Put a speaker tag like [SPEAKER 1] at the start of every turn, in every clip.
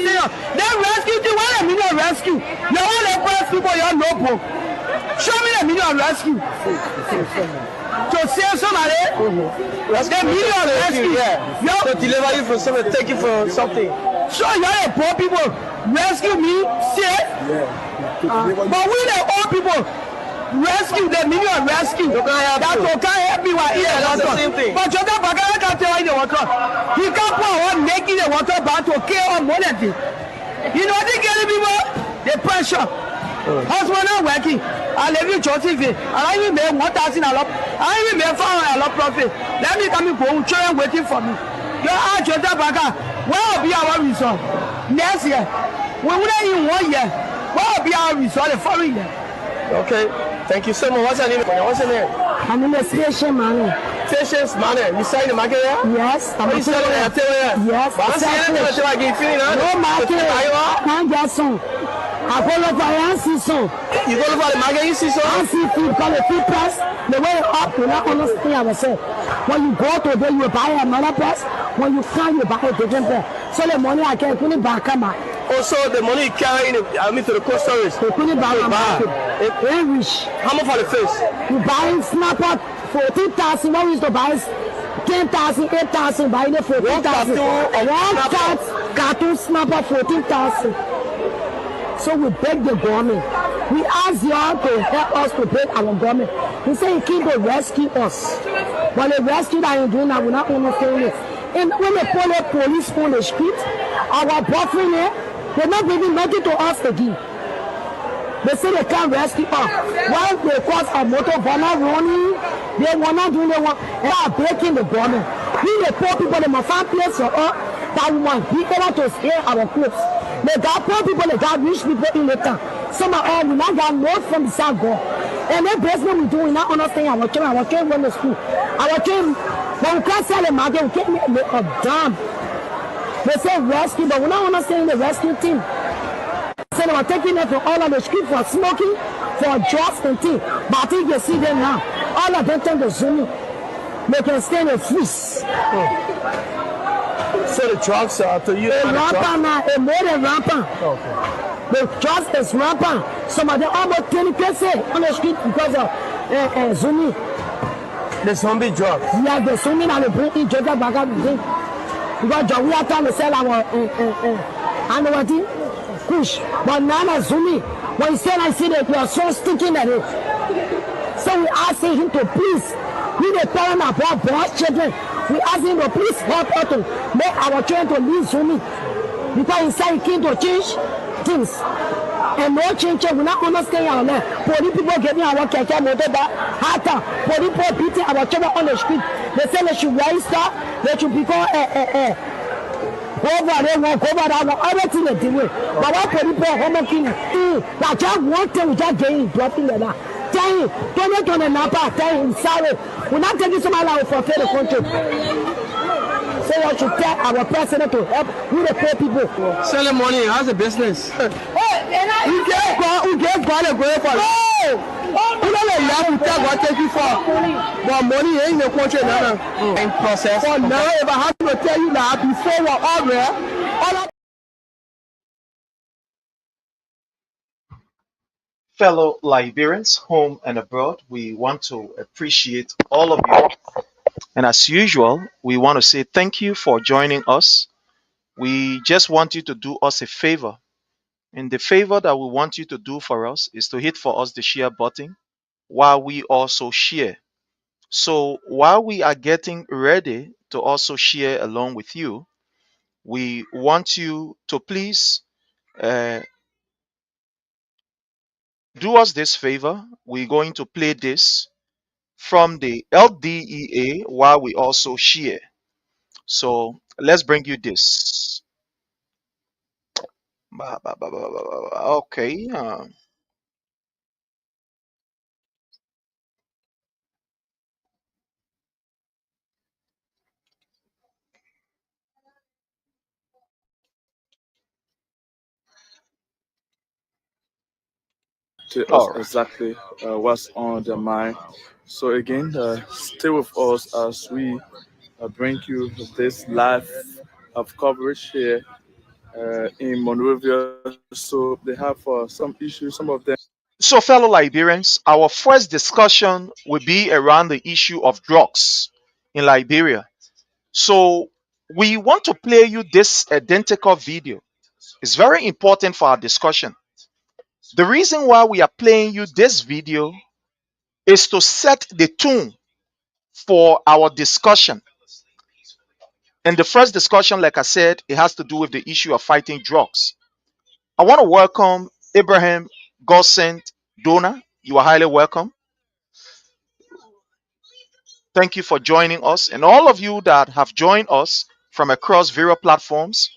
[SPEAKER 1] They rescue you. What a million rescue. You want to rescue for your local. Show me the million rescue. To save somebody. The million rescue.
[SPEAKER 2] To deliver you from something, take you from something.
[SPEAKER 1] So you are poor people. Rescue me, save. But we the old people. Rescue the million rescue. That Boakai help me while in the water. But Jota Boakai can't tell in the water. He can't put one neck in the water but to kill on money. You know they get people the pressure. Husband not working. I live in Joseph. I even made 1,000 a lot. I even made 400 a lot profit. Let me come and go. Children waiting for me. You are Jota Boakai. Where will be our result next year? We wouldn't even 1 year. Where will be our result the following year?
[SPEAKER 2] Okay. Thank you so much. What's your name? What's your name?
[SPEAKER 3] My name is Patience Mane.
[SPEAKER 2] Patience Mane. You selling the market here?
[SPEAKER 3] Yes.
[SPEAKER 2] I'm selling it.
[SPEAKER 3] Yes.
[SPEAKER 2] But I'm selling it until I get feeling.
[SPEAKER 3] No market. I'm just son. I go look for an season.
[SPEAKER 2] You go look for the market, you see so?
[SPEAKER 3] I see food, call it food price. The way up, you not understand ourselves. When you go to there, you buy another price. When you come, you buy a different price. So the money I can put it back on my.
[SPEAKER 2] Also, the money you carry in, to the cold storage.
[SPEAKER 3] They put it back on market. Very rich.
[SPEAKER 2] How much for the face?
[SPEAKER 3] You buy snapper 14,000. What we used to buy 10,000, 8,000. Buying it 14,000. One cartoon snapper 14,000. So we beg the government. We ask y'all to help us to beg our government. We say he came to rescue us. But the rescue that you're doing, we're not understanding it. And when they pull the police on the street, our boyfriend here, they're not giving nothing to us again. They say they can't rescue us. While they cause a motor burner running, they were not doing the one. They are breaking the government. We the poor people, they must find place for us that we must be able to steal our clothes. They got poor people, they got rich people in the town. Some of all we not got north from the south go. And that basement we do, we not understand our children run to school. Our children, when we can't sell the market, we can't make a damn. They say rescue, but we not understand the rescue team. So they were taking them from all on the street for smoking, for drugs and things. But I think you see them now. All of them turn to Zoom. They can stay in the freeze.
[SPEAKER 2] So the drugs are to you?
[SPEAKER 3] It's rampant now. It's more than rampant.
[SPEAKER 2] Okay.
[SPEAKER 3] The drugs is rampant. Some of them almost 20% on the street because of Zoom.
[SPEAKER 2] The zombie drugs?
[SPEAKER 3] Yeah, the Zoom and they bring in Jota Boakai to drink. Because we are trying to sell our and what thing? Push. But now Zoom. When you say I see that you are so sticking at it. So we asking him to please. We the parent of our boys children. We ask him to please help us to make our children to leave Zoom. Because he said he came to change things. And no change, we not understand our land. Police people getting our keke motor back. Hata. Police people beating our children on the street. They say they should register. They should become over there, walk over that, everything they do. But what people home killing? Like just one thing we just getting dropping like that. Tell him, don't on the Napa, tell him sorry. We're not taking somebody out for the country. So I should tell our president to help with the poor people.
[SPEAKER 2] Selling money, how's the business?
[SPEAKER 3] We get God a great for we don't have to tell what take you for. But money ain't in the country now.
[SPEAKER 2] In process.
[SPEAKER 3] For now, if I have to tell you that before we're all there,
[SPEAKER 4] Fellow Liberians, home and abroad, we want to appreciate all of you. And as usual, we want to say thank you for joining us. We just want you to do us a favor. And the favor that we want you to do for us is to hit for us the share button while we also share. So while we are getting ready to also share along with you, we want you to please do us this favor. We're going to play this from the LDEA while we also share. So let's bring you this. Okay.
[SPEAKER 5] To
[SPEAKER 4] All
[SPEAKER 5] us
[SPEAKER 4] right.
[SPEAKER 5] exactly what's on their mind. So again, stay with us as we bring you this live of coverage here in Monrovia. So they have some issues, some of them.
[SPEAKER 4] So, fellow Liberians, our first discussion will be around the issue of drugs in Liberia. So, we want to play you this identical video. It's very important for our discussion. The reason why we are playing you this video is to set the tone for our discussion. And the first discussion, like I said, it has to do with the issue of fighting drugs. I want to welcome Abraham Godsent Dona. You are highly welcome. Thank you for joining us. And all of you that have joined us from across various platforms,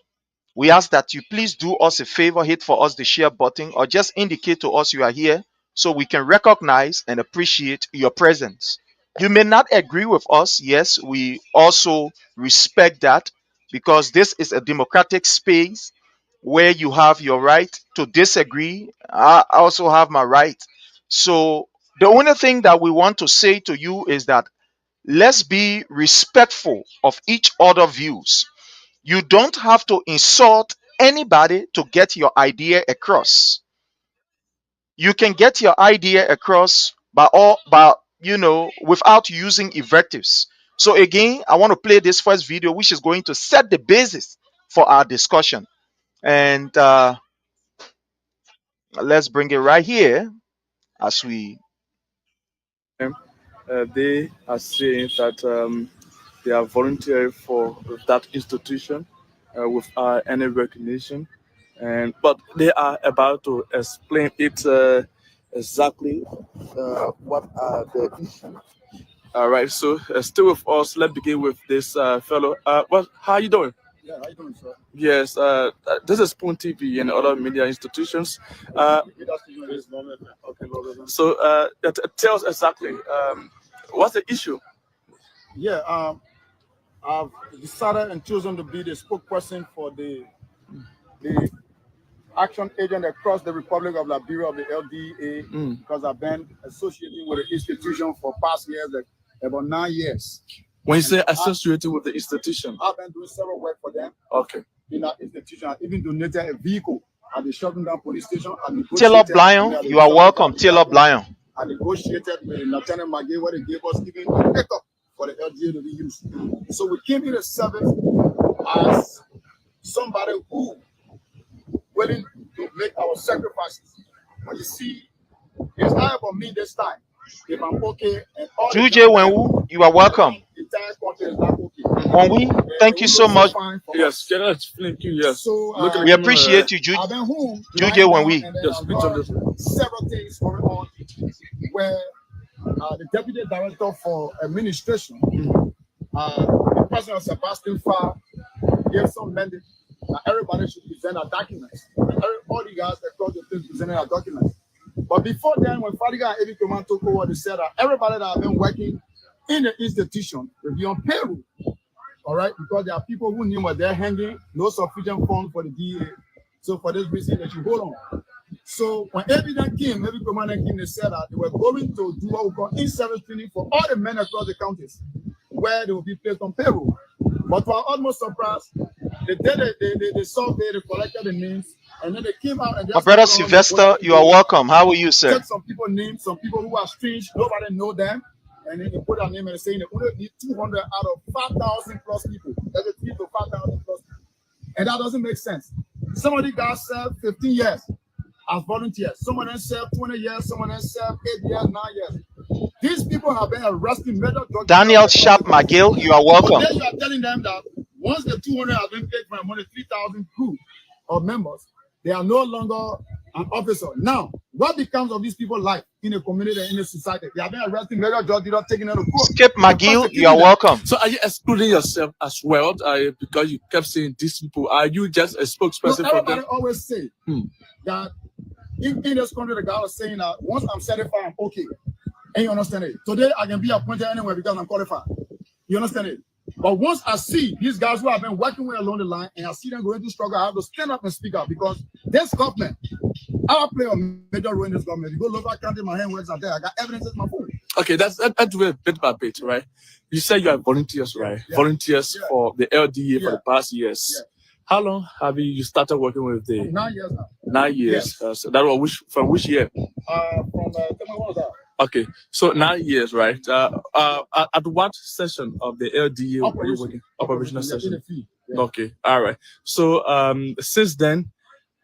[SPEAKER 4] we ask that you please do us a favor, hit for us the share button, or just indicate to us you are here so we can recognize and appreciate your presence. You may not agree with us. Yes, we also respect that because this is a democratic space where you have your right to disagree. I also have my right. So, the only thing that we want to say to you is that let's be respectful of each other's views. You don't have to insult anybody to get your idea across. You can get your idea across without using invectives. So again, I want to play this first video, which is going to set the basis for our discussion. And let's bring it right here as we.
[SPEAKER 5] They are saying that they are volunteering for that institution without any recognition, but they are about to explain it exactly what are the issues. All right, so still with us. Let's begin with this fellow. How are you doing?
[SPEAKER 6] Yeah, how you doing, sir?
[SPEAKER 5] Yes, this is Spoon TV and other media institutions. So tell us exactly what's the issue?
[SPEAKER 6] Yeah, I've decided and chosen to be the spokesperson for the action agent across the Republic of Liberia of the LDA because I've been associating with the institution for past years, about 9 years.
[SPEAKER 5] When you say associated with the institution,
[SPEAKER 6] I've been doing several work for them.
[SPEAKER 5] Okay.
[SPEAKER 6] In that institution, I even donated a vehicle at the shutting down police station.
[SPEAKER 4] Taylor Blyon, you are welcome. Taylor Blyon.
[SPEAKER 6] I negotiated with Lieutenant McGee where they gave us even a pickup for the LGA to be used. So we came in the service as somebody who willing to make our sacrifices. But you see, it's not about me this time. If I'm okay and all
[SPEAKER 4] Juje Wenwu, you are welcome.
[SPEAKER 6] the entire country is not okay.
[SPEAKER 4] Wenwu, thank you so much.
[SPEAKER 5] Yes, thank you. Yes,
[SPEAKER 6] So
[SPEAKER 4] We appreciate you,
[SPEAKER 6] I've been home.
[SPEAKER 4] Juje Wenwu.
[SPEAKER 6] Several things going on where the deputy director for administration, the president Sebastian Farr, gave some mandate that everybody should present our documents. All the guys across the place presented our documents. But before then, when Fadiga and Eddie Coman took over, they said that everybody that have been working in the institution will be on payroll. All right, because there are people who knew what they're hanging, no sufficient funds for the DA. So for this reason, they should hold on. So when Eddie came, Eddie Coman came, they said that they were going to do what we call in-service training for all the men across the counties, where they will be placed on payroll. But to our utmost surprise, they did they survey, they collected the names, and then they came out and
[SPEAKER 4] My brother Sylvester, you are welcome. How are you, sir?
[SPEAKER 6] Took some people names, some people who are strange, nobody know them, and then they put their name and saying they only need 200 out of 5,000 plus people. That's 3 to 5,000 plus people. And that doesn't make sense. Some of the guys served 15 years as volunteers. Some of them served 20 years, some of them served 8 years, 9 years. These people have been arrested, major drug.
[SPEAKER 4] Daniel Sharp McGill, you are welcome.
[SPEAKER 6] But then you are telling them that once the 200 have been paid for money, 3,000 crew or members, they are no longer an officer. Now, what becomes of these people's life in a community and in a society? They have been arresting major drug dealers, taking them to court.
[SPEAKER 4] Skip McGill, you are welcome.
[SPEAKER 5] So are you excluding yourself as well because you kept saying these people? Are you just a spokesperson for them?
[SPEAKER 6] Everybody always say that in this country, the guy was saying that once I'm certified, I'm okay. And you understand it? Today, I can be appointed anywhere because I'm qualified. You understand it? But once I see these guys who have been working with along the line and I see them going to struggle, I have to stand up and speak out because this government, I play a major role in this government. You go local county, my hand works out there. I got evidence in my phone.
[SPEAKER 5] Okay, that's bit by bit, right? You said you are volunteers, right?
[SPEAKER 6] Yeah.
[SPEAKER 5] Volunteers for the LDA for the past years.
[SPEAKER 6] Yeah.
[SPEAKER 5] How long have you started working with the?
[SPEAKER 6] 9 years now.
[SPEAKER 5] 9 years.
[SPEAKER 6] Yes.
[SPEAKER 5] So that was from which year?
[SPEAKER 6] From what was that?
[SPEAKER 5] Okay, so 9 years, right? At what session of the LDA were you working? Operational session.
[SPEAKER 6] Yeah.
[SPEAKER 5] Okay, all right. So since then,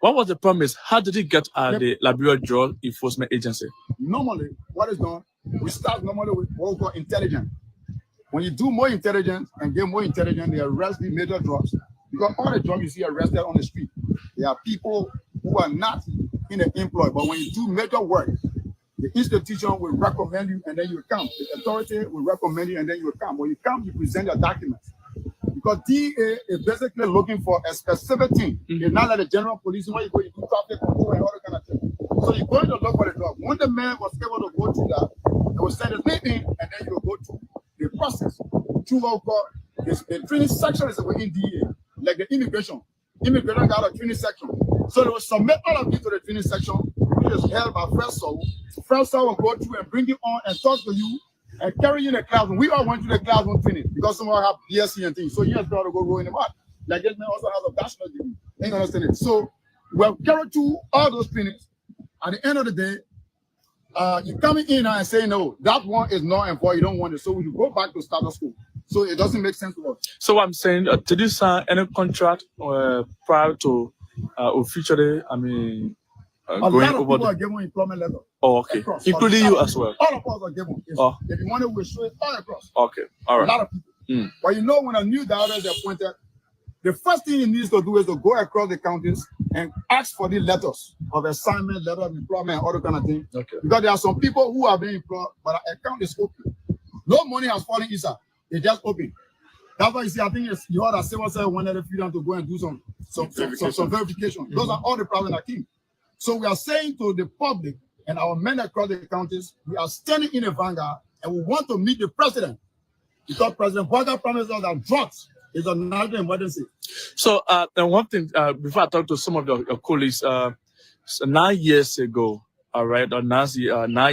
[SPEAKER 5] what was the promise? How did you get at the Liberia Drug Enforcement Agency?
[SPEAKER 6] Normally, what is done, we start normally with what we call intelligence. When you do more intelligence and get more intelligence, they arrest the major drugs. Because all the drugs you see arrested on the street, they are people who are not in the employ. But when you do major work, the institution will recommend you and then you will come. The authority will recommend you and then you will come. When you come, you present your documents. Because DA is basically looking for a specific thing. It's not like the general police where you go, you do traffic control and all that kind of thing. So you're going to look for the drug. When the man was able to go through that, they will send his name in and then you will go through the process. Through what we call the training section is within DA, like the immigration. Immigration got a training section. So they will submit all of you to the training section, which is held by First Soul. First Soul will go through and bring you on and talk to you and carry you in the classroom. We all went to the classroom training because some of us have BSc and things. So you have to go row in the mud. Like this man also has a bachelor's degree. Ain't understand it. So we'll carry through all those trainings. At the end of the day, you're coming in and saying, no, that one is not employed. You don't want it. So we go back to status quo. So it doesn't make sense to us.
[SPEAKER 5] So I'm saying, did you sign any contract prior to officially,
[SPEAKER 6] a
[SPEAKER 5] going
[SPEAKER 6] lot of
[SPEAKER 5] over
[SPEAKER 6] people are given employment letter.
[SPEAKER 5] Oh, okay.
[SPEAKER 6] Across.
[SPEAKER 5] Including you as well.
[SPEAKER 6] All of us are given. If you want it, we'll show it all across.
[SPEAKER 5] Okay. All right.
[SPEAKER 6] A lot of people. But you know, when a new director is appointed, the first thing he needs to do is to go across the counties and ask for the letters of assignment, letter of employment, all that kind of thing.
[SPEAKER 5] Okay.
[SPEAKER 6] Because there are some people who have been employed, but our account is open. No money has fallen inside. It's just open. That's why you see, I think it's you heard that civil service wanted the freedom to go and do some verification. Those are all the problems that came. So we are saying to the public and our men across the counties, we are standing in the vanguard and we want to meet the president because President Boakai promised us that drugs is a national emergency.
[SPEAKER 5] So, and one thing, before I talk to some of your colleagues, so 9 years ago, all right, or 9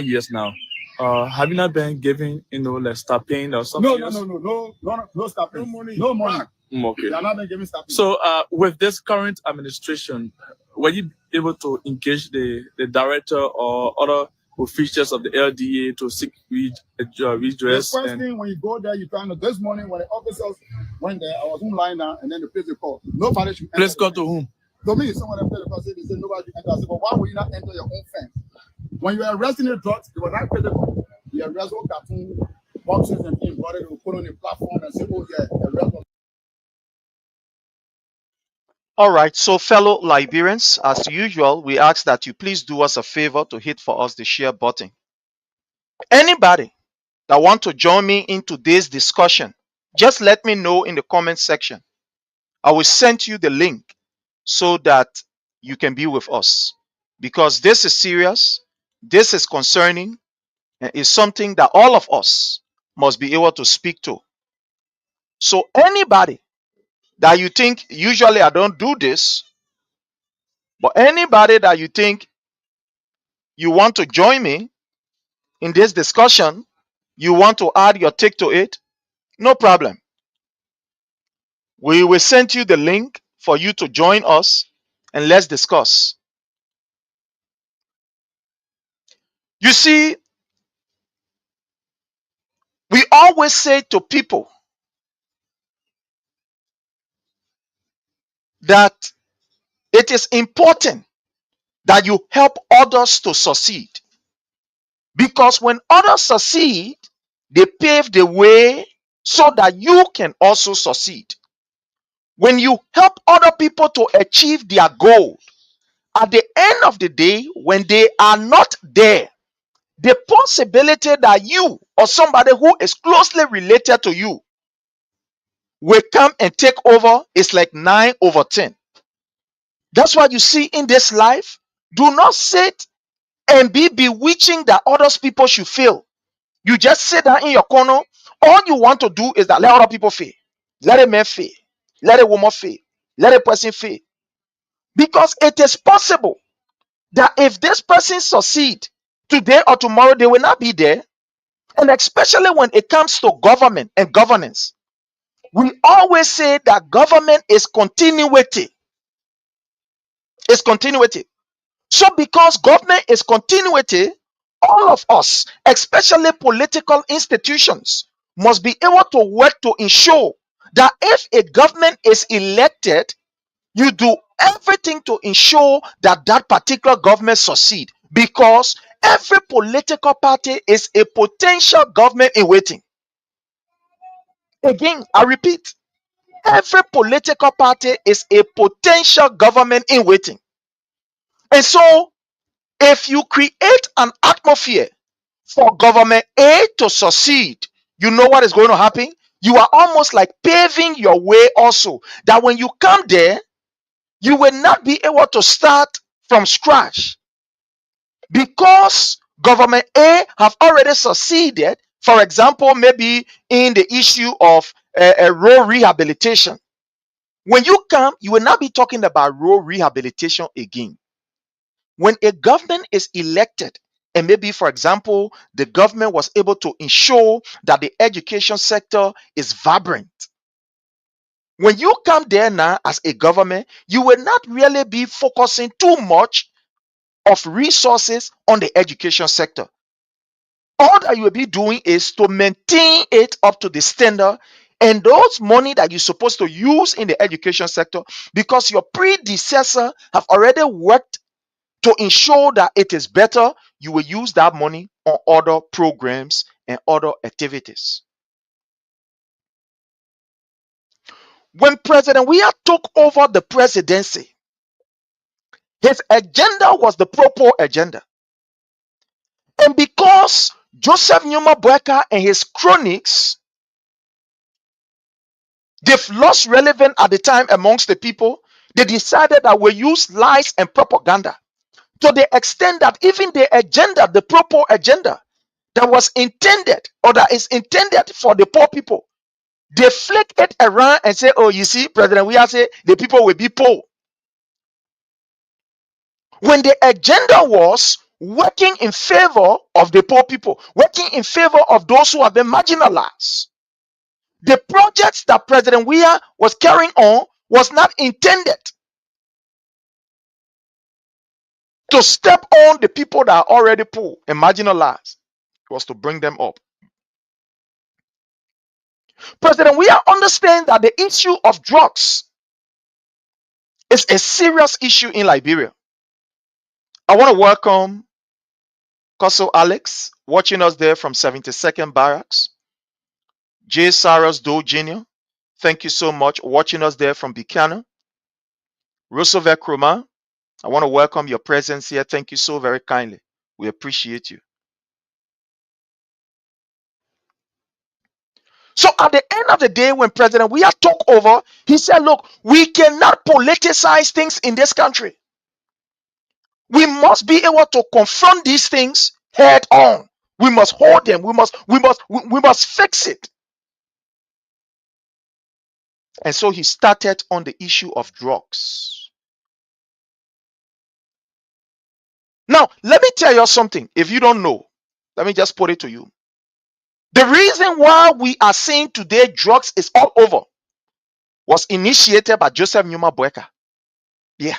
[SPEAKER 5] years now, have you not been giving, like stipend or something?
[SPEAKER 6] No stipend. No money.
[SPEAKER 5] Okay.
[SPEAKER 6] They are not been giving stipend.
[SPEAKER 5] So, with this current administration, were you able to engage the director or other officials of the LDA to seek redress?
[SPEAKER 6] The first thing when you go there, you find out this morning when the officers went there, I was online now, and then the place they called. Nobody should enter.
[SPEAKER 5] Please go to whom?
[SPEAKER 6] To me, someone that played the call, they said nobody should enter. I said, but why would you not enter your own fence? When you are arresting the drugs, they were not paid the call. You arrest all cartoon boxes and things, but they will put on the platform and say, oh yeah, arrest them.
[SPEAKER 4] All right, so fellow Liberians, as usual, we ask that you please do us a favor to hit for us the share button. Anybody that want to join me in today's discussion, just let me know in the comment section. I will send you the link so that you can be with us because this is serious, this is concerning, and is something that all of us must be able to speak to. So anybody that you think, usually I don't do this, but anybody that you think you want to join me in this discussion, you want to add your take to it, no problem. We will send you the link for you to join us and let's discuss. You see, we always say to people that it is important that you help others to succeed. Because when others succeed, they pave the way so that you can also succeed. When you help other people to achieve their goal, at the end of the day, when they are not there, the possibility that you or somebody who is closely related to you will come and take over is like 9/10. That's why you see in this life, do not sit and be bewitching that others people should fail. You just sit down in your corner. All you want to do is that let other people fail. Let a man fail. Let a woman fail. Let a person fail. Because it is possible that if this person succeed today or tomorrow, they will not be there. And especially when it comes to government and governance, we always say that government is continuity. It's continuity. So because government is continuity, all of us, especially political institutions, must be able to work to ensure that if a government is elected, you do everything to ensure that that particular government succeed, because every political party is a potential government in waiting. Again, I repeat, every political party is a potential government in waiting. And so if you create an atmosphere for government A to succeed, you know what is going to happen? You are almost like paving your way also, that when you come there, you will not be able to start from scratch, because government A have already succeeded. For example, maybe in the issue of road rehabilitation. When you come, you will not be talking about road rehabilitation again. When a government is elected, and maybe, for example, the government was able to ensure that the education sector is vibrant. When you come there now as a government, you will not really be focusing too much of resources on the education sector. All that you will be doing is to maintain it up to the standard, and those money that you're supposed to use in the education sector, because your predecessor have already worked to ensure that it is better, you will use that money on other programs and other activities. When President Weah took over the presidency, his agenda was the Propo agenda. And because Joseph Numa Boakai and his cronies, they've lost relevance at the time amongst the people, they decided that we use lies and propaganda to the extent that even the agenda, the Propo agenda, that was intended or that is intended for the poor people, they flick it around and say, oh, you see, President Weah say the people will be poor. When the agenda was working in favor of the poor people, working in favor of those who have been marginalized, the projects that President Weah was carrying on was not intended to step on the people that are already poor and marginalized. It was to bring them up. President Weah understands that the issue of drugs is a serious issue in Liberia. I want to welcome Koso Alex, watching us there from 72nd Barracks. J. Saras Doe Jr., thank you so much, watching us there from Buchanan. Roosevelt Kroma, I want to welcome your presence here. Thank you so very kindly. We appreciate you. So at the end of the day, when President Weah took over, he said, look, we cannot politicize things in this country. We must be able to confront these things head on. We must hold them. We must fix it. And so he started on the issue of drugs. Now, let me tell you something. If you don't know, let me just put it to you. The reason why we are seeing today drugs is all over was initiated by Joseph Numa Boakai. Yeah.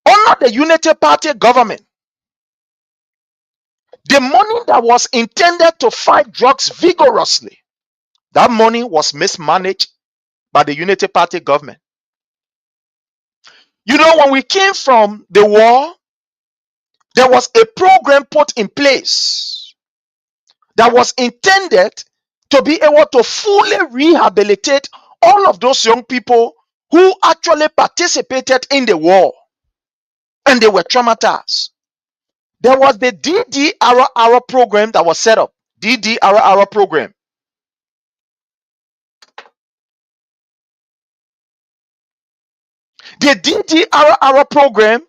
[SPEAKER 4] Under the Unity Party government, the money that was intended to fight drugs vigorously, that money was mismanaged by the Unity Party government. You know, when we came from the war, there was a program put in place that was intended to be able to fully rehabilitate all of those young people who actually participated in the war and they were traumatized. There was the DD program that was set up. DD program. The DD program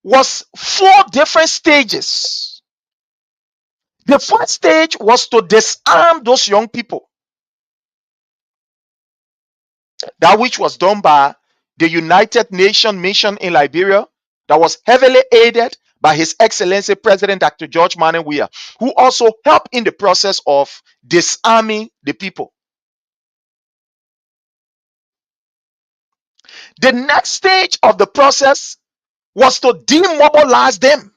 [SPEAKER 4] was 4 different stages. The first stage was to disarm those young people. That which was done by the United Nations mission in Liberia, that was heavily aided by His Excellency President Dr. George Manneh Weah, who also helped in the process of disarming the people. The next stage of the process was to demobilize them.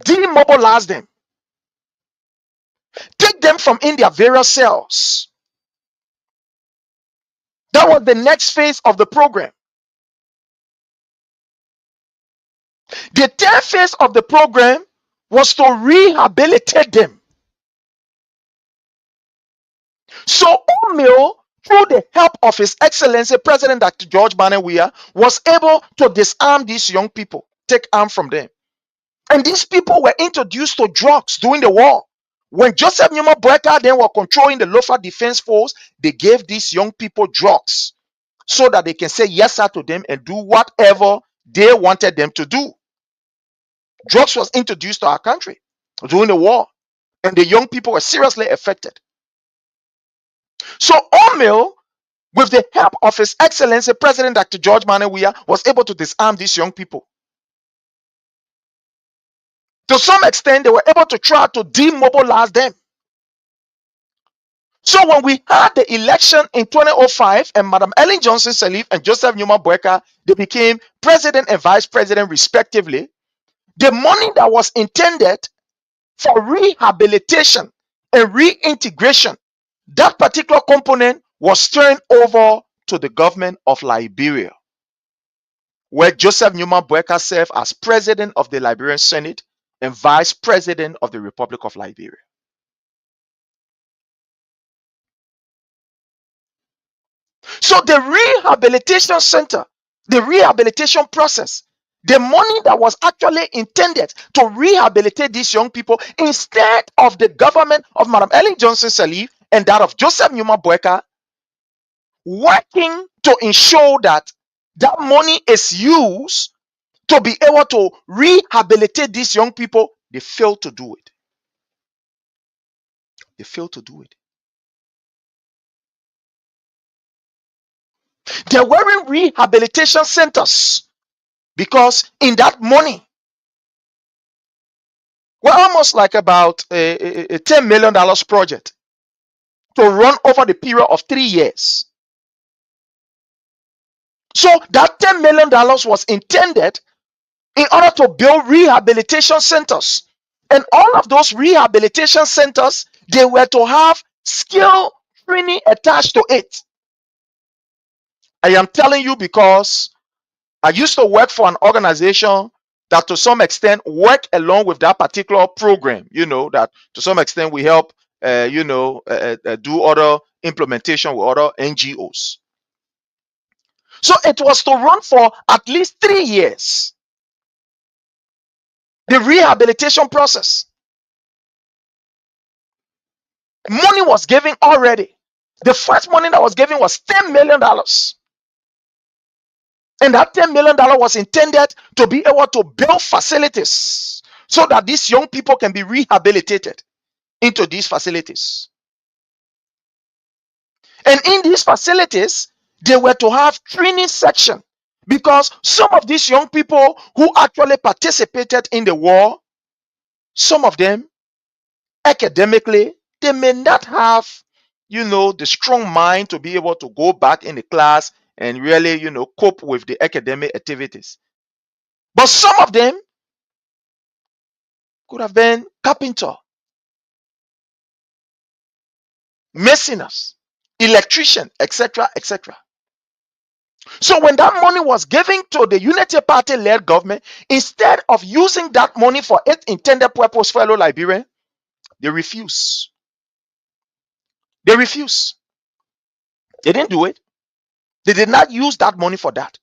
[SPEAKER 4] Demobilize them. Take them from in their various cells. That was the next phase of the program. The third phase of the program was to rehabilitate them. So O'Mill, through the help of His Excellency President Dr. George Manneh Weah, was able to disarm these young people, take arm from them. And these people were introduced to drugs during the war. When Joseph Numa Boakai then were controlling the Lofa Defense Force, they gave these young people drugs so that they can say yes sir to them and do whatever they wanted them to do. Drugs was introduced to our country during the war, and the young people were seriously affected. So O'Mill, with the help of His Excellency President Dr. George Manneh Weah, was able to disarm these young people. To some extent, they were able to try to demobilize them. So when we had the election in 2005 and Madam Ellen Johnson Sirleaf and Joseph Numa Boakai, they became president and vice president respectively, the money that was intended for rehabilitation and reintegration, that particular component was turned over to the government of Liberia, where Joseph Numa Boakai served as president of the Liberian Senate and vice president of the Republic of Liberia. So the rehabilitation center, the rehabilitation process, the money that was actually intended to rehabilitate these young people, instead of the government of Madam Ellen Johnson Sirleaf and that of Joseph Numa Boakai working to ensure that that money is used to be able to rehabilitate these young people, they failed to do it. They failed to do it. There weren't rehabilitation centers because in that money, we're almost like about a $10 million project to run over the period of 3 years. So that $10 million was intended in order to build rehabilitation centers. And all of those rehabilitation centers, they were to have skill training attached to it. I am telling you because I used to work for an organization that to some extent work along with that particular program, that to some extent we help, do other implementation with other NGOs. So it was to run for at least 3 years. The rehabilitation process. Money was given already. The first money that was given was $10 million. And that $10 million was intended to be able to build facilities so that these young people can be rehabilitated into these facilities. And in these facilities, they were to have training section because some of these young people who actually participated in the war, some of them academically, they may not have, the strong mind to be able to go back in the class and really, cope with the academic activities. But some of them could have been carpenter, masoners, electrician, etc., etc. So when that money was given to the Unity Party-led government, instead of using that money for its intended purpose, fellow Liberian, they refused. They refused. They didn't do it. They did not use that money for that.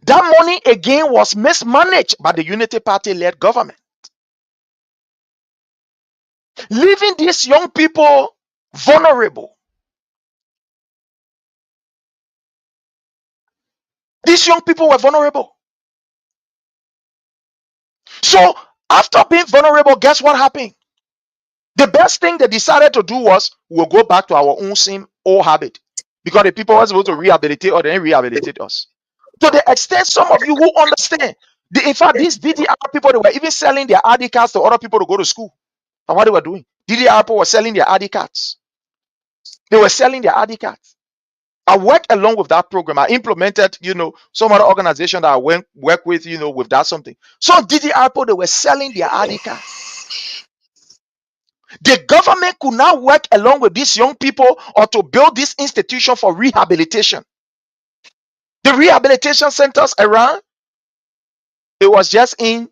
[SPEAKER 4] That money again was mismanaged by the Unity Party-led government, leaving these young people vulnerable. These young people were vulnerable. So after being vulnerable, guess what happened? The best thing they decided to do was, we'll go back to our own same old habit, because the people were supposed to rehabilitate or they didn't rehabilitate us. To the extent some of you who understand. In fact, these DDR people, they were even selling their ID cards to other people to go to school. And what they were doing, DDR people were selling their ID cards. They were selling their ID cards. I worked along with that program. I implemented, some other organization that I work with, with that something. Some DDR people, they were selling their ID cards. The government could not work along with these young people or to build this institution for rehabilitation. The rehabilitation centers around, it was just in,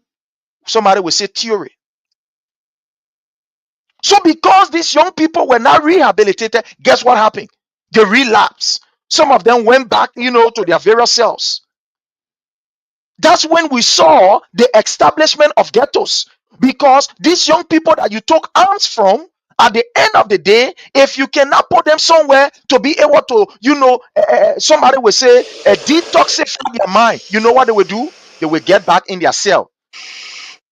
[SPEAKER 4] somebody would say, theory. So because these young people were not rehabilitated, guess what happened? They relapsed. Some of them went back, to their various cells. That's when we saw the establishment of ghettos. Because these young people that you took arms from, at the end of the day, if you cannot put them somewhere to be able to, somebody will say, detoxify their mind, you know what they will do? They will get back in their cell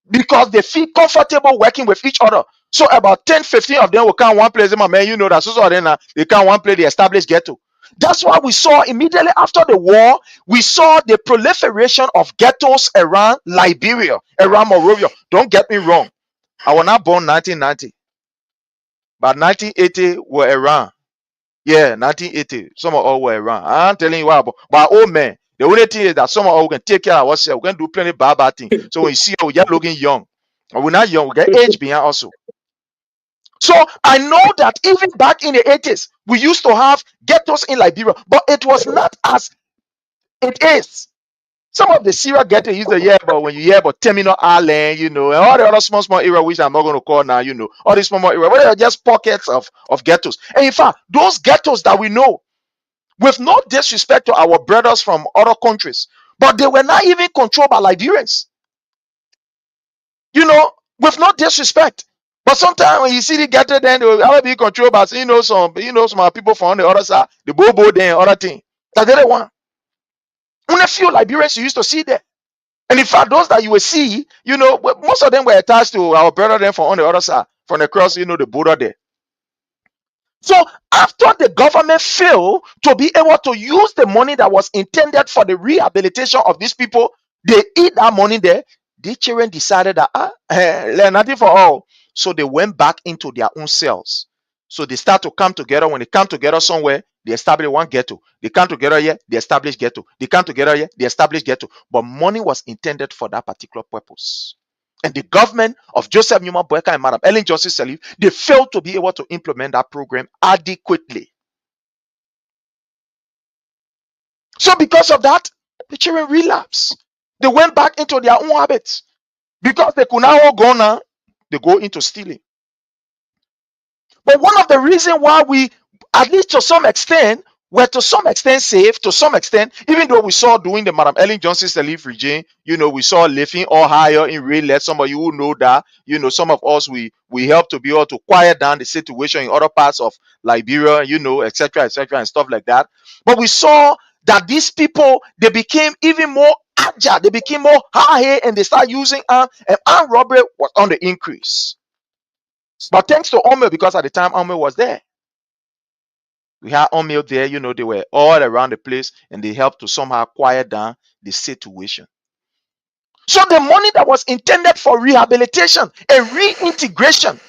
[SPEAKER 4] because they feel comfortable working with each other. So about 10, 15 of them will come one place. My man, that so they come one place, they establish ghetto. That's why we saw immediately after the war, we saw the proliferation of ghettos around Liberia, around Monrovia. Don't get me wrong. I was not born 1990, but 1980 were around. Yeah, 1980. Some of all were around. I'm telling you what about. But old man, the only thing is that some of us can take care of ourselves. We can do plenty bad things. So when you see us, we're just looking young. And we're not young, we get age behind also. So I know that even back in the 80s, we used to have ghettos in Liberia, but it was not as it is. Some of the Syria ghetto used to hear about when you hear about Terminal Island, and all the other small areas which I'm not going to call now, all these small areas, where they are just pockets of ghettos. And in fact, those ghettos that we know, with no disrespect to our brothers from other countries, but they were not even controlled by Liberians. With no disrespect. But sometimes when you see the ghetto, then they will be controlled by some people from the other side, the bobo then other thing. That's the one. Only few Liberians you used to see there. And in fact, those that you will see, most of them were attached to our brother then from on the other side, from across, the border there. So after the government failed to be able to use the money that was intended for the rehabilitation of these people, they eat that money there. The children decided that nothing for all. So they went back into their own cells. So they start to come together. When they come together somewhere, they establish one ghetto. They come together here, they establish ghetto. They come together here, they establish ghetto. But money was intended for that particular purpose. And the government of Joseph Newman Boakai and Madam Ellen Johnson Sirleaf, they failed to be able to implement that program adequately. So because of that, the children relapsed. They went back into their own habits. Because they could now all go now, they go into stealing. But one of the reasons why we, at least to some extent, were to some extent safe, to some extent, even though we saw during the Madam Ellen Johnson Sirleaf regime, we saw living all higher in real life. Some of you who know that, some of us, we helped to be able to quiet down the situation in other parts of Liberia, etc., and stuff like that. But we saw that these people, they became even more agile, they became more high, and they start using armed robbery was on the increase. But thanks to Omel, because at the time Omel was there. We had Omel there, they were all around the place and they helped to somehow quiet down the situation. So the money that was intended for rehabilitation and reintegration,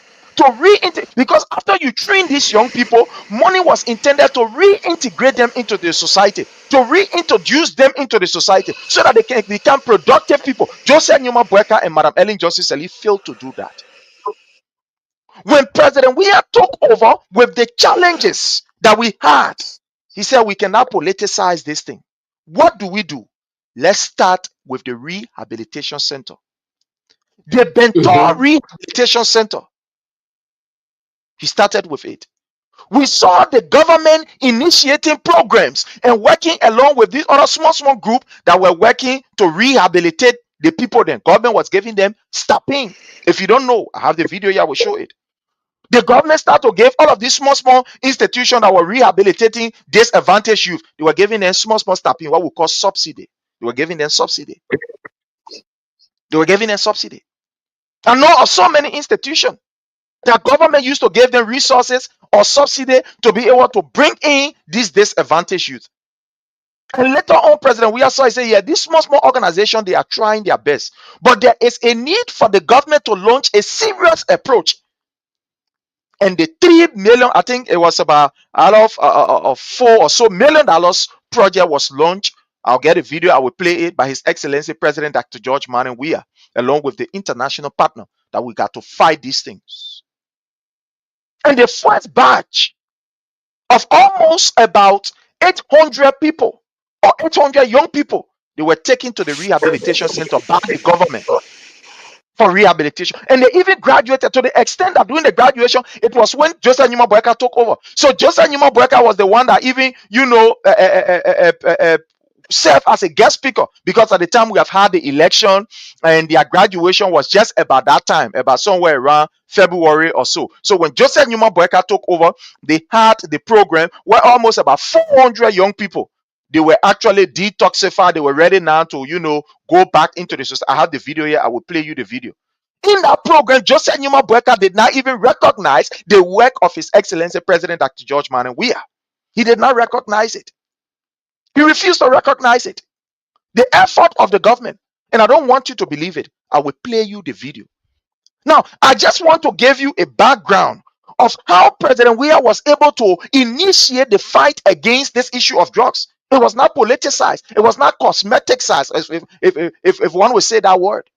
[SPEAKER 4] because after you train these young people, money was intended to reintegrate them into the society, to reintroduce them into the society so that they can become productive people. Joseph Newman Boakai and Madam Ellen Johnson Sirleaf failed to do that. When President Weah took over with the challenges that we had, he said we cannot politicize this thing. What do we do? Let's start with the rehabilitation center. The Bentor Rehabilitation Center. He started with it. We saw the government initiating programs and working along with this other small group that were working to rehabilitate the people. Then government was giving them stipend. If you don't know, I have the video here, I will show it. The government started to give all of these small institutions that were rehabilitating disadvantaged youth. They were giving them small stipend, what we call subsidy. They were giving them subsidy. And now of so many institutions, the government used to give them resources or subsidy to be able to bring in these disadvantaged youth. And later on, President Weah saw, he said, yeah, this small organization, they are trying their best. But there is a need for the government to launch a serious approach. And the 3 million, I think it was about out of $4 or so million project was launched. I'll get a video, I will play it, by His Excellency President Dr. George Manning Weah, along with the international partner, that we got to fight these things. And the first batch of almost about 800 people or 800 young people, they were taken to the rehabilitation center by the government for rehabilitation. And they even graduated to the extent that during the graduation, it was when Joseph Numa Boakai took over. So Joseph Numa Boakai was the one that even, served as a guest speaker, because at the time we have had the election and their graduation was just about that time, about somewhere around February or so. So when Joseph Numa Boakai took over, they had the program where almost about 400 young people, they were actually detoxified. They were ready now to, go back into the society. I have the video here. I will play you the video. In that program, Joseph Numa Boakai did not even recognize the work of His Excellency President Dr. George Manning Weah. He did not recognize it. He refused to recognize it. The effort of the government. And I don't want you to believe it. I will play you the video. Now, I just want to give you a background of how President Weah was able to initiate the fight against this issue of drugs. It was not politicized. It was not cosmeticized, if one would say that word.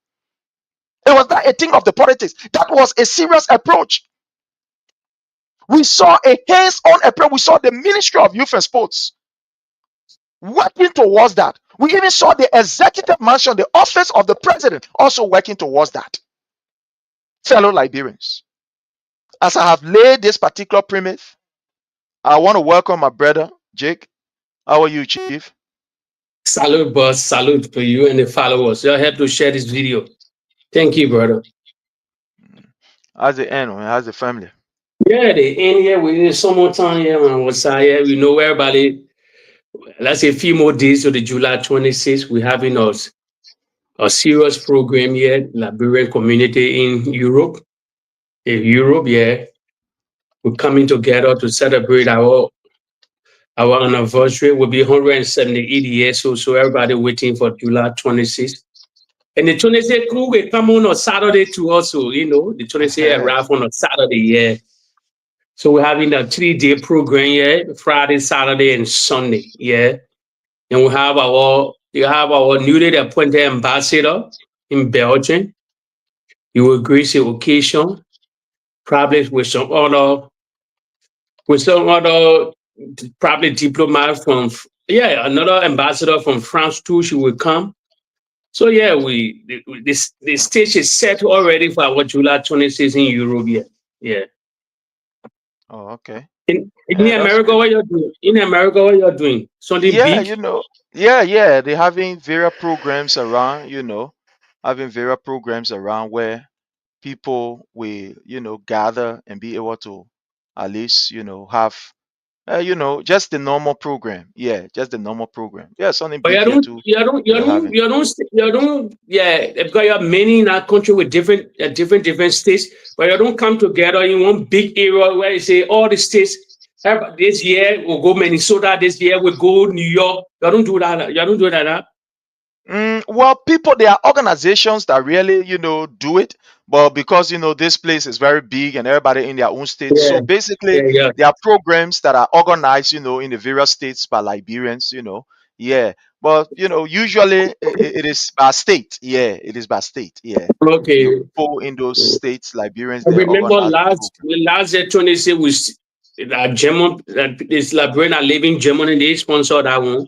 [SPEAKER 4] It was not a thing of the politics. That was a serious approach. We saw a hands-on approach. We saw the Ministry of Youth and Sports working towards that. We even saw the executive mansion, the office of the president, also working towards that. Fellow Liberians, as I have laid this particular premise, I want to welcome my brother, Jake. How are you, Chief?
[SPEAKER 7] Salute, boss. Salute for you and the followers. You'll help to share this video. Thank you, brother.
[SPEAKER 4] How's the end, man? How's the family?
[SPEAKER 7] Yeah, the end here. We need some more time here, man. What's here? We know everybody. Let's say a few more days to the July 26th. We're having a serious program here, Liberian community in Europe. In Europe, yeah. We're coming together to celebrate our anniversary. Will be 178 years. So everybody waiting for July 26th. And the 26th crew will come on Saturday too also, the 26th arrive on a Saturday, yeah. So we're having a 3-day program, yeah, Friday, Saturday, and Sunday, yeah. And we have our newly appointed ambassador in Belgium. He will grace the occasion, probably with some other probably diplomat from, another ambassador from France too. She will come. So yeah, the stage is set already for our July 26th in Europe. Yeah.
[SPEAKER 4] Oh, okay.
[SPEAKER 7] In America, what you're doing? In America, what you're doing? Something big?
[SPEAKER 4] Yeah. They're having various programs around, having various programs around where people will, gather and be able to at least, have just the normal program. Yeah, just the normal program. Yeah, something
[SPEAKER 7] But
[SPEAKER 4] big here too.
[SPEAKER 7] you don't. Yeah, because you have many in our country with different states, but you don't come together in one big area where you say all the states. This year we'll go Minnesota. This year we'll go New York. You don't do that. You don't do that. Huh?
[SPEAKER 4] Well, there are organizations that really, do it, but because this place is very big and everybody in their own state, so basically there are programs that are organized, in the various states by Liberians, yeah. But usually it is by state, yeah. It is by state, yeah.
[SPEAKER 7] Okay.
[SPEAKER 4] People in those states, Liberians,
[SPEAKER 7] I
[SPEAKER 4] they
[SPEAKER 7] remember
[SPEAKER 4] organize
[SPEAKER 7] last year 26 was German. This Liberian living Germany. They sponsor that one.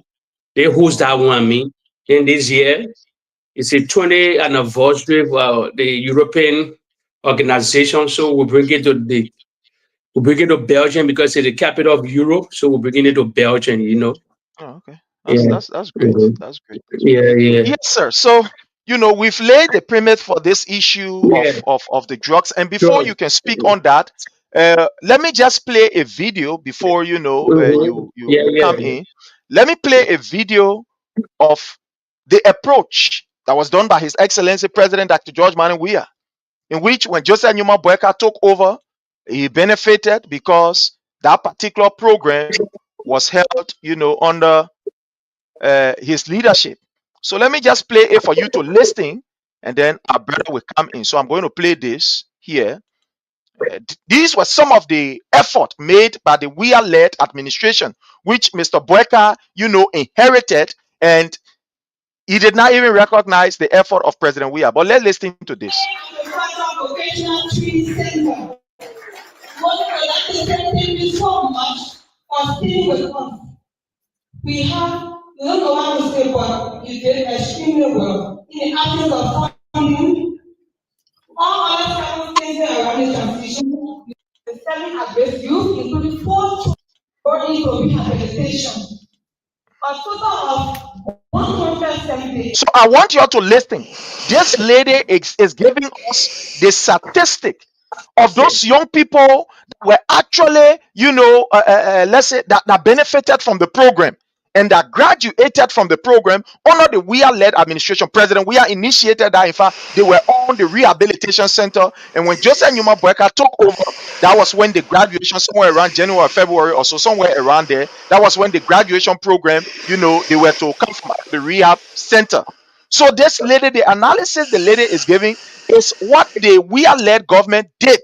[SPEAKER 7] They host that one. I mean, and this year it's a 20th anniversary of the European organization. So we bring it to Belgium because it's the capital of Europe. So we're bringing it to Belgium.
[SPEAKER 4] Oh, okay. That's great.
[SPEAKER 7] Mhm.
[SPEAKER 4] That's great.
[SPEAKER 7] Yeah.
[SPEAKER 4] Yes, sir. So, we've laid the premise for this issue of the drugs. And before you can speak on that, let me just play a video before you come in. Let me play a video of the approach that was done by His Excellency President Dr. George Manning Weah, in which when Joseph Numa Boakai took over, he benefited because that particular program was held, under his leadership. So let me just play it for you to listen, and then our brother will come in. So I'm going to play this here. These were some of the effort made by the Weah-led administration, which Mr. Boakai, inherited, and he did not even recognize the effort of President Weah. But let's listen to this.
[SPEAKER 8] We have, we don't know what to say, but you did extremely well. In the absence of funding, all other 7 states around the transition, the 7 at-risk youth, including 4 children for rehabilitation. A total of 170.
[SPEAKER 4] So I want you all to listen. This lady is giving us the statistic of those young people that were actually, let's say that benefited from the program and that graduated from the program under the Weah-led administration. President Weah initiated that. In fact, they were on the rehabilitation center. And when Joseph Numa Boakai took over, that was when the graduation, somewhere around January or February or so, somewhere around there, that was when the graduation program, they were to come from the rehab center. So this lady, the analysis the lady is giving is what the Weah-led government did.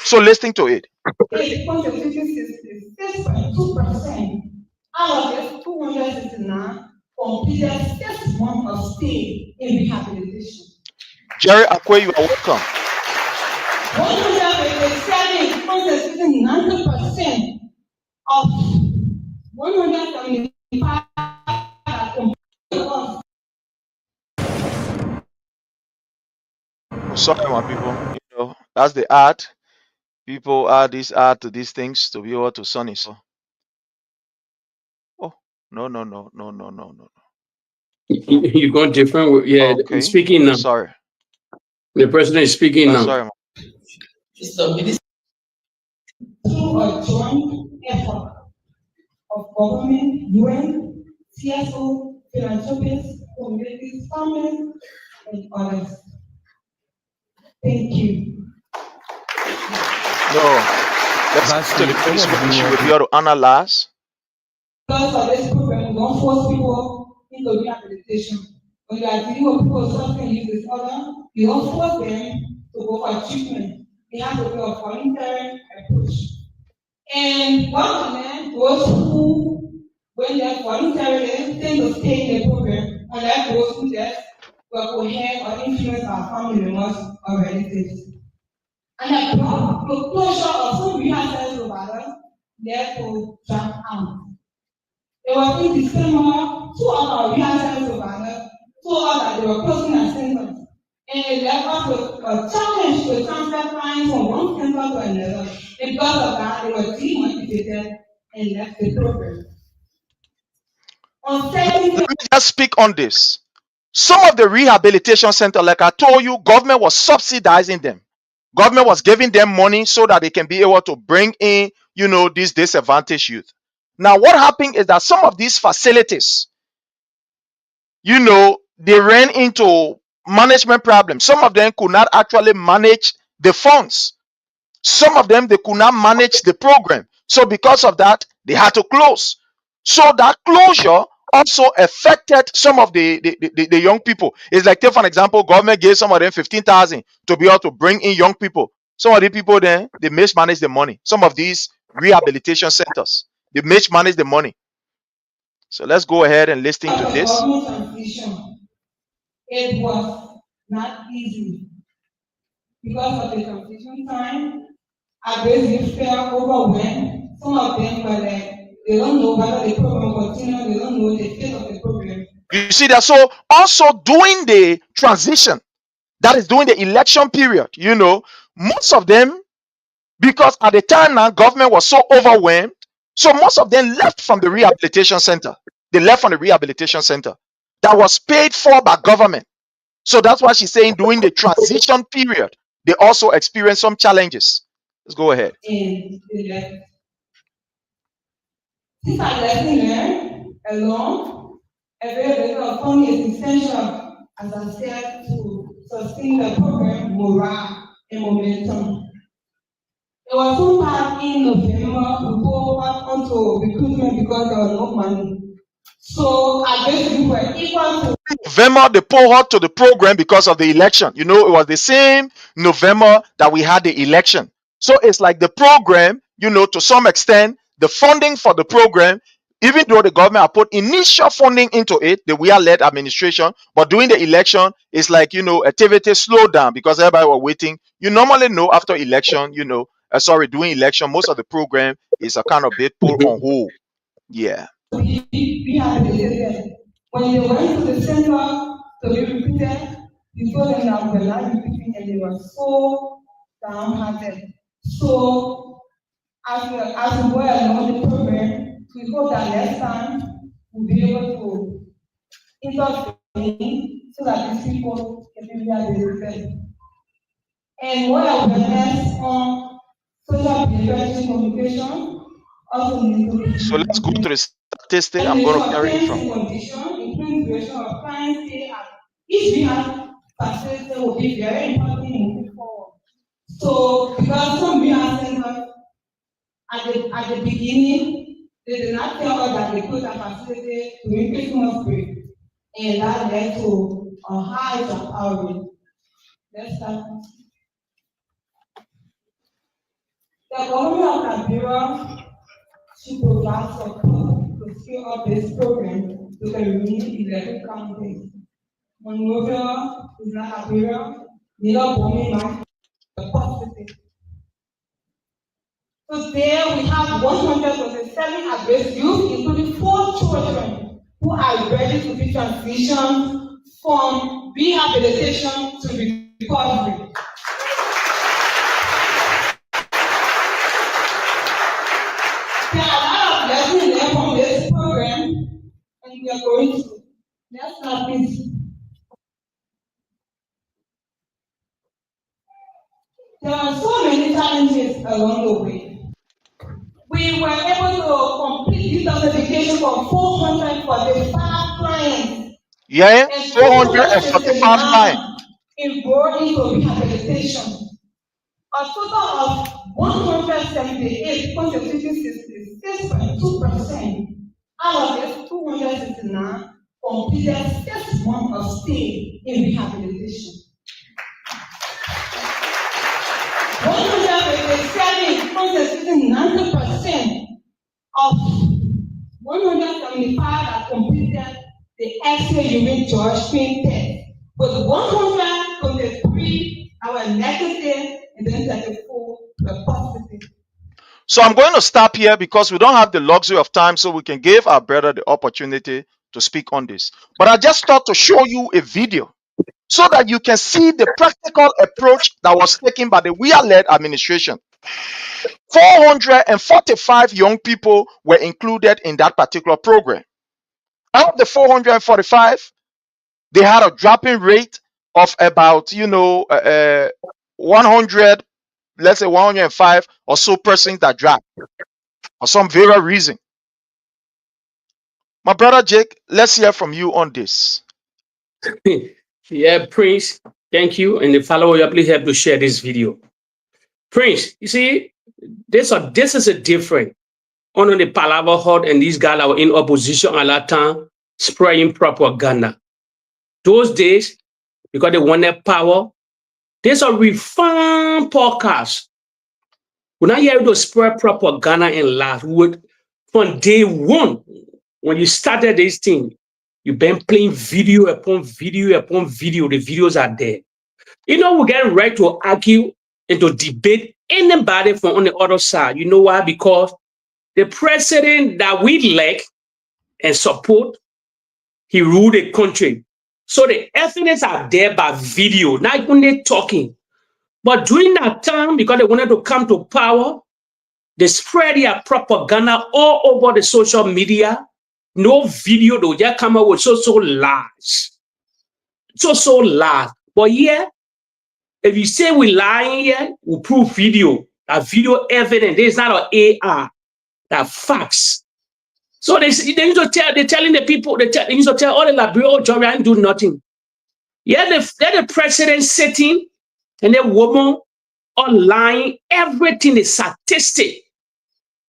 [SPEAKER 4] So listen to it.
[SPEAKER 8] 6.2% out of this 269 completed 6 months of stay in rehabilitation.
[SPEAKER 4] Jerry Akwe, you are welcome.
[SPEAKER 8] 187 90% of 175
[SPEAKER 4] Sorry, my people. That's the art. People add this art to these things to be able to sunny. So, oh no.
[SPEAKER 7] You're going different. Yeah,
[SPEAKER 4] Okay.
[SPEAKER 7] he's speaking now.
[SPEAKER 4] Sorry.
[SPEAKER 7] The president is speaking now.
[SPEAKER 4] Sorry.
[SPEAKER 8] Through a joint effort of government, UN, CSO, philanthropists, communities, farmers, and others. Thank you.
[SPEAKER 4] No. Let's to the piece where she will be able to analyze.
[SPEAKER 8] Because of this program, we don't force people into rehabilitation. When you are dealing with people suffering use disorder, you don't force them to go for treatment. They have to do a voluntary approach. And one of them, those who, when they're voluntarily, tend to stay in the program, and that those who just will have or influence our family members or relatives. And the closure of some rehab centers providers led to jump out. It was in December, 2 of our rehab centers providers told us that they were closing their centers. And it left us with a challenge to transfer clients from one center to another. And because of that, they were demotivated and left the program.
[SPEAKER 4] Let me just speak on this. Some of the rehabilitation centers, like I told you, government was subsidizing them. Government was giving them money so that they can be able to bring in, these disadvantaged youth. Now, what happened is that some of these facilities, they ran into management problems. Some of them could not actually manage the funds. Some of them, they could not manage the program. So because of that, they had to close. So that closure also affected some of the young people. It's like, take for an example, government gave some of them 15,000 to be able to bring in young people. Some of the people then, they mismanage the money. Some of these rehabilitation centers, they mismanage the money. So let's go ahead and listen to this.
[SPEAKER 8] It was not easy. Because of the transition time, I basically felt overwhelmed. Some of them were like, they don't know whether the program will continue, they don't know the state of the program.
[SPEAKER 4] You see that? So also during the transition, that is during the election period, most of them, because at the time now, government was so overwhelmed, so most of them left from the rehabilitation center. They left from the rehabilitation center that was paid for by government. So that's why she's saying during the transition period, they also experienced some challenges. Let's go ahead.
[SPEAKER 8] And they left. Since I lesson learned alone, availability of funding is essential, as I said, to sustain the program morale and momentum. It was sometime in November we go back onto recruitment because there was no money. So I guess we were equal to
[SPEAKER 4] November, they pulled her to the program because of the election. You know, it was the same November that we had the election. So it's like the program, you know, to some extent, the funding for the program, even though the government had put initial funding into it, the Weah-led administration, but during the election, it's like, you know, activity slowed down because everybody were waiting. You normally know after election, you know, during election, most of the program is a kind of bit put on hold. Yeah.
[SPEAKER 8] we had the when they went to the center to be repeated, we told them that we were not repeating and they were so downhearted. So as we go along the program, we hope that next time we'll be able to intervene so that these people can be rehabilitated. And more awareness on social behavior communication also needs to be
[SPEAKER 4] So let's go to the statistic.
[SPEAKER 8] and
[SPEAKER 4] I'm
[SPEAKER 8] the
[SPEAKER 4] going to
[SPEAKER 8] short
[SPEAKER 4] carry it
[SPEAKER 8] term
[SPEAKER 4] from.
[SPEAKER 8] condition, including duration of time stay at each rehab facility will be very important moving forward. So because some rehab centers at the beginning, they did not tell us that they put a facility during Christmas break. And that led to a high dropout rate. Let's start. The government of Nigeria should provide support to scale up this program to the remaining 11 counties. Monrovia is not Nigeria, neither Bomi might be positive. Today we have 127 at-risk youth, including 4 children who are ready to be transitioned from rehabilitation to recovery. There are a lot of lessons learned from this program, and we are going to. Next slide, please. There are so many challenges along the way. We were able to complete this certification for 445 clients.
[SPEAKER 4] Yeah,
[SPEAKER 8] And
[SPEAKER 4] 445 clients.
[SPEAKER 8] enrolled into rehabilitation. A total of 178 constituting 66.2%. Out of this, 269 completed 6 months of stay in rehabilitation. 157 constituting 90% of 175 that completed the X-ray urine George screen test, with 123 that were negative and then 34 were positive.
[SPEAKER 4] So I'm going to stop here because we don't have the luxury of time, so we can give our brother the opportunity to speak on this. But I just thought to show you a video so that you can see the practical approach that was taken by the Weah-led administration. 445 young people were included in that particular program. Out of the 445, they had a dropping rate of about 100, let's say 105 or so persons that dropped for some various reason. My brother Jake, let's hear from you on this.
[SPEAKER 7] Yeah, Prince, thank you. And the follower, please help to share this video. Prince, you see, this is a different. On the Palaver hut, and these guys are in opposition at that time, spraying propaganda. Those days, because they wanted power, there's a refined podcast. When I hear to spread propaganda and laugh, from day one, when you started this thing, you've been playing video upon video upon video. The videos are there. You know, we get right to argue and to debate anybody from on the other side. You know why? Because the president that we like and support, he ruled the country. So the evidence are there by video, not only talking. But during that time, because they wanted to come to power, they spread their propaganda all over the social media. No video, though, just come out with so lies. So lies. But yeah, if you say we lying here, we prove video. That video evidence. There's not an AR. That facts. So they need to tell, they're telling the people, they need to tell all the Liberia Jorian do nothing. Yeah, the president sitting and the woman online, everything is statistic.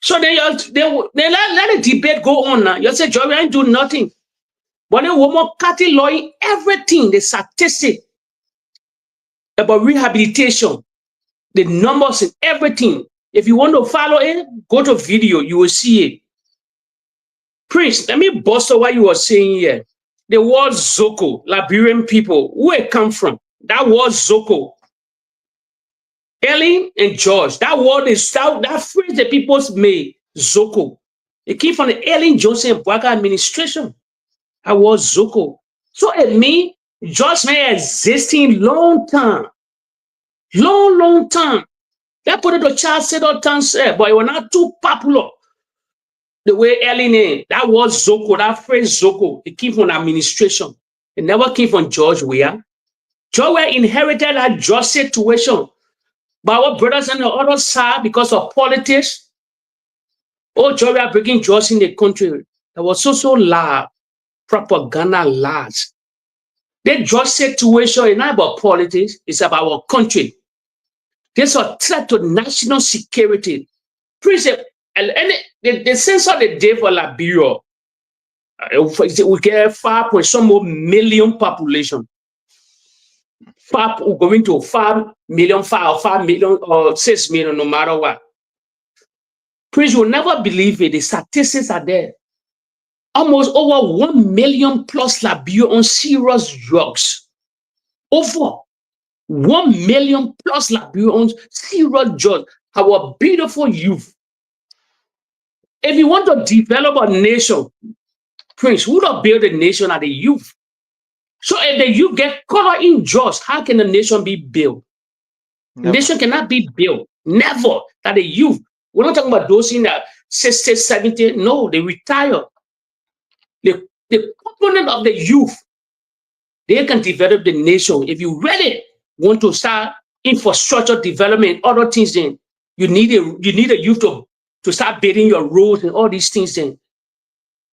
[SPEAKER 7] So they let the debate go on now. You say, Joy, I ain't do nothing. But then woman cutting law in everything, the statistic about rehabilitation, the numbers and everything. If you want to follow it, go to video, you will see it. Prince, let me bust up what you were saying here. The word Zoko, Liberian people, where it come from? That word Zoko. Ellen and George, that word is that phrase the people's made, Zoko. It came from the Ellen Johnson and Boakai administration. That word Zoko. So it means George may existing long time. Long time. They put it to child said all time, but it was not too popular. The way Ellen name, that word Zoko, that phrase Zoko, it came from administration. It never came from George Weah. George Weah inherited that just situation. But our brothers on the other side, because of politics, George Weah breaking jobs in the country. That was so loud, propaganda lies. That just situation is not about politics, it's about our country. There's a threat to national security. The census the day for Liberia, we get 5 point some more million population. We're going to 5 million, 5 million or 6 million, no matter what. Please, you'll never believe it. The statistics are there. Almost over 1 million plus Liberia on serious drugs. Over 1 million plus Liberia on serious drugs. Our beautiful youth. If you want to develop a nation, Prince, who don't build a nation are the youth. So if the youth get caught in drugs, how can a nation be built? Never. Nation cannot be built. Never. That the youth. We're not talking about those in the 60, 70. No, they retire. The component of the youth, they can develop the nation. If you really want to start infrastructure development, other things, then you need a youth to start building your roads and all these things then.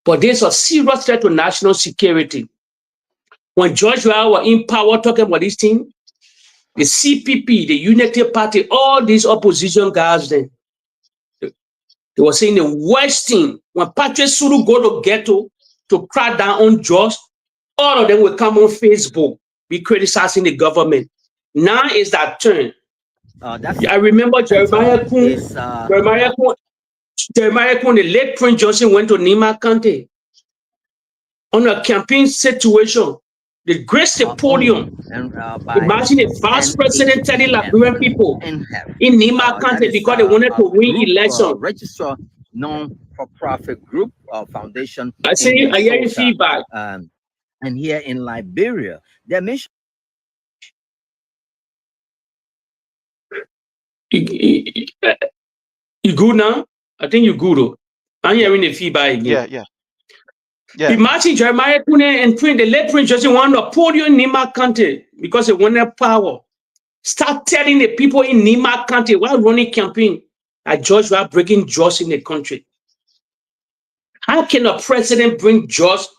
[SPEAKER 7] But there's a serious threat to national security. When George Weah was in power talking about this thing, the CPP, the Unity Party, all these opposition guys then, they were saying the worst thing, when Patrick Sulu go to ghetto to crack down on George, all of them will come on Facebook, be criticizing the government. Now is that turn. I remember Jeremiah Kun, the late Prince Johnson went to Nima County on a campaign situation. The great podium. Imagine a vice president telling Liberian people in Nima County because they wanted to win election.
[SPEAKER 9] Register non-for-profit group or foundation.
[SPEAKER 7] I see. I hear your feedback.
[SPEAKER 9] And here in Liberia, their mission.
[SPEAKER 7] You good now? I think you good. I'm hearing the feedback again.
[SPEAKER 4] Yeah.
[SPEAKER 7] Imagine Jeremiah Kune and the late Prince Johnson wanted to podium in Nima County because they wanted power. Start telling the people in Nima County while running campaign that George was breaking jobs in the country. How can a president bring jobs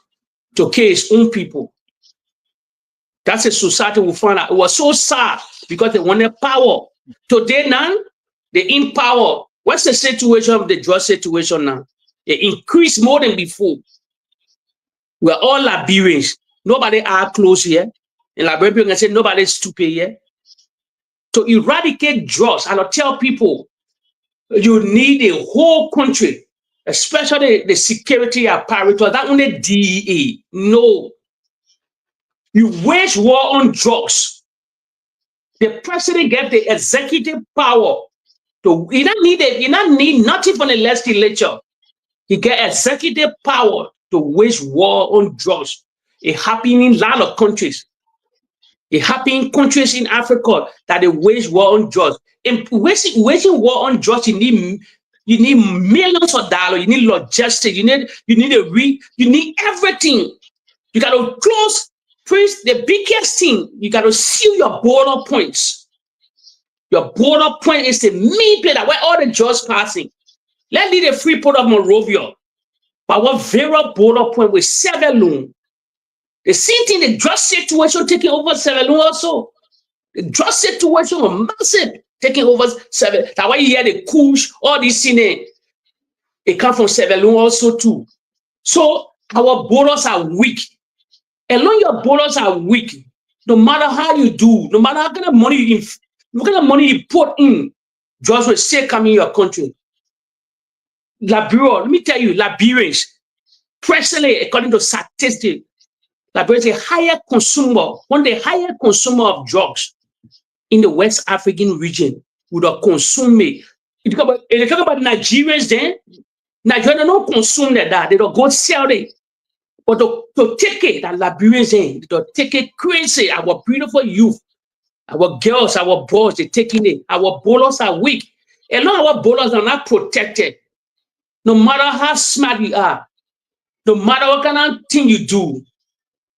[SPEAKER 7] to kill his own people? That's a society we found out. It was so sad because they wanted power. Today now, they in power. What's the situation of the drug situation now? It increased more than before. We're all Liberians. Nobody are close here. In Liberia, people can say nobody's stupid here. To eradicate drugs, and I tell people, you need a whole country, especially the security apparatus, not only DEA. No. You wage war on drugs. The president gave the executive power to, you don't need nothing from the legislature. He get executive power to wage war on drugs. It happened in a lot of countries. It happened in countries in Africa that they wage war on drugs. And waging war on drugs, you need millions of dollars. You need logistics. You need everything. You got to close. First, the biggest thing, you got to seal your border points. Your border point is the main place where all the drugs passing. Let's leave the free port of Monrovia. But what very border point with Sierra Leone. The same thing, the drug situation taking over Sierra Leone also. The drug situation was massive, taking over Sierra Leone. That's why you hear the Kush, all these things. It comes from Sierra Leone also too. So our borders are weak. And when your borders are weak, no matter how you do, no matter how kind of money you put in, just will still come in your country. Liberia, let me tell you, Liberians, presently, according to statistics, Liberia is a higher consumer, one of the higher consumer of drugs in the West African region. Would have consumed it. If you talk about Nigerians, then Nigerians don't consume that. They don't go sell it. But to take it, that Liberians in, to take it crazy, our beautiful youth, our girls, our boys, they're taking it. Our bowlers are weak. A lot of our bowlers are not protected. No matter how smart you are, no matter what kind of thing you do,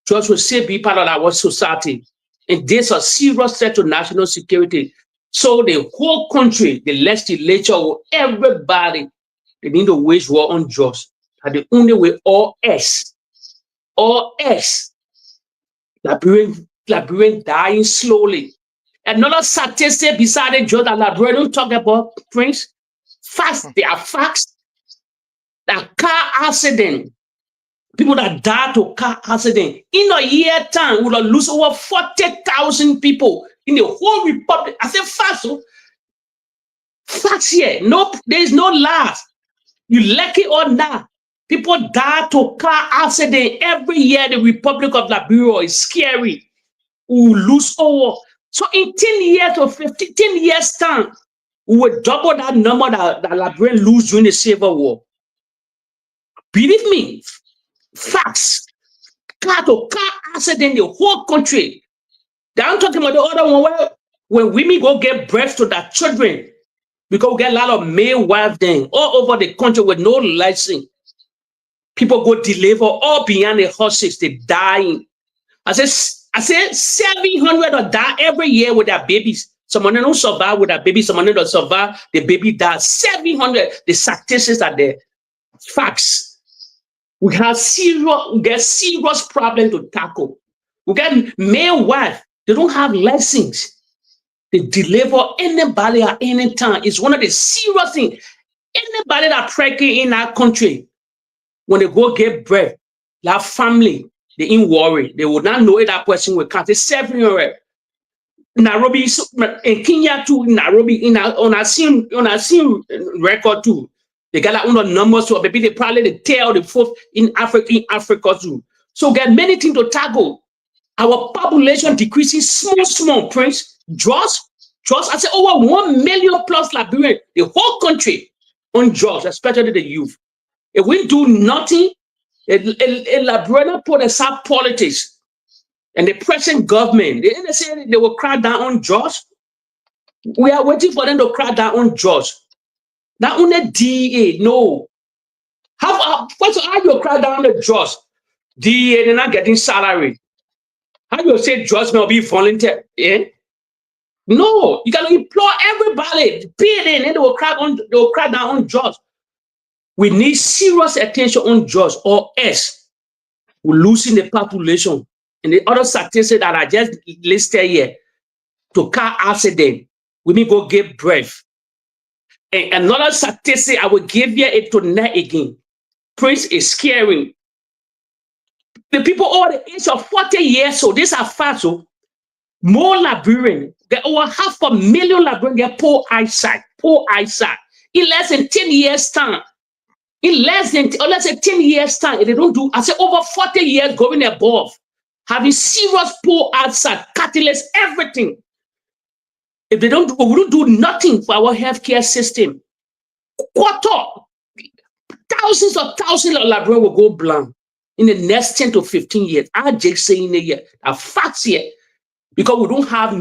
[SPEAKER 7] just will still be part of our society. And there's a serious threat to national security. So the whole country, the legislature, everybody, they need to wage war on drugs. And the only way, all else, Liberian dying slowly. Another statistic beside the drugs that Liberian talk about, Prince, facts, there are facts. That car accident, people that die to car accident, in a year time, we will lose over 40,000 people in the whole republic. I say facts, so facts here. No, there is no lies. You like it or not, people die to car accident every year. The Republic of Liberia is scary. We will lose over. So in 10 years or 15 years time, we will double that number that Liberia lose during the Civil War. Believe me, facts. Car to car accident, the whole country. I'm talking about the other one where when women go get birth to their children, because we get a lot of male wives then all over the country with no license. People go deliver all beyond the horses, they dying. I said 700 will die every year with their babies. Some of them don't survive with their babies, some of them don't survive, the baby dies. 700, the statistics are there. Facts. We get serious problem to tackle. We get male wife, they don't have license. They deliver anybody at any time. It's one of the serious things. Anybody that pregnant in our country, when they go get birth, that family, they ain't worried. They would not know if that person will come. It's 700. Nairobi, in Kenya too, Nairobi, on our same record too. They got that on numbers, so maybe they probably tell the fourth in Africa too. So get many things to tackle. Our population decreasing small, Prince. Drugs, I say over 1 million plus Liberians, the whole country on drugs, especially the youth. If we do nothing, a Liberian put aside politics and the present government, they say they will crack down on drugs. We are waiting for them to crack down on drugs. Not only DEA, no. How you crack down the drugs? DEA, they're not getting salary. How you say drugs may be volunteer? Eh? No, you gotta employ everybody, pay it in, and they will crack down on drugs. We need serious attention on drugs, or else we're losing the population. And the other statistics that I just listed here, to car accident, we need to go give birth. And another statistic I will give you it tonight again. Prince is scary. The people over the age of 40 years old, these are facts. So more Liberian, get over 500,000 Liberian get poor eyesight. In less than 10 years' time. In less than 10 years' time, if they don't do, I say over 40 years going above, having serious poor eyesight, catalyst, everything. If they don't, we don't do nothing for our healthcare system. Thousands of Liberians will go blind in the next 10 to 15 years. I just saying it here, a facts here, because we don't have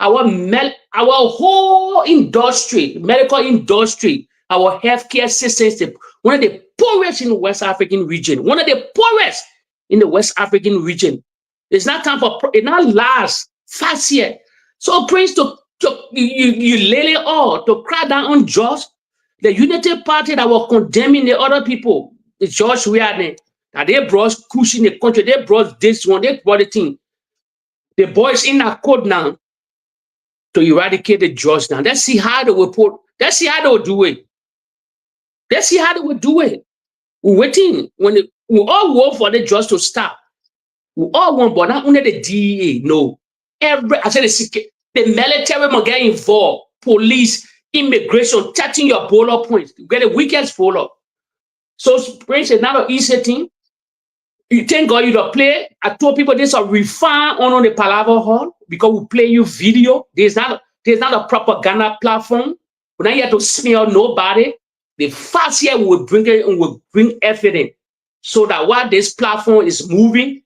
[SPEAKER 7] our whole industry, medical industry, our healthcare system, one of the poorest in the West African region. One of the poorest in the West African region. It's not time for it not last fast here. So Prince, you lay it all to crack down on drugs. The Unity Party that were condemning the other people, the George Weah, that they brought Kush in the country, they brought this one, they brought the thing. The boys in that code now to eradicate the drugs now. Let's see how they will do it. Let's see how they will do it. We're waiting. We all want for the drugs to stop. We all want, but not only the DEA. No. I said the military must get involved. Police, immigration, touching your bowler points. You get the weakest bowler. So, Prince is not an easy thing. You thank God you don't play. I told people this a refine on the Palaver Hall because we play you video. There's not a propaganda platform. We're not here to smear nobody. The fast here will bring it and will bring evidence so that while this platform is moving,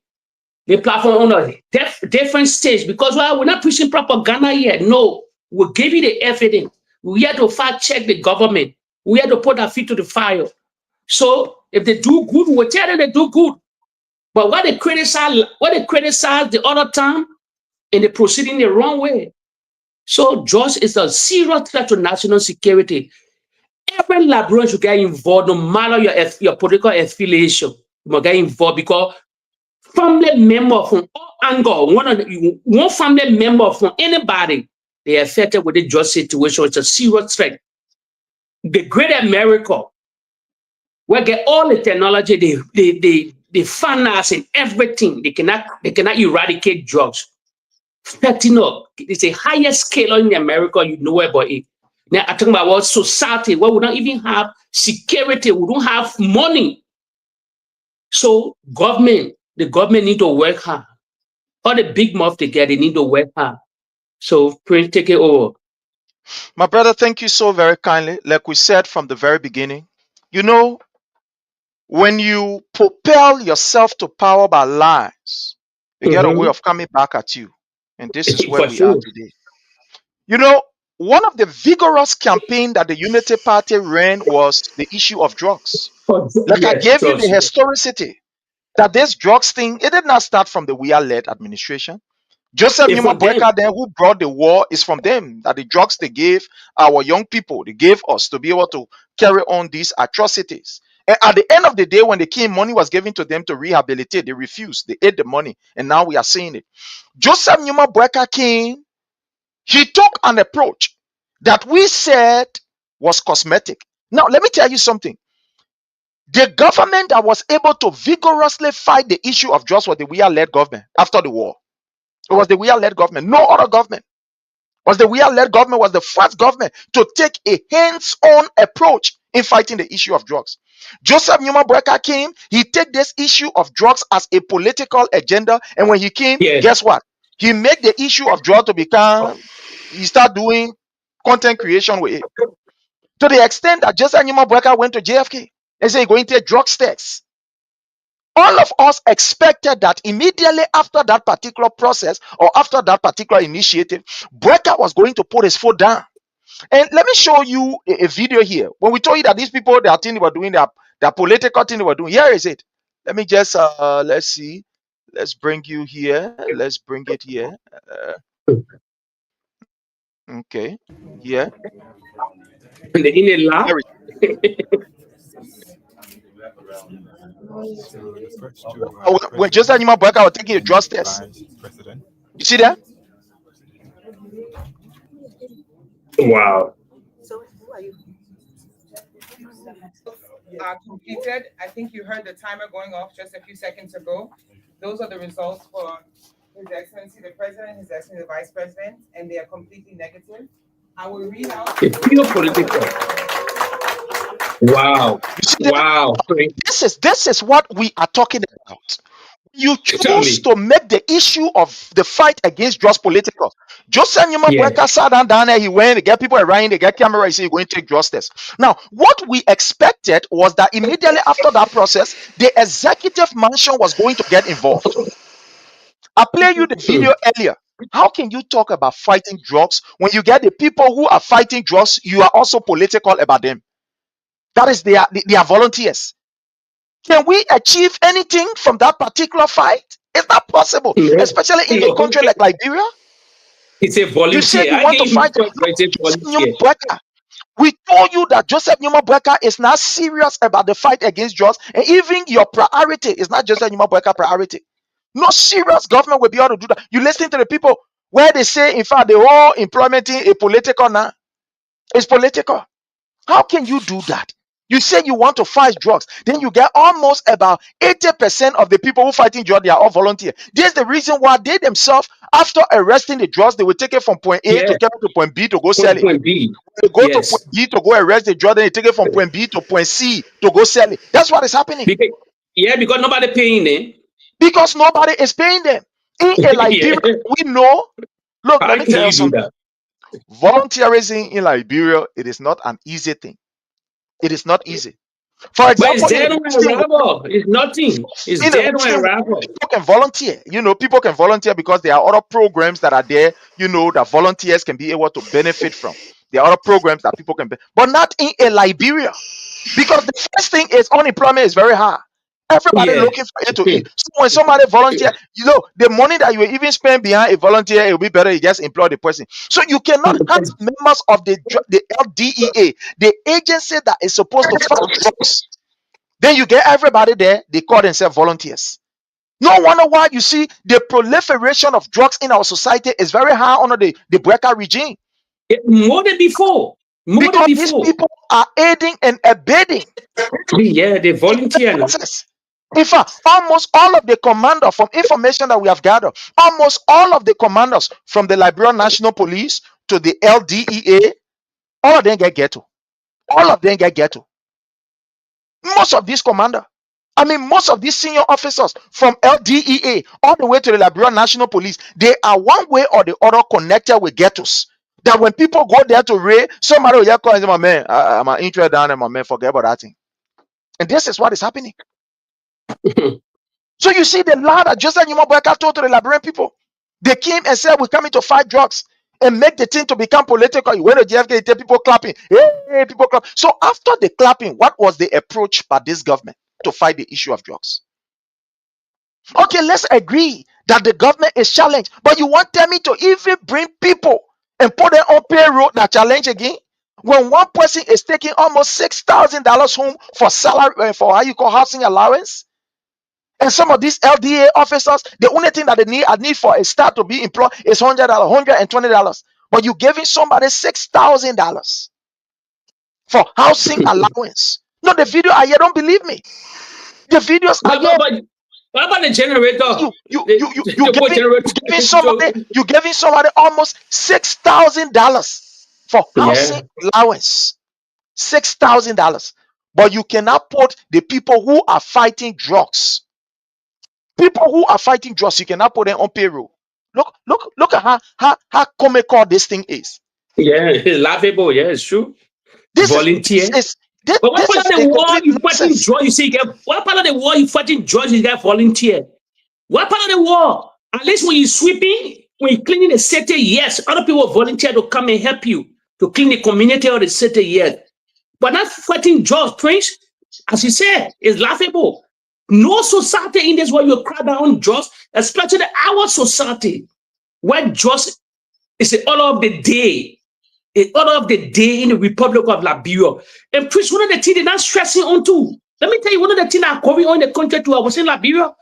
[SPEAKER 7] the platform on a different stage because we're not pushing propaganda yet. No, we'll give you the evidence. We have to fact check the government. We have to put our feet to the fire. So if they do good, we'll tell them they do good. But what they criticize the other time, and they're proceeding the wrong way. So drugs is a serious threat to national security. Every Liberian should get involved, no matter your political affiliation. You must get involved because family member from all angles, one family member from anybody, they are affected with the drug situation. It's a serious threat. The great America, we get all the technology, they finance and everything. They cannot eradicate drugs. Fentanyl is the highest scale in America. You know about it. Now I'm talking about what society where we don't even have security. We don't have money. So the government need to work hard. All the big mouth they get, they need to work hard. So Prince, take it over.
[SPEAKER 4] My brother, thank you so very kindly. Like we said from the very beginning, you know, when you propel yourself to power by lies, you get a way of coming back at you. And this is where
[SPEAKER 7] For
[SPEAKER 4] we are
[SPEAKER 7] sure.
[SPEAKER 4] today. You know, one of the vigorous campaign that the Unity Party ran was the issue of drugs. Like I
[SPEAKER 7] Yes,
[SPEAKER 4] gave you
[SPEAKER 7] drugs.
[SPEAKER 4] the historicity that this drugs thing, it did not start from the Weah-led administration. Joseph
[SPEAKER 7] It's
[SPEAKER 4] Numa
[SPEAKER 7] from them.
[SPEAKER 4] Boakai, who brought the war, is from them. That the drugs they gave our young people, they gave us to be able to carry on these atrocities. And at the end of the day, when the king money was given to them to rehabilitate, they refused. They ate the money, and now we are seeing it. Joseph Numa Boakai came. He took an approach that we said was cosmetic. Now, let me tell you something. The government that was able to vigorously fight the issue of drugs was the Weah-led government after the war. It was the Weah-led government. No other government. Was the Weah-led government was the first government to take a hands-on approach in fighting the issue of drugs. Joseph Numa Boakai came. He took this issue of drugs as a political agenda, and when he came,
[SPEAKER 7] Yes.
[SPEAKER 4] guess what? He made the issue of drugs to become. He started doing content creation with it, to the extent that Joseph Numa Boakai went to JFK and said, "Going to take drug tests." All of us expected that immediately after that particular process or after that particular initiative, Boakai was going to put his foot down. And let me show you a video here. When we told you that these people, their thing they were doing, their political thing they were doing, here is it. Let me just, let's see. Let's bring you here. Let's bring it here. Okay. Here.
[SPEAKER 7] In the lab.
[SPEAKER 4] Here when Joseph Nima Boakai was taking a drug test. You see that?
[SPEAKER 7] Wow.
[SPEAKER 10] Are completed. I think you heard the timer going off just a few seconds ago. Those are the results for His Excellency the President, His Excellency the Vice President, and they are completely negative. I will read out.
[SPEAKER 7] It's pure political. Wow. Wow.
[SPEAKER 4] This is what we are talking about. You choose to make the issue of the fight against drugs political. Joseph Numa Boakai sat down there, he went, they get people around, they get camera, he said, "You're going to take drugs tests." Now, what we expected was that immediately after that process, the executive mansion was going to get involved. I played you the video earlier. How can you talk about fighting drugs when you get the people who are fighting drugs, you are also political about them? That is they are volunteers. Can we achieve anything from that particular fight? It's not possible, especially in a country like Liberia.
[SPEAKER 7] It's a volunteer.
[SPEAKER 4] You said you want to fight. We told you that Joseph Numa Boakai is not serious about the fight against drugs, and even your priority is not Joseph Numa Boakai priority. No serious government will be able to do that. You listen to the people where they say, in fact, the whole implementing a political now. It's political. How can you do that? You say you want to fight drugs, then you get almost about 80% of the people who fighting drugs, they are all volunteer. This is the reason why they themselves, after arresting the drugs, they will take it from point A to carry to point B to go sell it.
[SPEAKER 7] Point B.
[SPEAKER 4] They go to point B to go arrest the drug, then they take it from point B to point C to go sell it. That's what is happening.
[SPEAKER 7] Because nobody paying them.
[SPEAKER 4] Because nobody is paying them. In a Liberia, we know. Look, let me tell you something. Volunteerism in Liberia, it is not an easy thing. It is not easy. For example,
[SPEAKER 7] it's nothing. It's dead on arrival.
[SPEAKER 4] People can volunteer. You know, people can volunteer because there are other programs that are there, you know, that volunteers can be able to benefit from. There are other programs that people can but not in a Liberia. Because the first thing is unemployment is very high. Everybody looking for it to eat. So when somebody volunteer, you know, the money that you will even spend behind a volunteer, it will be better you just employ the person. So you cannot ask members of the LDEA, the agency that is supposed to fight drugs. Then you get everybody there, they call themselves volunteers. No wonder why you see the proliferation of drugs in our society is very high under the Boakai regime.
[SPEAKER 7] More than before.
[SPEAKER 4] Because these people are aiding and abetting.
[SPEAKER 7] Yeah, they volunteer now.
[SPEAKER 4] In fact, almost all of the commanders, from information that we have gathered, almost all of the commanders from the Liberian National Police to the LDEA, all of them get ghetto. All of them get ghetto. Most of these commanders, I mean, most of these senior officers from LDEA all the way to the Liberian National Police, they are one way or the other connected with ghettos. That when people go there to raid, somebody will call and say, my man, I'm interested down and my man, forget about that thing. And this is what is happening. So you see the lie that Joseph Boakai told to the Liberian people. They came and said, we're coming to fight drugs and make the thing to become political. You went to JFK, people clapping. Hey, people clap. So after the clapping, what was the approach by this government to fight the issue of drugs? Okay, let's agree that the government is challenged, but you want me to even bring people and put them on payroll that challenge again? When one person is taking almost $6,000 home for salary, for how you call housing allowance, and some of these LDA officers, the only thing that they need for a staff to be employed is $100, $120. But you giving somebody $6,000 for housing allowance. No, the video are here. Don't believe me. The videos are here.
[SPEAKER 7] What about the generator?
[SPEAKER 4] You giving somebody almost $6,000 for housing allowance. $6,000. But you cannot put the people who are fighting drugs. People who are fighting drugs, you cannot put them on payroll. Look at how comical this thing is.
[SPEAKER 7] Yeah, it's laughable. Yeah, it's true.
[SPEAKER 4] This
[SPEAKER 7] volunteer. But what part of the war you fighting drugs? You see, what part of the war you fighting drugs? You get volunteer. What part of the war? At least when you sweeping, when you cleaning the city, yes, other people volunteer to come and help you to clean the community or the city, yes. But not fighting drugs, Prince. As you said, it's laughable. No society in this world will cry down on drugs, especially our society, where drugs is the order of the day. The order of the day in the Republic of Liberia. And Prince, one of the things they're not stressing on too. Let me tell you, one of the things that are going on in the country too. I was in Liberia.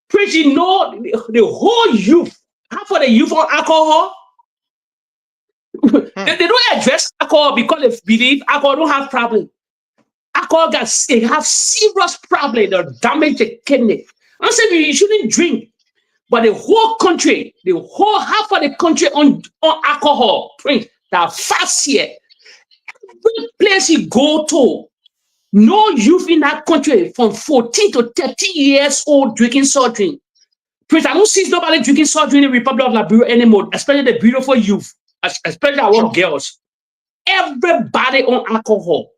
[SPEAKER 7] Prince, you know, the whole youth, half of the youth on alcohol, they don't address alcohol because they believe alcohol don't have problem. Alcohol have serious problem that damage the kidney. I'm saying you shouldn't drink, but the whole country, the whole half of the country on alcohol, Prince, that fast here. Every place you go to, no youth in that country from 14 to 30 years old drinking soft drink. Prince, I don't see nobody drinking soft drink in the Republic of Liberia anymore, especially the beautiful youth, especially our girls. Everybody on alcohol.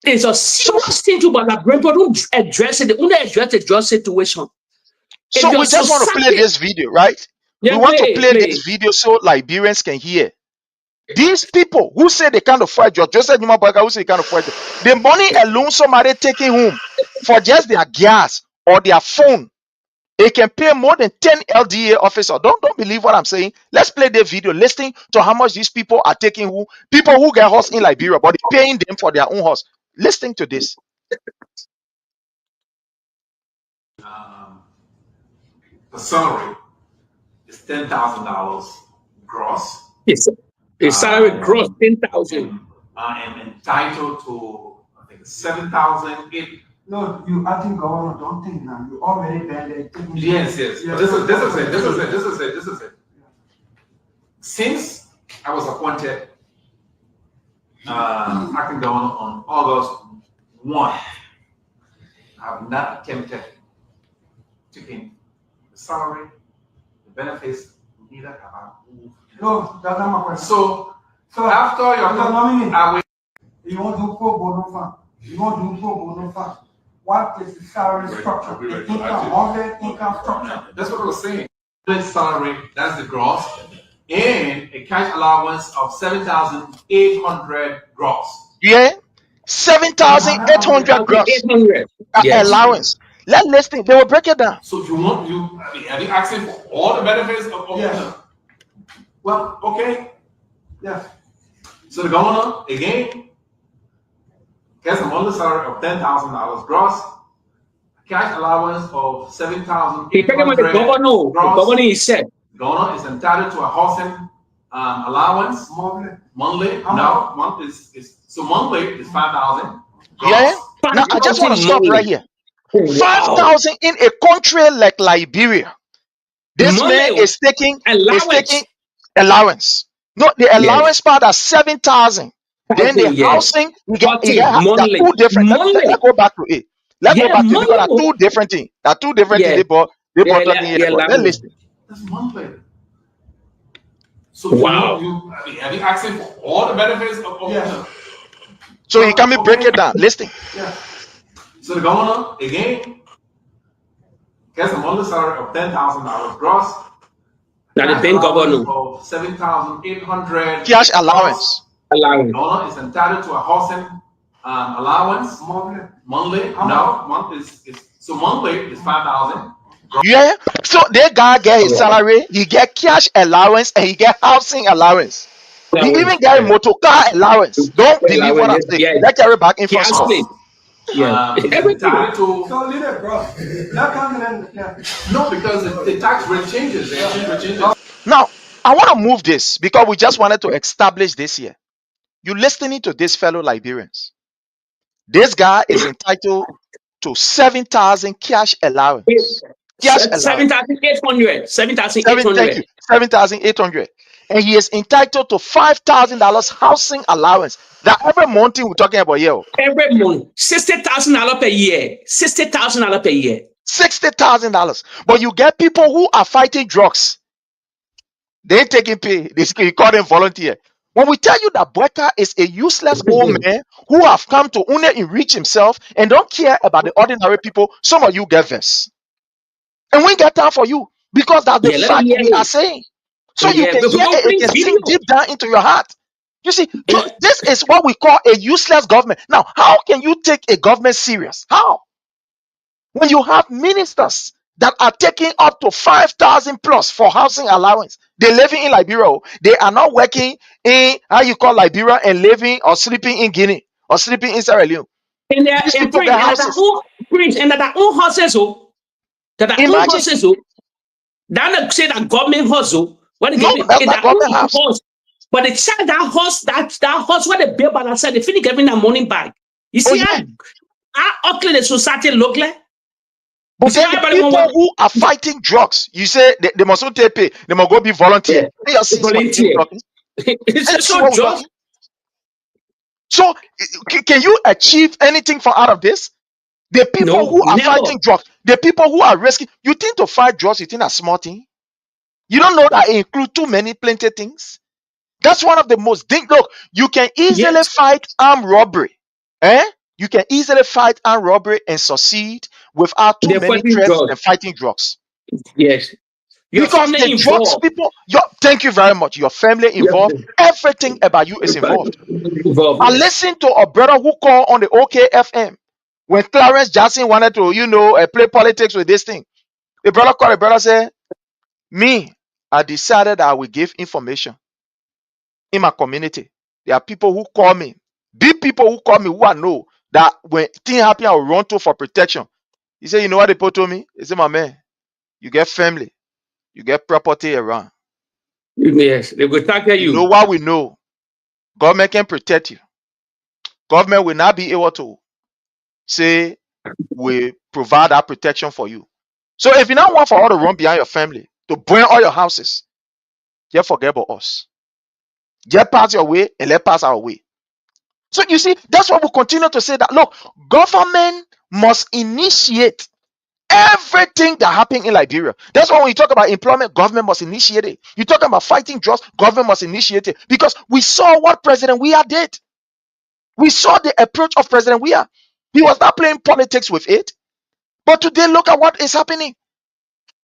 [SPEAKER 7] It's a serious thing too, but Liberian people don't address it. They only address the drug situation.
[SPEAKER 4] So we just want to play this video, right?
[SPEAKER 7] Yeah,
[SPEAKER 4] we want to play this video so Liberians can hear. These people who say they can't afford drugs, just like Boakai who say they can't afford drugs, the money alone somebody taking home for just their gas or their phone, it can pay more than 10 LDA officers. Don't believe what I'm saying. Let's play the video, listening to how much these people are taking home. People who get horse in Liberia, but they're paying them for their own horse. Listening to this.
[SPEAKER 11] The salary is $10,000 gross.
[SPEAKER 7] Yes, his salary gross $10,000.
[SPEAKER 11] And entitled to 7,008.
[SPEAKER 1] No, you acting governor, don't think now. You already banned it.
[SPEAKER 11] Yes. But this is it. Since I was appointed acting governor on August 1, I have not attempted to pay the salary, the benefits, neither have I moved.
[SPEAKER 1] No, that's not my question.
[SPEAKER 11] So after your
[SPEAKER 1] nominee,
[SPEAKER 11] I will.
[SPEAKER 1] You want to do pro bono fund. You want to do pro bono fund. What is the salary structure? The income, monthly income structure.
[SPEAKER 11] That's what I was saying. The salary, that's the gross, and a cash allowance of 7,800 gross.
[SPEAKER 4] Yeah, 7,800 gross allowance. Let's listen. They will break it down.
[SPEAKER 11] So are you asking for all the benefits of
[SPEAKER 1] yes.
[SPEAKER 11] Well, okay.
[SPEAKER 1] Yes.
[SPEAKER 11] So the governor again gets a monthly salary of $10,000 gross, cash allowance of 7,800
[SPEAKER 7] the governor.
[SPEAKER 11] gross.
[SPEAKER 7] The governor is said.
[SPEAKER 11] The governor is entitled to a housing allowance monthly. No, monthly is so monthly is 5,000.
[SPEAKER 4] Yeah. Now I just want to stop right here. 5,000 in a country like Liberia. This man is taking allowance. No, the allowance part is 7,000. Then the housing, you get two different. Let's go back to it. Let's go back to it because there are two different things. There are two different things they bought Let's listen.
[SPEAKER 11] That's monthly. So are you asking for all the benefits of
[SPEAKER 4] So you can break it down. Listen.
[SPEAKER 11] Yeah. So the governor again gets a monthly salary of $10,000 gross.
[SPEAKER 7] Now the bank governor
[SPEAKER 11] of 7,800
[SPEAKER 4] cash allowance.
[SPEAKER 11] The governor is entitled to a housing allowance monthly. No, monthly is 5,000.
[SPEAKER 4] Yeah. So that guy get his salary, he get cash allowance, and he get housing allowance. He even get a motor car allowance. Don't believe what I'm saying. Let's carry back in first.
[SPEAKER 7] Yeah.
[SPEAKER 11] Entitled to.
[SPEAKER 1] So leave it, bro.
[SPEAKER 11] No, because the tax rate changes.
[SPEAKER 4] Now, I want to move this because we just wanted to establish this here. You listening to this fellow Liberians? This guy is entitled to 7,000 cash allowance. Cash allowance.
[SPEAKER 7] 7,800. 7,800.
[SPEAKER 4] Thank you. 7,800. And he is entitled to $5,000 housing allowance. That every month we're talking about here.
[SPEAKER 7] Every month, $60,000 per year. $60,000 per year.
[SPEAKER 4] $60,000. But you get people who are fighting drugs. They ain't taking pay. They call them volunteer. When we tell you that Boakai is a useless old man who have come to only enrich himself and don't care about the ordinary people, some of you get this. And we get time for you because that's the fact we are saying. So you can hear it, it can sink deep down into your heart. You see, this is what we call a useless government. Now, how can you take a government serious? How? When you have ministers that are taking up to 5,000 plus for housing allowance, they're living in Liberia. They are not working in how you call Liberia and living or sleeping in Guinea or sleeping in Sierra Leone.
[SPEAKER 7] And these people get houses. And that own houses, that own houses, that say that government hustle. What
[SPEAKER 4] no, that's not government house.
[SPEAKER 7] But the child that house where the bill balance said they finish giving that money back. You see how ugly the society look like.
[SPEAKER 4] But then the people who are fighting drugs, you say they must not take pay, they must go be volunteer.
[SPEAKER 7] Yeah. Volunteer.
[SPEAKER 4] So can you achieve anything from out of this? The people who are fighting drugs, the people who are risking, you think to fight drugs, you think a small thing? You don't know that it includes plenty things. That's one of the most look, you can easily fight armed robbery. You can easily fight armed robbery and succeed without too many threats and fighting drugs.
[SPEAKER 7] Yes.
[SPEAKER 4] Because the drugs people, thank you very much. Your family involved, everything about you is involved. I listened to a brother who called on the OKFM when Clarence Jackson wanted to, play politics with this thing. The brother called, the brother said, me, I decided I will give information in my community. There are people who call me, big people who call me who I know that when things happen, I will run to for protection. He said, you know what they put to me? He said, my man, you get family, you get property around.
[SPEAKER 7] Yes, they will target you.
[SPEAKER 4] You know what we know? Government can protect you. Government will not be able to say we provide that protection for you. So if you now want for all to run behind your family, to burn all your houses, just forget about us. Just pass your way and let pass our way. So you see, that's why we continue to say that look, government must initiate everything that happened in Liberia. That's why when you talk about employment, government must initiate it. You talk about fighting drugs, government must initiate it. Because we saw what President Weah did. We saw the approach of President Weah. He was not playing politics with it. But today, look at what is happening.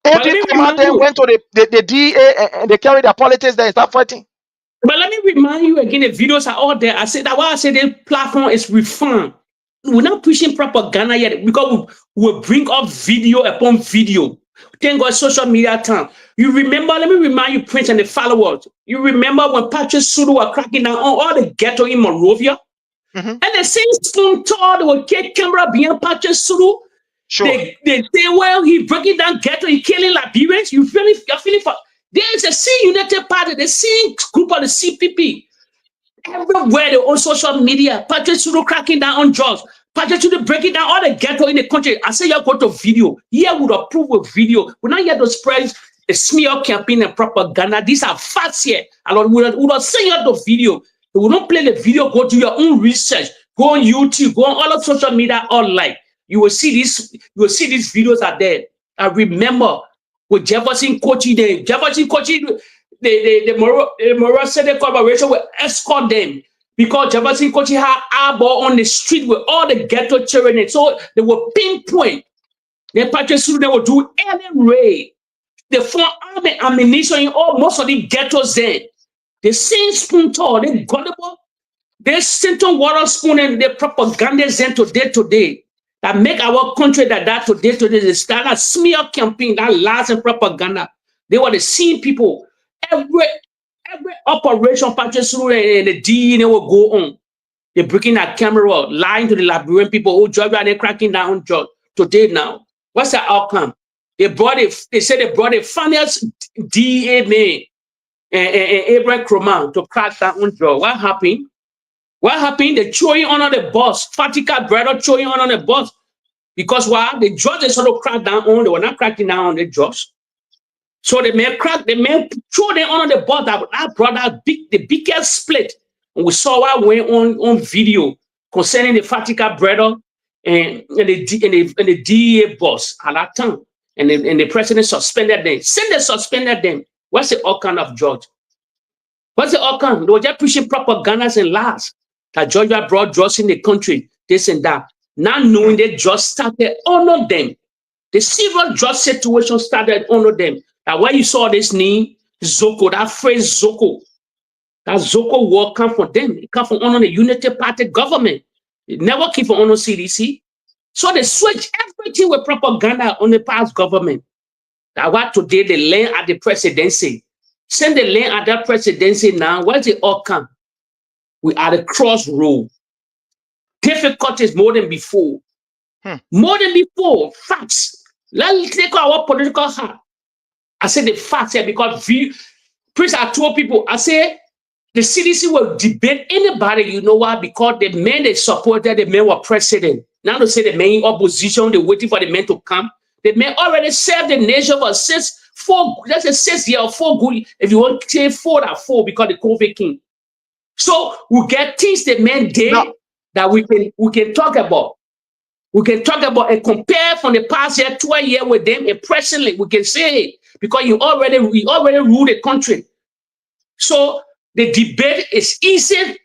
[SPEAKER 7] But let
[SPEAKER 4] AP
[SPEAKER 7] me
[SPEAKER 4] come out
[SPEAKER 7] remind
[SPEAKER 4] there,
[SPEAKER 7] you.
[SPEAKER 4] went to the DEA, and they carried their politics there and start fighting.
[SPEAKER 7] But let me remind you again, the videos are all there. I said that why I say the platform is refined. We're not pushing propaganda yet because we bring up video upon video. Thank God, social media time. You remember, let me remind you, Prince and the followers. You remember when Patrick Sulu were cracking down on all the ghetto in Monrovia? And the same spoon tall, they will get camera behind Patrick Sulu.
[SPEAKER 4] Sure.
[SPEAKER 7] They say, well, he breaking down ghetto, he killing Liberians. You're feeling for. There's a C United Party, the same group of the CPP. Everywhere they're on social media, Patrick Sulu cracking down on drugs. Patrick Sulu breaking down all the ghetto in the country. I say you go to video. Here would approve a video. We're not here to spread a smear campaign and propaganda. These are facts here. And we don't send you the video. We will not play the video. Go do your own research. Go on YouTube. Go on all of social media online. You will see this. You will see these videos are there. I remember with Jefferson Kochi, the Moral Senate Corporation will escort them because Jefferson Kochi had eyeball on the street with all the ghetto children. So they will pinpoint. Then Patrick Sulu, they will do any raid. They found army ammunition in all most of the ghettos there. The same spoon tall, they gullible. They sent on water spoon and the propaganda then today. That make our country that today they start a smear campaign, that lies and propaganda. They were the same people. Every operation Patrick Sulu and the DE they will go on. They're breaking that camera, lying to the Liberian people who job and they're cracking down on job today now. What's the outcome? They said they brought the finest DEA man and Abraham Croman to crack down on job. What happened? What happened? They throwing on the bus. Fatika brother throwing on the bus. Because why? The judge they sort of cracked down on. They were not cracking down on the judge. So they may throw them on the bus. That brought out the biggest split. And we saw what went on video concerning the Fatika brother and the DEA boss at that time. And the president suspended them. Since they suspended them, what's the outcome of judge? What's the outcome? They were just pushing propagandas and lies that Georgia brought drugs in the country, this and that. Not knowing they just started honor them. The civil drug situation started honor them. That why you saw this name, Zoko, that phrase Zoko. That Zoko word come from them. It come from honor the Unity Party government. It never came from honor CDC. So they switch everything with propaganda on the past government. That why today they land at the presidency. Send the land at that presidency now. What's the outcome? We are the crossroad. Difficulties more than before. More than before. Facts. Let's take our political heart. I say the facts here because Prince, I told people, I say the CDC will debate anybody, you know why? Because the men they supported, the men were president. Now they say the men in opposition, they're waiting for the men to come. The men already served the nation for 6 years or 4 good. If you want to say 4 or 4 because the COVID king. So we get things the men did that we can talk about. We can talk about and compare from the past year, 12 years with them, and presently we can say it because we already rule the country. So the debate is easy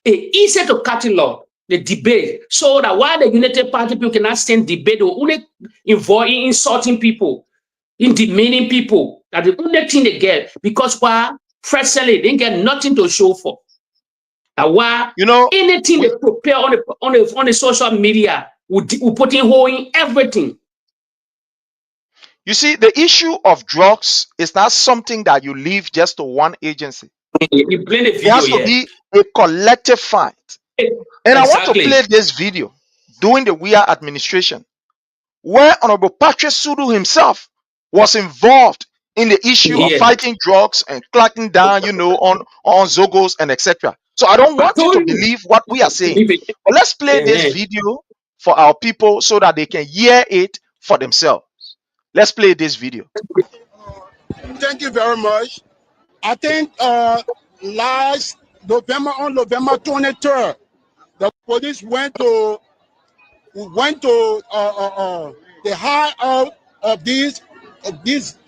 [SPEAKER 7] to catalog. The debate. So that while the United Party people cannot stand debate, they will only involve in insulting people, in demeaning people. That's the only thing they get. Because why? Presently, they get nothing to show for. That why anything they prepare on the social media, we put in hole in everything.
[SPEAKER 4] You see, the issue of drugs is not something that you leave just to one agency.
[SPEAKER 7] You play the video,
[SPEAKER 4] it has to be a collective fight. And I want to play this video during the Weah administration, where Honorable Patrick Sulu himself was involved in the issue of fighting drugs and cracking down, on Zogos and etc. So I don't want you to believe what we are saying. But let's play this video for our people so that they can hear it for themselves. Let's play this video.
[SPEAKER 6] Thank you very much. I think last November, on November 23rd, the police went to the high out of these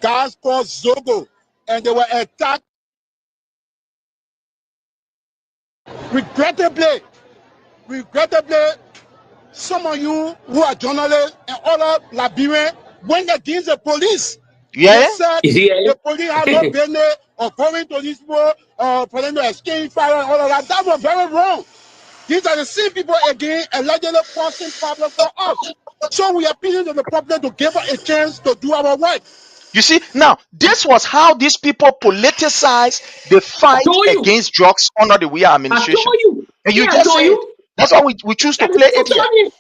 [SPEAKER 6] guys called Zogo, and they were attacked. Regrettably, some of you who are journalists and other Liberians went against the police.
[SPEAKER 4] Yeah.
[SPEAKER 6] They said the police had no business of going to these people for them to exchange fire and all of that. That was very wrong. These are the same people again allegedly causing problems for us. So we are appealing to the public to give us a chance to do our work.
[SPEAKER 4] You see, now this was how these people politicize the fight against drugs under the Weah administration. And you just say that's why we choose to play it here.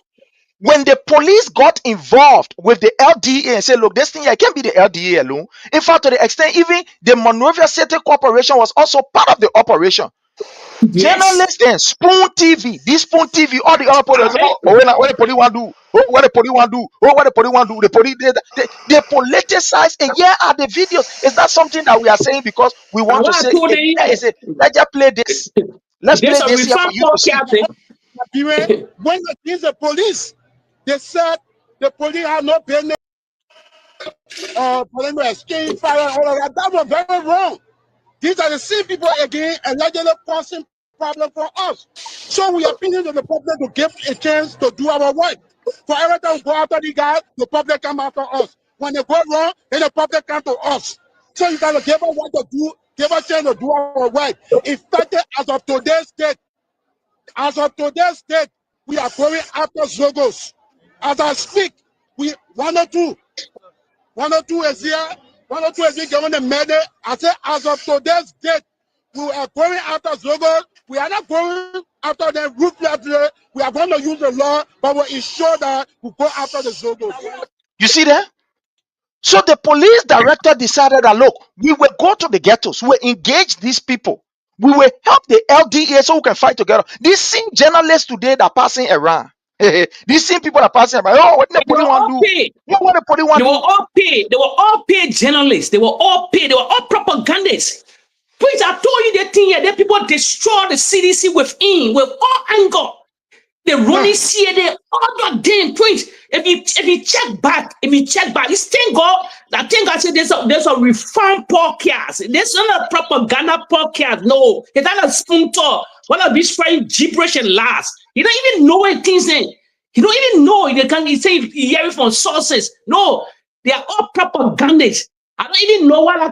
[SPEAKER 4] When the police got involved with the LDA and said, look, this thing here can't be the LDA alone. In fact, to the extent even the Monrovia City Corporation was also part of the operation. Journalists and Spoon TV, this Spoon TV, all the other police, what the police want to do, what the police want to do, what the police want to do, the police they politicize, and here are the videos. Is that something that we are saying because we want to say? Let's just play this. Let's play this here for you to see.
[SPEAKER 6] When against the police, they said the police had no business for them to exchange fire and all of that. That was very wrong. These are the same people again allegedly causing problems for us. So we are appealing to the public to give a chance to do our work. For every time we go after the guys, the public come after us. When they go wrong, then the public come to us. So you gotta give us what to do, give us a chance to do our work. In fact, as of today's date, we are going after Zogos. As I speak, one or two is here. 1 or 2 is given the medal. I said, as of today's date, we are going after Zogos. We are not going after them ruthlessly. We are going to use the law, but we'll ensure that we go after the Zogos.
[SPEAKER 4] You see that? So the police director decided that, look, we will go to the ghettos, we will engage these people. We will help the LDA so we can fight together. These same journalists today that are passing around. These same people are passing around. Oh, what the police want to do? What the police want to do?
[SPEAKER 7] They were all paid. They were all paid journalists. They were all paid. They were all propagandists. Please, I told you that thing here. That people destroy the CDC with all anger. The running CA, all the damn Prince. If you check back, this thing that thing I said there's a reform podcast. There's not a propaganda podcast. No, it's not a spoon talk. What are these trying gibberish and lies? You don't even know what things then. You don't even know. They can say you hear it from sources. No, they are all propagandists. I don't even know what I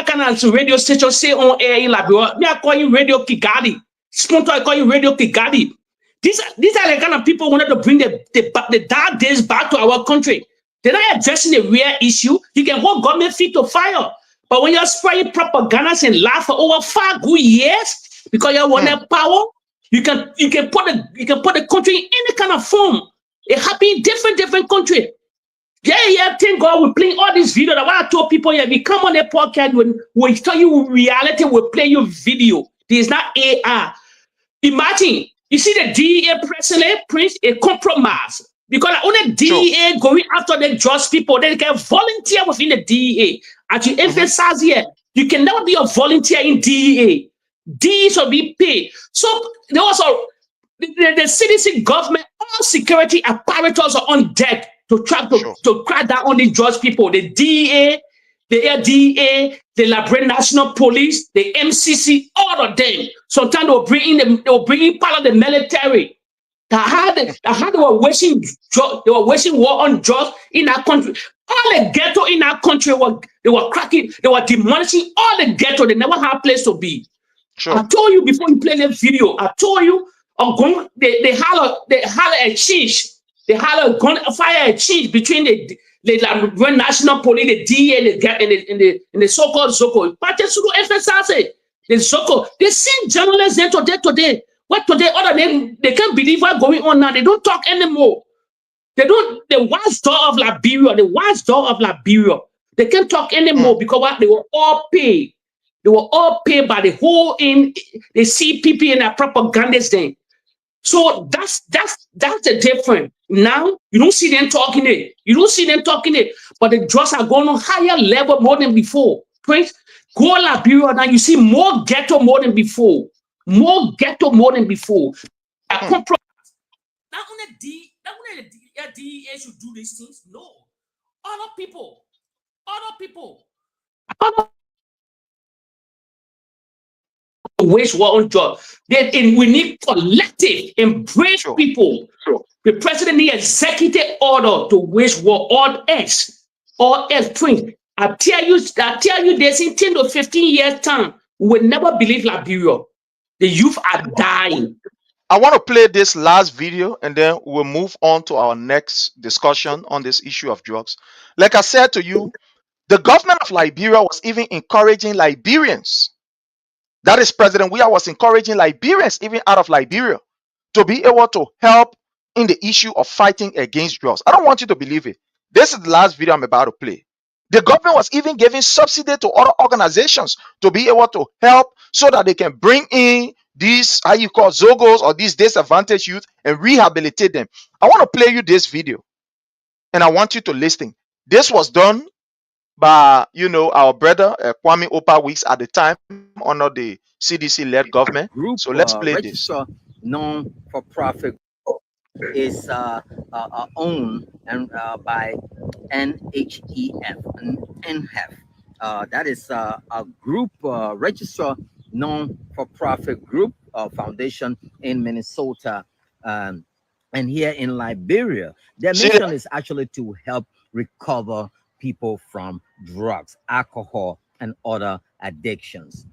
[SPEAKER 7] can radio station say on air in Liberia. Me I call you Radio Kigali. Spoon talk I call you Radio Kigali. These are the kind of people who wanted to bring the dark days back to our country. They're not addressing the real issue. You can hold government feet to fire. But when you're spreading propaganda and lie for over 5 good years, because you want that power, you can put the country in any kind of form. It happens in different countries. Yeah, thank God we're playing all these videos. That's why I told people, we come on the podcast, when we tell you reality, we'll play you video. This is not AI. Imagine. You see the DEA president, Prince, a compromise. Because only DEA going after the drugs people, they can volunteer within the DEA. As you emphasize here, you can never be a volunteer in DEA. DEA should be paid. So there was the CDC government, all security apparatus are on deck to try to crack down on the drugs people. The DEA, the LDA, the Liberian National Police, the MCC, all of them. Sometimes they will bring in part of the military. They were waging war on drugs in our country. All the ghetto in our country they were cracking, they were demolishing all the ghetto. They never had a place to be. I told you before you play the video. I told you they had a exchange. They had a gunfire exchange between the National Police, the DEA, and the so-called Zoko. But just to emphasize it, the Zoko, they same journalists there today. What today? Other than they can't believe what's going on now. They don't talk anymore. They don't. The watchdog of Liberia. They can't talk anymore because what they were all paid. They were all paid by the whole the CPP and their propagandists then. So that's the difference. Now you don't see them talking it. You don't see them talking it, but the drugs are going on higher level more than before. Prince, go Liberia now. You see more ghetto more than before. More ghetto more than before. Not only the DEA should do these things. No, other people, other waste war on drugs. We need collective embrace people. The president need executive order to wage war on X or else Prince. I tell you, this in 10 to 15 years time, we will never believe Liberia. The youth are dying.
[SPEAKER 4] I want to play this last video and then we'll move on to our next discussion on this issue of drugs. Like I said to you, the government of Liberia was even encouraging Liberians. That is, President Weah was encouraging Liberians, even out of Liberia, to be able to help in the issue of fighting against drugs. I don't want you to believe it. This is the last video I'm about to play. The government was even giving subsidy to other organizations to be able to help so that they can bring in these, how you call Zogos or these disadvantaged youth and rehabilitate them. I want to play you this video and I want you to listen. This was done by, our brother Kwame Opa Weeks at the time under the CDC-led government.
[SPEAKER 9] Group,
[SPEAKER 4] so let's play this.
[SPEAKER 9] Non-for-profit is owned and by NHEF and NHEF. That is a group registered non-for-profit group foundation in Minnesota. And here in Liberia, their mission is actually to help recover people from drugs, alcohol, and other addictions.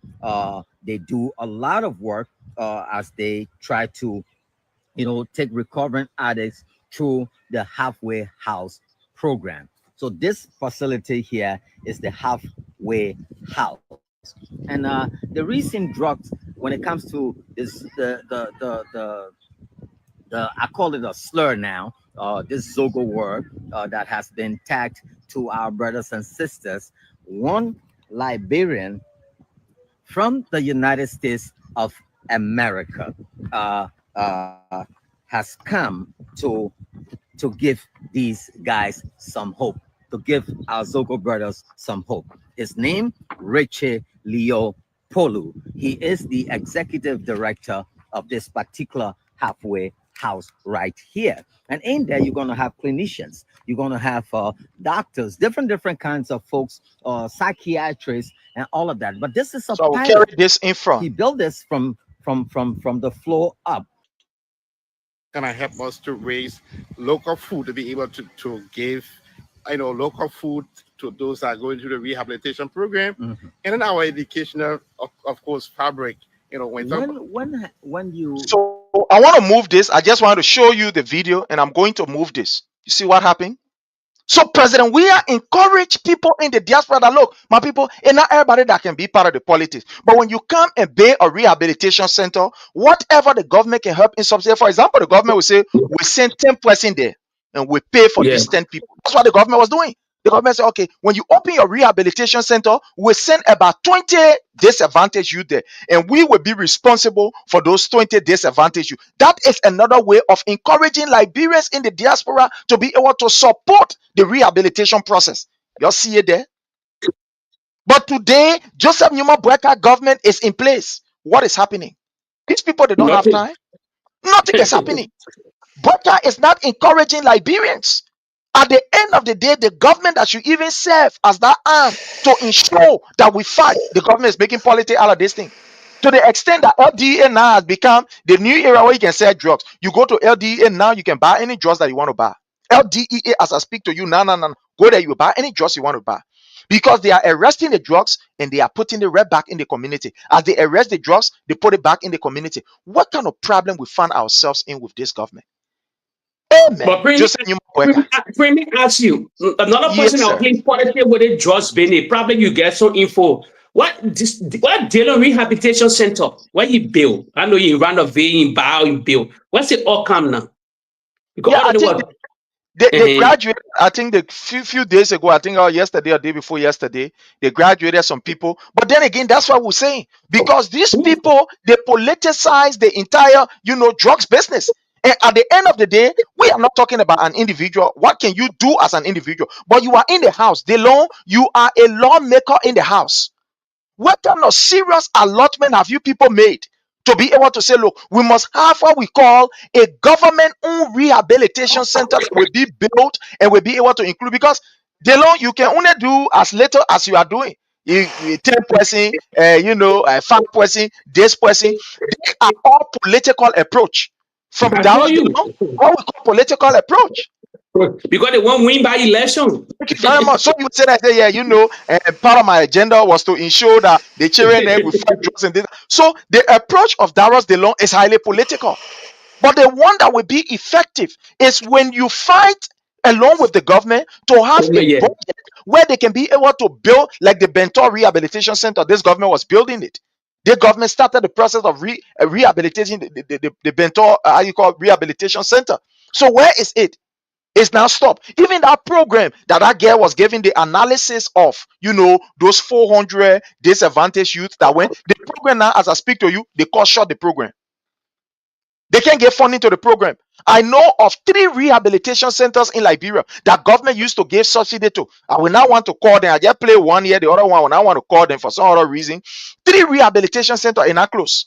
[SPEAKER 9] They do a lot of work as they try to, take recovering addicts through the halfway house program. So this facility here is the halfway house. And the recent drugs, when it comes to this, I call it a slur now, this Zogo word that has been tagged to our brothers and sisters. One Liberian from the United States of America has come to give these guys some hope, to give our Zogo brothers some hope. His name, Richie Leo Polu. He is the executive director of this particular halfway house right here. And in there, you're going to have clinicians, you're going to have doctors, different kinds of folks, psychiatrists, and all of that. But this is a
[SPEAKER 4] so carry this in front.
[SPEAKER 9] He built this from the floor up.
[SPEAKER 6] Can I help us to raise local food to be able to give, local food to those that are going through the rehabilitation program, and then our educational, of course, fabric. When you.
[SPEAKER 4] So I want to move this. I just want to show you the video, and I'm going to move this. You see what happened? So President Weah encouraged people in the diaspora that, look, my people, and not everybody that can be part of the politics. But when you come and build a rehabilitation center, whatever the government can help in subsidy, for example, the government will say, we send 10 person there and we pay for these 10 people. That's what the government was doing. The government said, okay, when you open your rehabilitation center, we'll send about 20 disadvantaged youth there, and we will be responsible for those 20 disadvantaged youth. That is another way of encouraging Liberians in the diaspora to be able to support the rehabilitation process. You all see it there? But today, Joseph Numa Boakai government is in place. What is happening? These people, they don't have time. Nothing is happening. Boakai is not encouraging Liberians. At the end of the day, the government that should even serve as that arm to ensure that we fight, the government is making politics out of this thing. To the extent that LDA now has become the new era where you can sell drugs. You go to LDA now, you can buy any drugs that you want to buy. LDEA, as I speak to you, no. Go there, you buy any drugs you want to buy. Because they are arresting the drugs and they are putting the red back in the community. As they arrest the drugs, they put it back in the community. What kind of problem we find ourselves in with this government? Amen.
[SPEAKER 7] But let me ask you, another person that plays politics with it, just Benny. Probably you get some info. What Dillon Rehabilitation Center? What you build? I know you run a V in Bow, you build. What's the outcome now?
[SPEAKER 4] Yeah, They graduated, I think the few days ago, I think yesterday or day before yesterday, they graduated some people. But then again, that's what we're saying. Because these people, they politicize the entire, drugs business. And at the end of the day, we are not talking about an individual. What can you do as an individual? But you are in the house. You are a lawmaker in the house. What kind of serious allotment have you people made to be able to say, look, we must have what we call a government-owned rehabilitation center that will be built and will be able to include, because the law you can only do as little as you are doing. You 10%, 5%, this person, they are all political approach. From
[SPEAKER 7] I
[SPEAKER 4] that,
[SPEAKER 7] told you.
[SPEAKER 4] what we call political approach.
[SPEAKER 7] Because they won't win by election.
[SPEAKER 4] Thank you very much. So you would say that, part of my agenda was to ensure that the children will fight drugs and this. So the approach of Darius DeLong is highly political. But the one that will be effective is when you fight along with the government to have a budget where they can be able to build, like the Bentor Rehabilitation Center. This government was building it. The government started the process of rehabilitating the Bentor, rehabilitation center. So where is it? It's now stopped. Even that program that girl was giving the analysis of, those 400 disadvantaged youth that went, the program now, as I speak to you, they cut short the program. They can't get funding to the program. I know of 3 rehabilitation centers in Liberia that government used to give subsidy to. I will now want to call them. I just play one here, the other one, when I want to call them for some other reason. 3 rehabilitation centers in not close.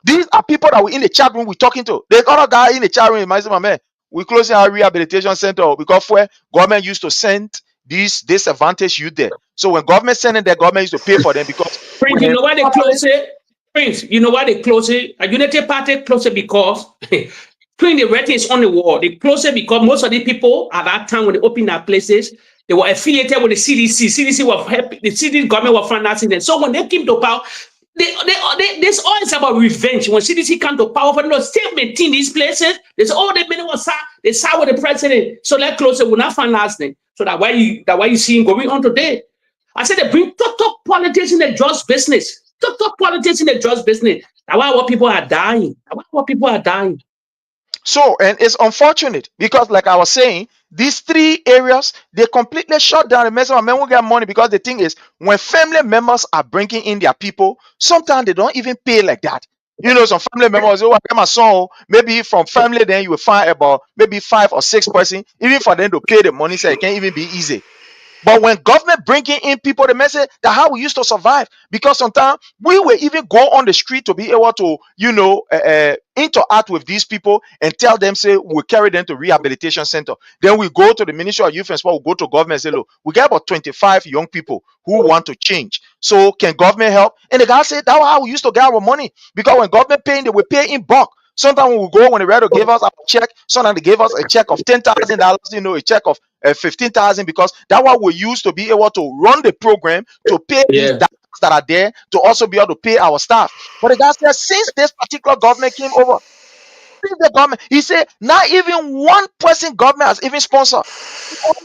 [SPEAKER 4] These are people that were in the chat room we're talking to. There's other guy in the chat room. My man, we're closing our rehabilitation center because where government used to send these disadvantaged youth there. So when government sending their government used to pay for them because
[SPEAKER 7] Prince, you know why they close it? Prince, you know why they close it? A Unity Party close it because Prince, the writing is on the wall. They close it because most of the people at that time when they opened their places, they were affiliated with the CDC. CDC was helping, the CDC government was financing them. So when they came to power, this all is about revenge. When CDC come to power, for them to still maintain these places, they say, oh, they side with the president. So let's close it. We're not financing. So that why you see him going on today. I said they bring talk politics in the drugs business. Talk politics in the drugs business. That's why what people are dying.
[SPEAKER 4] So, and it's unfortunate because, like I was saying, these 3 areas, they completely shut down. The message of men will get money because the thing is, when family members are bringing in their people, sometimes they don't even pay like that. Some family members, I get my son, maybe from family, then you will find about maybe 5 or 6 person, even for them to pay the money, so it can't even be easy. But when government bringing in people, the message that how we used to survive, because sometimes we will even go on the street to be able to, interact with these people and tell them, say, we'll carry them to rehabilitation center. Then we go to the Ministry of Youth and Sport, we'll go to government and say, look, we got about 25 young people who want to change. So can government help? And the guy said, that's how we used to get our money. Because when government paying, they will pay in bulk. Sometimes when we go, when the ready to give us a check, sometimes they gave us a check of $10,000, a check of 15,000, because that what we use to be able to run the program to pay these doctors that are there to also be able to pay our staff. But the guy said, since this particular government came over, the government, he said, not even one person government has even sponsored.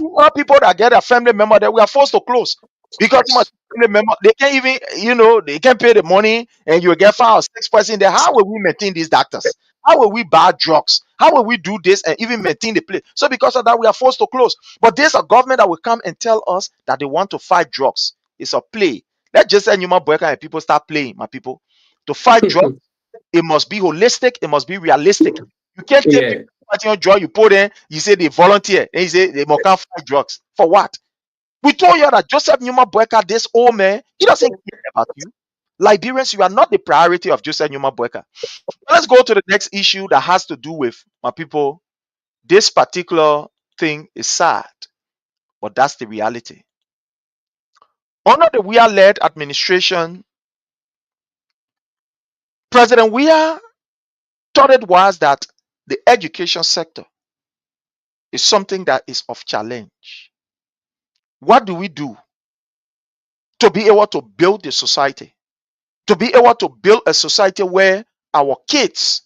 [SPEAKER 4] All people that get a family member that we are forced to close because family member they can't even they can't pay the money and you get 5 or 6 person there. How will we maintain these doctors? How will we buy drugs? How will we do this and even maintain the place? So because of that, we are forced to close. But there's a government that will come and tell us that they want to fight drugs. It's a play. Let's just say human Boakai and people start playing, my people. To fight drugs, it must be holistic, it must be realistic. You can't take people fighting on drug, you put in, you say they volunteer, and you say they must can't fight drugs. For what? We told you that Joseph Numa Boakai, this old man, he doesn't care about you. Liberians, you are not the priority of Joseph Numa Boakai. Let's go to the next issue that has to do with my people. This particular thing is sad, but that's the reality. Under the Weah-led administration, President Weah thought it was that the education sector is something that is of challenge. What do we do to be able to build the society? To be able to build a society where our kids,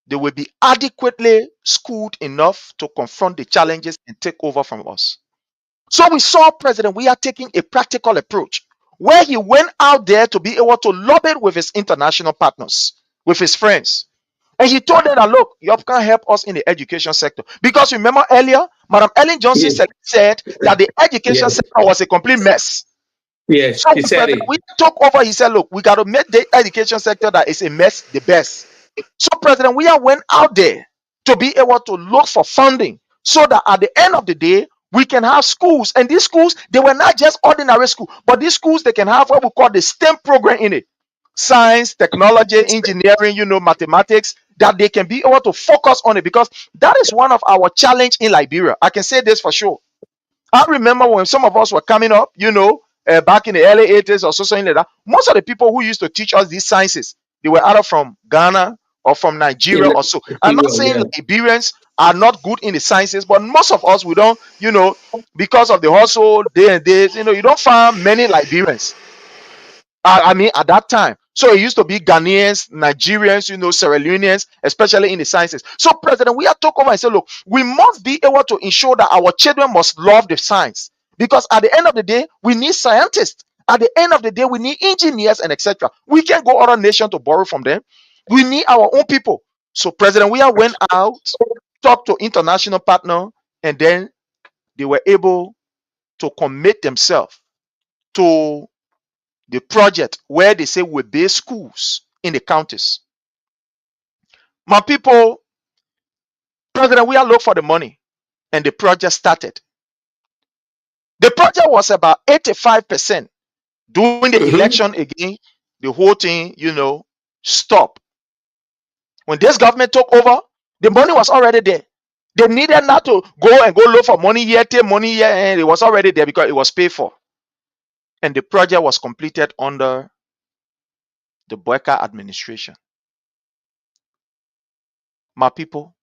[SPEAKER 4] they will be adequately schooled enough to confront the challenges and take over from us. So we saw President Weah taking a practical approach where he went out there to be able to lobby with his international partners, with his friends. And he told them that, look, you can't help us in the education sector. Because remember earlier, Madam Ellen Johnson said that the education sector was a complete mess.
[SPEAKER 7] Yes,
[SPEAKER 4] So
[SPEAKER 7] he
[SPEAKER 4] when
[SPEAKER 7] said
[SPEAKER 4] President
[SPEAKER 7] it.
[SPEAKER 4] we took over, he said, look, we got to make the education sector that is a mess the best. So President Weah went out there to be able to look for funding so that at the end of the day, we can have schools. And these schools, they were not just ordinary schools, but these schools, they can have what we call the STEM program in it. Science, technology, engineering, mathematics, that they can be able to focus on it, because that is one of our challenge in Liberia. I can say this for sure. I remember when some of us were coming up, back in the early 80s or something like that, most of the people who used to teach us these sciences, they were either from Ghana or from Nigeria or so. I'm not saying Liberians are not good in the sciences, but most of us, we don't, because of the hustle, day and days, you don't find many Liberians. I mean, at that time. So it used to be Ghanaians, Nigerians, Sierra Leoneans, especially in the sciences. So President Weah took over and said, look, we must be able to ensure that our children must love the science. Because at the end of the day, we need scientists. At the end of the day, we need engineers and etc. We can't go other nations to borrow from them. We need our own people. So President Weah went out, talked to international partners, and then they were able to commit themselves to the project where they say we build schools in the counties. My people, President Weah looked for the money and the project started. The project was about 85%. During the election again, the whole thing, stopped. When this government took over, the money was already there. They needed not to go look for money here, take money here, and it was already there because it was paid for. And the project was completed under the Boakai administration. My people,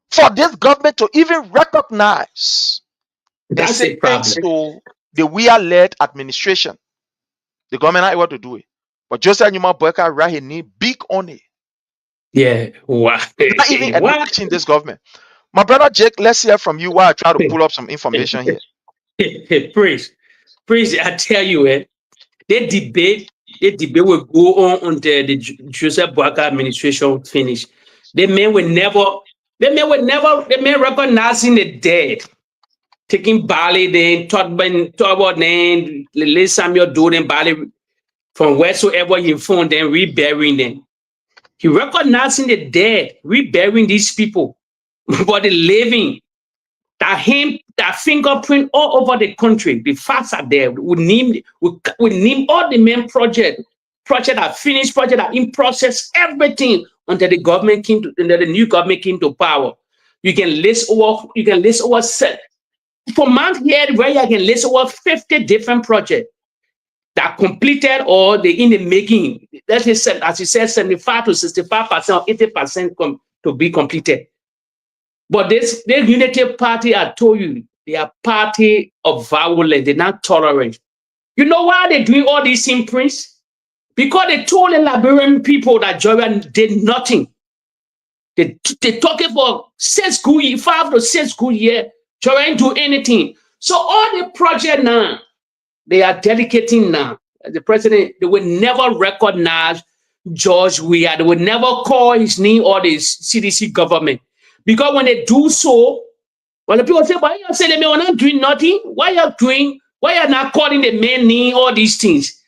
[SPEAKER 4] for this government to even recognize and
[SPEAKER 7] That's
[SPEAKER 4] say
[SPEAKER 7] a
[SPEAKER 4] thanks
[SPEAKER 7] problem.
[SPEAKER 4] to the Weah-led administration, the government not able to do it. But Joseph Numa Boakai right here need big on it.
[SPEAKER 7] Yeah. Wow.
[SPEAKER 4] Not even
[SPEAKER 7] What?
[SPEAKER 4] acknowledging this government. My brother Jake, let's hear from you while I try to pull up some information here.
[SPEAKER 7] Praise. Praise. I tell you, they debate will go on until the Joseph Boakai administration finish. The men will recognizing the dead. Taking Bali, then talk about then let Samuel do them Bali from wheresoever he found them, reburying them. He recognizing the dead, reburying these people, but the living, that fingerprint all over the country. The facts are there. We name all the main project that finished, project that in process, everything until the new government came to power. You can list over set. For months here, where you can list over 50 different projects that completed or they in the making. That is, as you said, 75 to 65% or 80% to be completed. But this Unity Party, I told you, they are party of violence. They're not tolerant. You know why they're doing all these things, Prince? Because they told the Liberian people that Jordan did nothing. They talking for 5 to 6 good years. Jordan do anything. So all the project now, they are dedicating now. The president, they will never recognize George Weah. They will never call his name or the CDC government. Because when they do so, when the people say, why you say we're not doing nothing? Why you not calling the man name, all these things?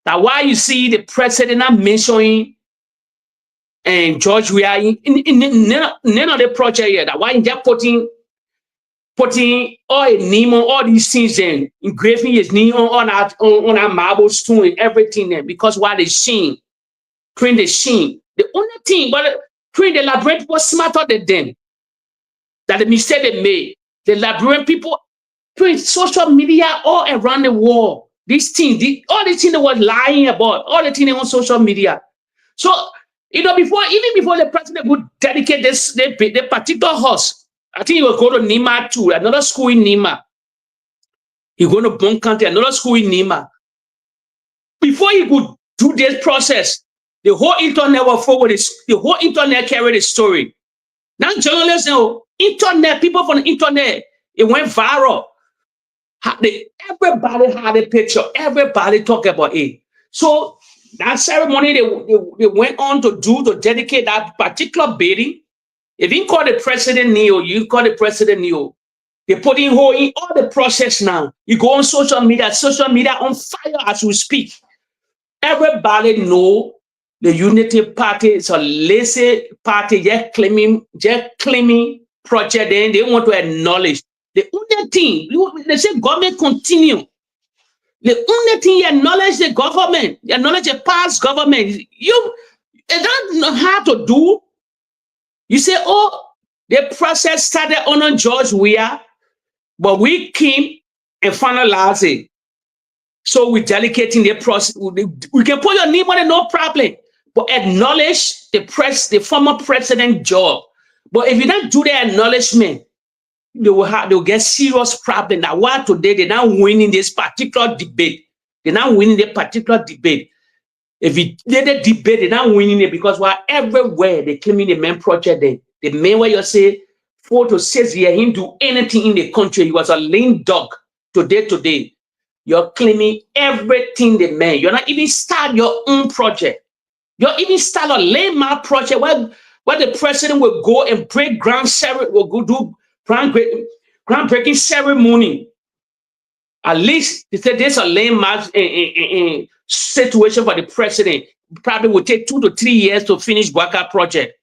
[SPEAKER 7] That why you see the president not mentioning and George Weah in none of the project here. That why they're putting all a name on all these things and engraving his name on our marble stone and everything there, because why they shame, print the shame. The only thing, but print the Liberian people smarter than them. That the mistake they made. The Liberian people print social media all around the world. These things, all the things they were lying about, all the things on social media. So, even before the president would dedicate the particular house, I think he will go to Nima too, another school in Nima. He go to Bon County, another school in Nima. Before he could do this process, the whole internet was forward. The whole internet carried the story. Now journalists know, internet, people from the internet, it went viral. Everybody had a picture. Everybody talk about it. So That ceremony they went on to do to dedicate that particular building. If you call the president Neo, you call the president Neo. They put in whole in all the process now. You go on social media on fire as we speak. Everybody know the Unity Party is a lazy party, just claiming project. Then they want to acknowledge. The only thing, they say government continue. The only thing you acknowledge the government, you acknowledge the past government. You don't know how to do. You say, oh, the process started on George Weah, but we came and finalized it. So we're delegating the process. We can put your name on it, no problem. But acknowledge the former president job. But if you don't do the acknowledgement, they'll get serious problem. That why today they're not winning this particular debate. They're not winning the particular debate. If you did the debate, they're not winning it because we're everywhere they claiming the main project. The main way you say 4 to 6 years, he didn't do anything in the country. He was a lame dog today. You're claiming everything the man. You're not even start your own project. You're even start a lame project where the president will go and break ground ceremony, will go do groundbreaking ceremony. At least they said there's a lame situation for the president. Probably will take 2 to 3 years to finish Boakai project,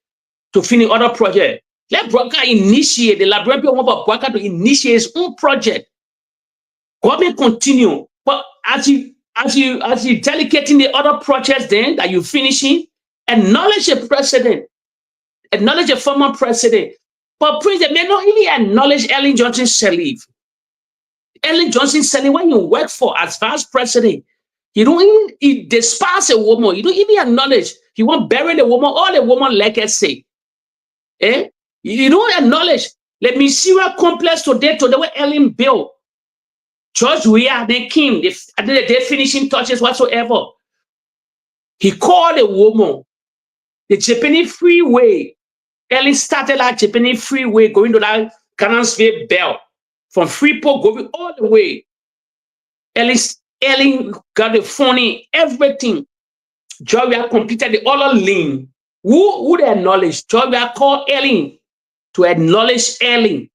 [SPEAKER 7] to finish other project. Let Boakai initiate, the Liberian people want Boakai to initiate his own project. Government continue, but as you delegating the other projects then that you're finishing, acknowledge the president, acknowledge the former president. But Prince, they may not even acknowledge Ellen Johnson Sirleaf. Ellen Johnson Sirleaf, when you work for as vice president, he despise a woman. You don't even acknowledge. He won't bury the woman, all the woman legacy. You don't acknowledge. Let me see what complex today where Ellen built. George Weah, they came, they finishing touches whatsoever. He called a woman, the Japanese freeway. Ellen started that Japanese freeway going to that Cannonsville Bell. From Freeport going all the way. Ellen got the phone, everything. George Weah completed the other lane. Who would acknowledge? George Weah called Ellen to acknowledge Ellen.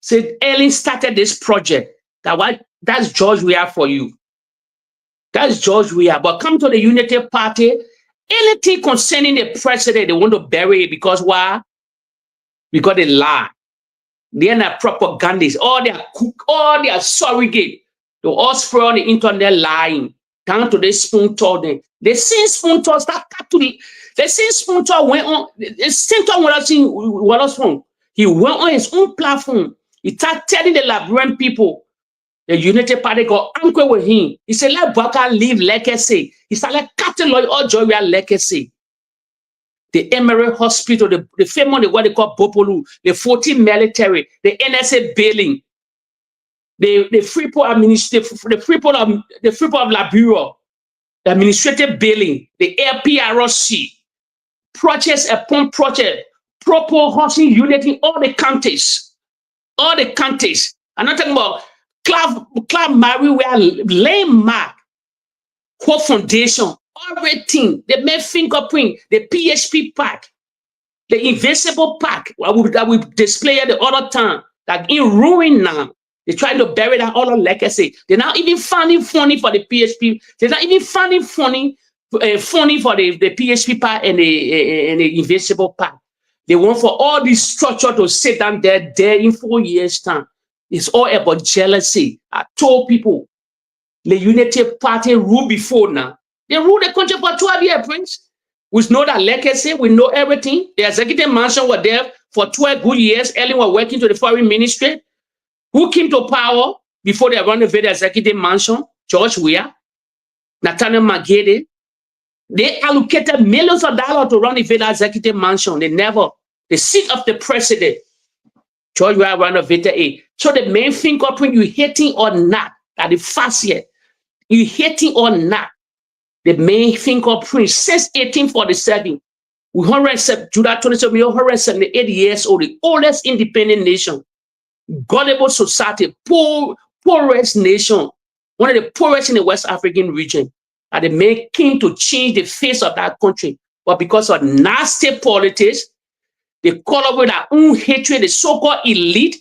[SPEAKER 7] Said Ellen started this project. That's George Weah for you. That's George Weah. But come to the Unity Party, anything concerning the president, they want to bury it because why? Because they lie. They're not propagandists. All their surrogate. They all spread on the internet lying. Down to the spoon talk. They seen spoon talk start to the. They seen spoon talk went on. The same time what else from? He went on his own platform. He started telling the Liberian people. The Unity Party got angry with him. He said, let Boakai leave legacy. He started cutting like all George Weah legacy. The Emery Hospital, the famous what they call Bopolu, the 14 military, the NSA building, the Freeport administrative, the Freeport of Liberia, the administrative building, the APRC, projects upon project, proper housing unit in all the counties. All the counties. I'm not talking about Club Mary, we are landmark, Hope Foundation, everything, the main fingerprint, the PHP pack, the invisible pack that we display at the other time, that in ruin now. They try to bury that other legacy. They're not even finding funny for the PHP. They're not even finding funny for the PHP pack and the invisible pack. They want for all this structure to sit down there in 4 years' time. It's all about jealousy. I told people, the Unity Party rule before now. They rule the country for 12 years, Prince. We know that legacy, we know everything. The executive mansion was there for 12 good years. Ellen was working to the foreign ministry. Who came to power before they renovated the executive mansion? George Weah, Nathaniel Magede. They allocated millions of dollars to renovate the executive mansion. The seat of the president. George Weah renovated it. So the main fingerprint, you hating or not, that the first year, you hating or not, the main fingerprint since 1847, we 178 years old, the oldest independent nation, gullible society, poorest nation, one of the poorest in the West African region. that the man came to change the face of that country. But because of nasty politics, they call up with their own hatred, the so-called elite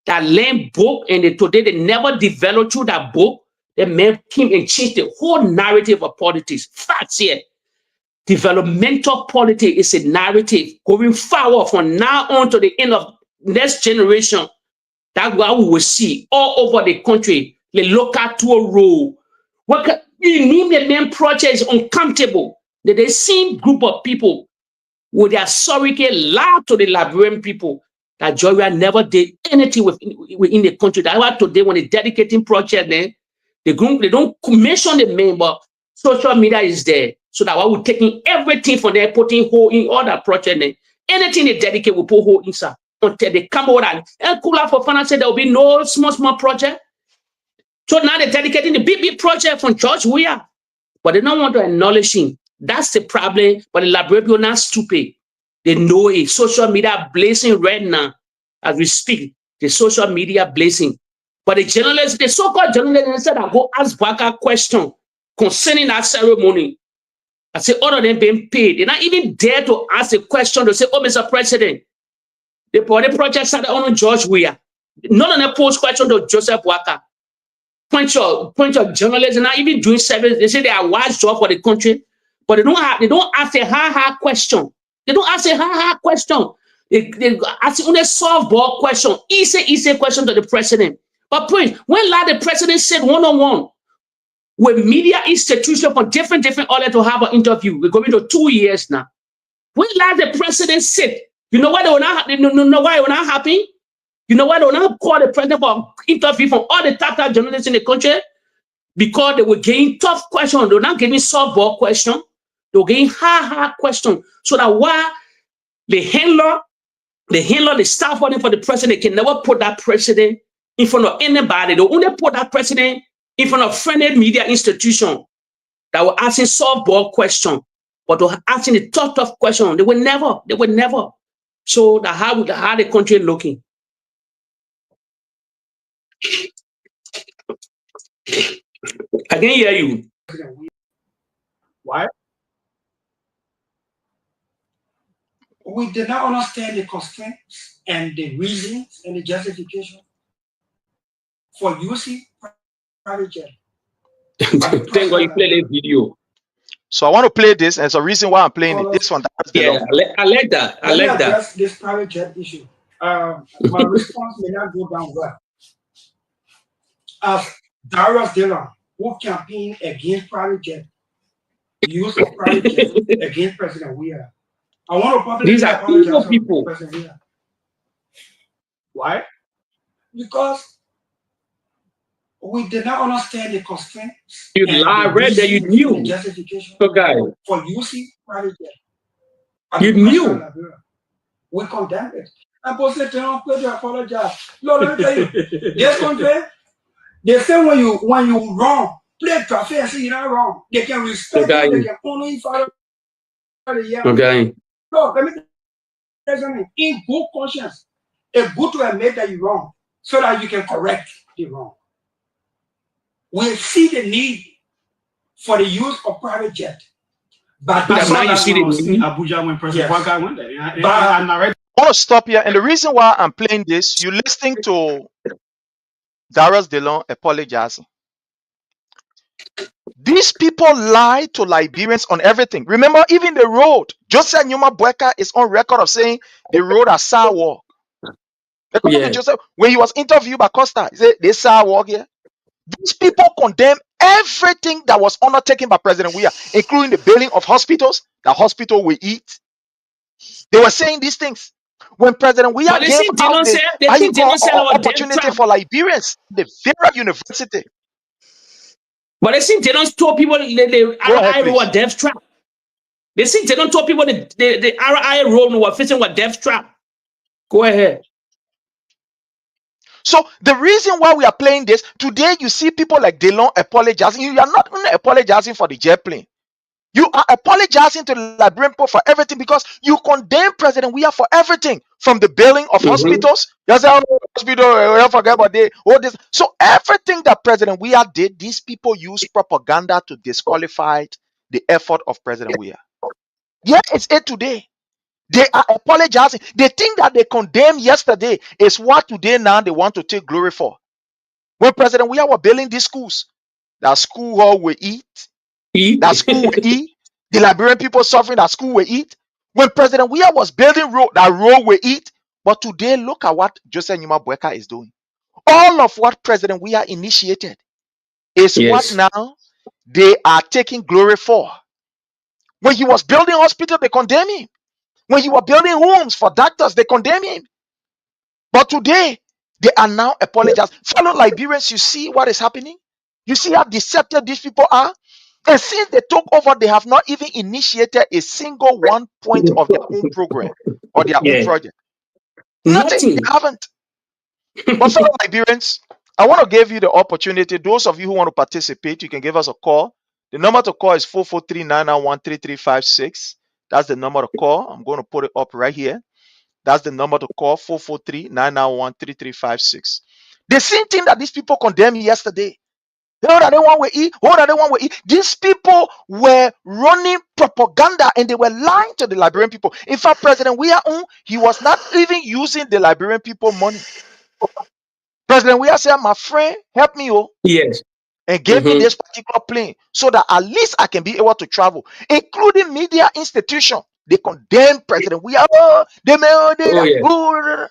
[SPEAKER 7] that learned book, and today they never developed through that book. The man came and changed the whole narrative of politics. Facts here. Developmental politics is a narrative going forward from now on to the end of next generation. That's what we will see all over the country. The local tour role. You name the name project is uncountable. The same group of people with their surrogate lie to the Liberian people that Georgia never did anything within the country. That's why today when they're dedicating project, they don't mention the name, but social media is there. So that we're taking everything from there, putting hole in all that project there. Anything they dedicate, we put hole inside until they come out and cool out for finance. There will be no small project. So now they're dedicating the big project from George Weah, but they don't want to acknowledge him. That's the problem. But the Liberian people are not stupid. They know it. Social media blazing right now as we speak. The social media blazing. But the journalists, the so-called journalists, instead of go ask Boakai question concerning that ceremony, I say all of them being paid. They're not even dare to ask a question to say, oh, Mr. President, the project started on George Weah. None of them pose question to Joseph Boakai. Bunch of journalists are not even doing service. They say they are wise job for the country, but they don't ask a hard question. They don't ask a hard question. They ask only softball question, easy question to the president. But Prince, when the president said one-on-one with media institutions from different outlets to have an interview, we're going to 2 years now. When the president said, you know why they were not happy? You know why they will not call the president for interview from all the top journalists in the country? Because they were getting tough questions. They were not getting softball questions. They were getting hard questions. So that why the handler, the staff working for the president can never put that president in front of anybody. They only put that president in front of friendly media institution that were asking softball questions, but they were asking the tough questions. They would never. So that how the country looking. I can hear you.
[SPEAKER 12] Why? We did not understand the constraints and the reasons and the justification for using private jet.
[SPEAKER 7] Thank God you play this video.
[SPEAKER 4] So I want to play this, and it's a reason why I'm playing it. This one.
[SPEAKER 7] Yeah, I like that.
[SPEAKER 12] Let me address this private jet issue. My response may not go down well. As Darius Dillon, who campaigned against private jet, the use of private jet against President Weah, I want to publicly
[SPEAKER 7] these are evil people.
[SPEAKER 12] President Weah. Why? Because we did not understand the constraints.
[SPEAKER 7] You read that you knew.
[SPEAKER 12] Justification
[SPEAKER 7] okay.
[SPEAKER 12] For using private jet.
[SPEAKER 7] You knew.
[SPEAKER 12] We condemned it. And posted to apologize. Lord, let me tell you, this country, they say when you wrong, play traffic and say you're not wrong. They can respect you, they can honor you for the year.
[SPEAKER 7] Okay.
[SPEAKER 12] Look, let me tell you something. In good conscience, it's good to admit that you're wrong so that you can correct the wrong. We see the need for the use of private jet. But
[SPEAKER 7] now you see the
[SPEAKER 12] Abuja when President Boakai went there.
[SPEAKER 4] I want to stop here, and the reason why I'm playing this, you're listening to Darius Dillon apologizing. These people lie to Liberians on everything. Remember, even the road. Joseph Boakai is on record of saying the road are sidewalk. Yeah. Joseph, when he was interviewed by Costa, he said, "This sidewalk here." These people condemn everything that was undertaken by President Weah, including the building of hospitals. The hospital will eat. They were saying these things. When President Weah gave out the opportunity for Liberians, the very university.
[SPEAKER 7] But they think they don't tell people the RI were death trap. They think they don't tell people the RI road were facing with death trap. Go ahead.
[SPEAKER 4] So the reason why we are playing this today, you see people like Dillon apologizing. You are not only apologizing for the jet plane. You are apologizing to the Liberian people for everything because you condemn President Weah for everything, from the building of hospitals. You say, hospital, don't forget about they all this. So everything that President Weah did, these people use propaganda to disqualify the effort of President Weah. Yeah, it's it today. They are apologizing. They think that they condemned yesterday is what today now they want to take glory for. When President Weah was building these schools, that school hall will eat, that school will eat, the Liberian people suffering, that school will eat. When President Weah was building road, that road will eat. But today, look at what Joseph Nyuma Boakai is doing. All of what President Weah initiated is what
[SPEAKER 7] Yes.
[SPEAKER 4] now they are taking glory for. When he was building hospital, they condemn him. When he was building homes for doctors, they condemn him. But today, they are now apologizing. Fellow Liberians, you see what is happening? You see how deceptive these people are? And since they took over, they have not even initiated a single 1 point of their own program or their own
[SPEAKER 7] Yeah.
[SPEAKER 4] project. Nothing. They
[SPEAKER 7] Nothing.
[SPEAKER 4] haven't. But fellow Liberians, I want to give you the opportunity. Those of you who want to participate, you can give us a call. The number to call is 443-991-3356. That's the number to call. I'm going to put it up right here. That's the number to call, 443-991-3356. The same thing that these people condemned yesterday. All that they want to eat, all that they want to eat. These people were running propaganda and they were lying to the Liberian people. In fact, President Weah, he was not even using the Liberian people money. President Weah said, my friend, help me,
[SPEAKER 7] Yes.
[SPEAKER 4] and gave me this particular plane so that at least I can be able to travel, including media institution. They condemn President Weah. They may,
[SPEAKER 7] Oh, yes.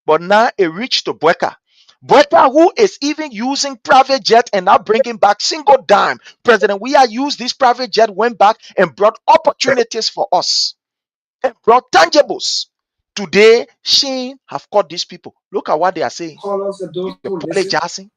[SPEAKER 4] but now it reached to Boakai. Boakai, who is even using private jet and not bringing back single dime. President Weah used this private jet, went back and brought opportunities for us and brought tangibles. Today, Shane have caught these people. Look at what they are saying.
[SPEAKER 12] Callers and those who listen.
[SPEAKER 4] Apologizing.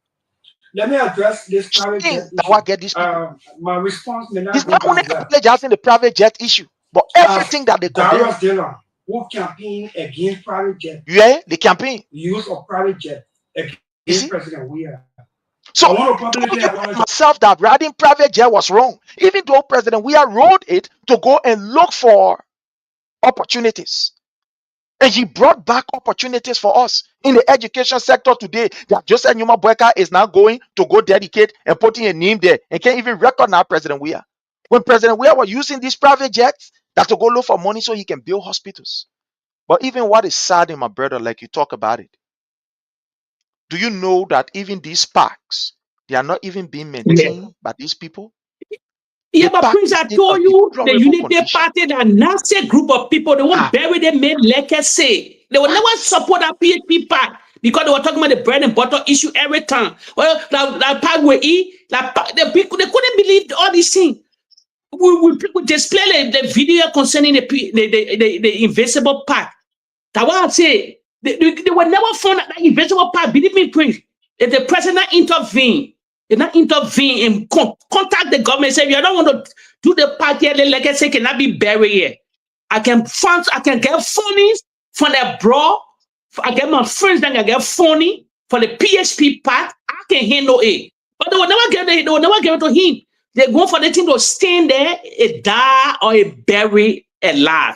[SPEAKER 12] Let me address this private jet issue.
[SPEAKER 4] What get these people?
[SPEAKER 12] My response may not
[SPEAKER 4] He's
[SPEAKER 12] go
[SPEAKER 4] not only
[SPEAKER 12] down well.
[SPEAKER 4] apologizing the private jet issue, but everything that they condemn.
[SPEAKER 12] Darius Dillon, who campaigned against private jet.
[SPEAKER 4] Yeah, the campaign.
[SPEAKER 12] Use of private jet against President Weah.
[SPEAKER 4] So I want to publicly myself that riding private jet was wrong, even though President Weah rode it to go and look for opportunities. And he brought back opportunities for us in the education sector today. That Joseph Nyuma Boakai is now going to go dedicate and putting a name there and can't even recognize President Weah. When President Weah was using these private jets, that to go look for money so he can build hospitals. But even what is sad in my brother, like you talk about it, do you know that even these parks, they are not even being maintained by these people?
[SPEAKER 7] Yeah, but Prince, I told you the Unity Party, the nasty group of people, they won't bury their main legacy. They will never support that PHP park because they were talking about the bread and butter issue every time. Well, that park will eat, the people, they couldn't believe all these things. We display the video concerning the invisible park. That's why I say they were never found that invisible part. Believe me, Prince. If the president intervene, they not intervene and contact the government. Say, if you don't want to do the part here, like I say, cannot be buried here. I can get funds from the bro. I get my friends that can get funny for the PHP part. I can handle it, but they will never give it. They will never give it to him. They go for the thing to stand there, a die or a bury alive.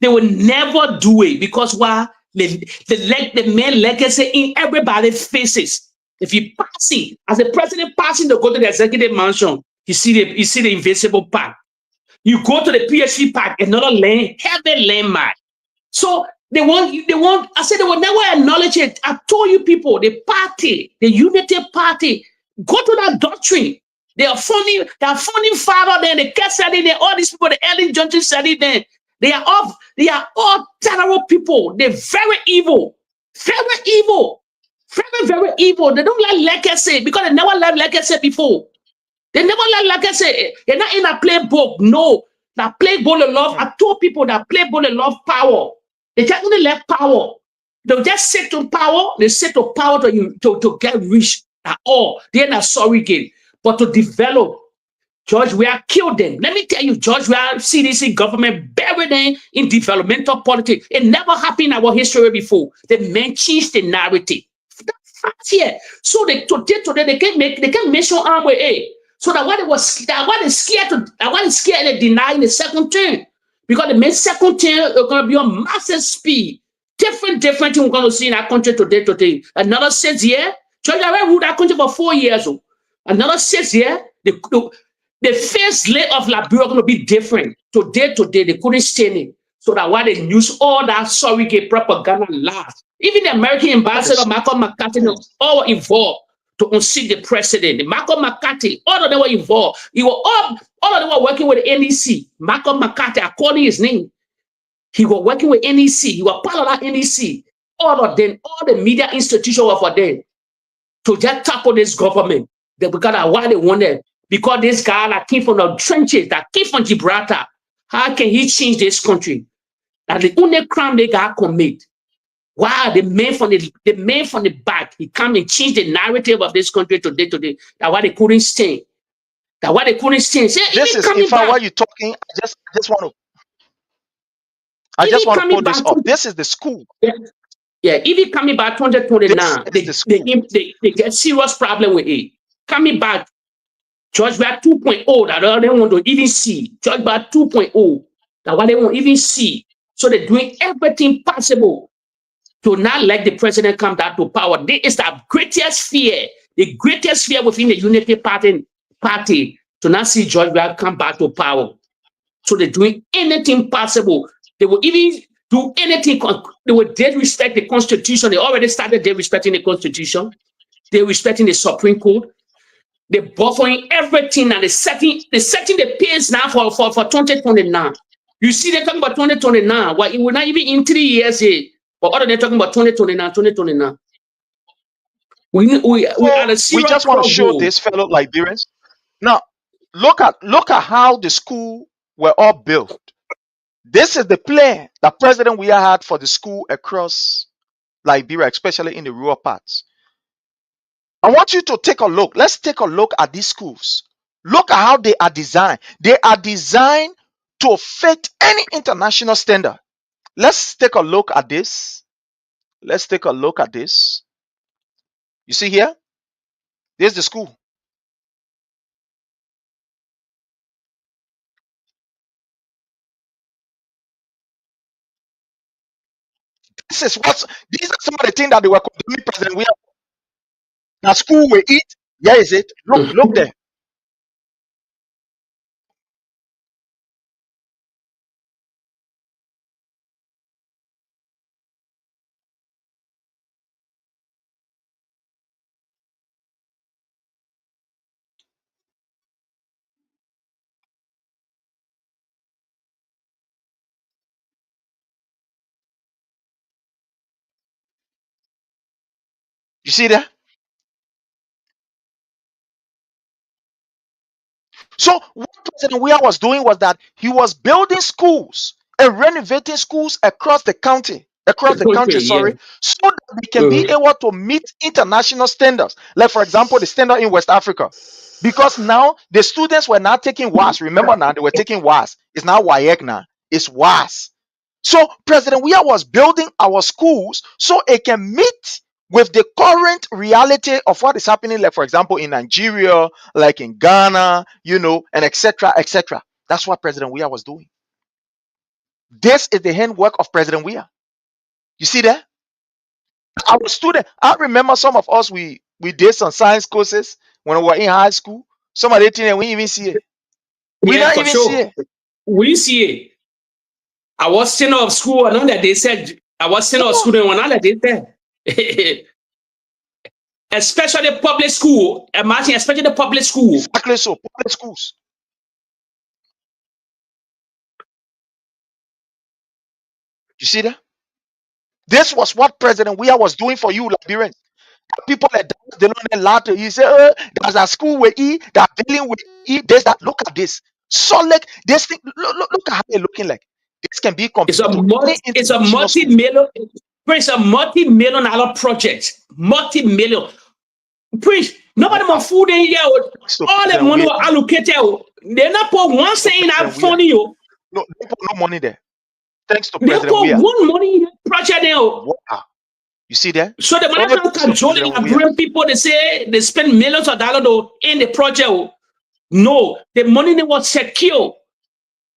[SPEAKER 7] They will never do it because why? The main legacy in everybody's faces. If you passing, as the president passing to go to the executive mansion, you see the invisible part. You go to the PhD park, another land, heavy landmark. So they want, I said they will never acknowledge it. I told you people, the party, the Unity Party, go to that doctrine. They are funding father there, the Cat study there, all these people, the Ellen Johnson study there. They are all terrible people. They're very evil. Very evil. Very, very evil. They don't like legacy because they never liked legacy before. They never liked legacy. They're not in a playbook. No. That playbook of love. I told people that playbook of love power. They just only left power. They'll just sit to power. They sit to power to get rich at all. They're not sorry again. But to develop, George Weah killed them. Let me tell you, George Weah, CDC government buried them in developmental politics. It never happened in our history before. The men changed the narrative. That's here. So today they can mention armor A. So that what is scared and denying the second term. Because the main second term is going to be on massive speed different things we're going to see in our country today. Another 6 years, Georgia will rule that country for 4 years. Another 6 years, the first lay of Liberia going to be different. Today, they couldn't stand it. So that why they use all that surrogate propaganda last. Even the American ambassador, Malcolm McCarthy, all involved to unseat the president. Malcolm McCarthy, all of them were involved. All of them were working with the NEC. Malcolm McCarthy, according his name, he was working with NEC. He was part of that NEC. All of them, all the media institutions were for them to just tackle this government. Because why they wanted. Because this guy that came from the trenches, that came from Gibraltar, how can he change this country? That the only crime they got commit. Wow, the man from the back, he come and change the narrative of this country today. That's why they couldn't stand. That's why they couldn't stand. See,
[SPEAKER 4] this is, in fact, while you're talking, I just want to pull this up. This is the school.
[SPEAKER 7] Yeah, if he coming back 2029, they get serious problem with it. Coming back, George Weah 2.0, that they want to even see. George Weah 2.0, that what they won't even see. So they're doing everything possible to not let the president come down to power. This is the greatest fear within the Unity Party to not see George Weah come back to power. So they're doing anything possible. They will even do anything. They will disrespect the Constitution. They already started disrespecting the Constitution. They're respecting the Supreme Court. They're buffering everything and they're setting the pace now for 2029. You see, they're talking about 2029. Well, it will not even in 3 years yet. But other they're talking about 2029. We are a serious
[SPEAKER 4] we just want to show this fellow Liberians. Now, look at how the school were all built. This is the plan that President Weah had for the school across Liberia, especially in the rural parts. I want you to take a look. Let's take a look at these schools. Look at how they are designed. They are designed to fit any international standard. Let's take a look at this. Let's take a look at this. You see here? There's the school. These are some of the things that they were condemning President Weah. Now school will eat. Where is it? Look there. You see that? So what President Weah was doing was that he was building schools and renovating schools across the country, so that we can be able to meet international standards. Like, for example, the standard in West Africa. Because now the students were not taking WAS. Remember now, they were taking WAS. It's now WAEC now. It's WAS. So President Weah was building our schools so it can meet with the current reality of what is happening, like, for example, in Nigeria, like in Ghana, and etc., etc. That's what President Weah was doing. This is the handwork of President Weah. You see that? Our student, I remember some of us, we did some science courses when we were in high school. Some of the things we even see it. We don't even see it.
[SPEAKER 7] We see it. I was senior of school, and that they said I was senior of school, and that they said, especially public school. Imagine, especially the public school.
[SPEAKER 4] Exactly so, public schools. You see that? This was what President Weah was doing for you, Liberians. People like that, they don't allow to. He said, there's a school with E, that building with E, this, that. Look at this. So like this thing, look at how they're looking like. This can be
[SPEAKER 7] It's a multi-million dollar project. Multi-million. Please, nobody more food in here. All the money was allocated. They're not put one saying that funny.
[SPEAKER 4] No, they put no money there. Thanks to President Weah.
[SPEAKER 7] They put one money in the project there.
[SPEAKER 4] Wow. You see that?
[SPEAKER 7] So the money can join and bring people. They say they spend millions of dollars in the project. No, the money was secure.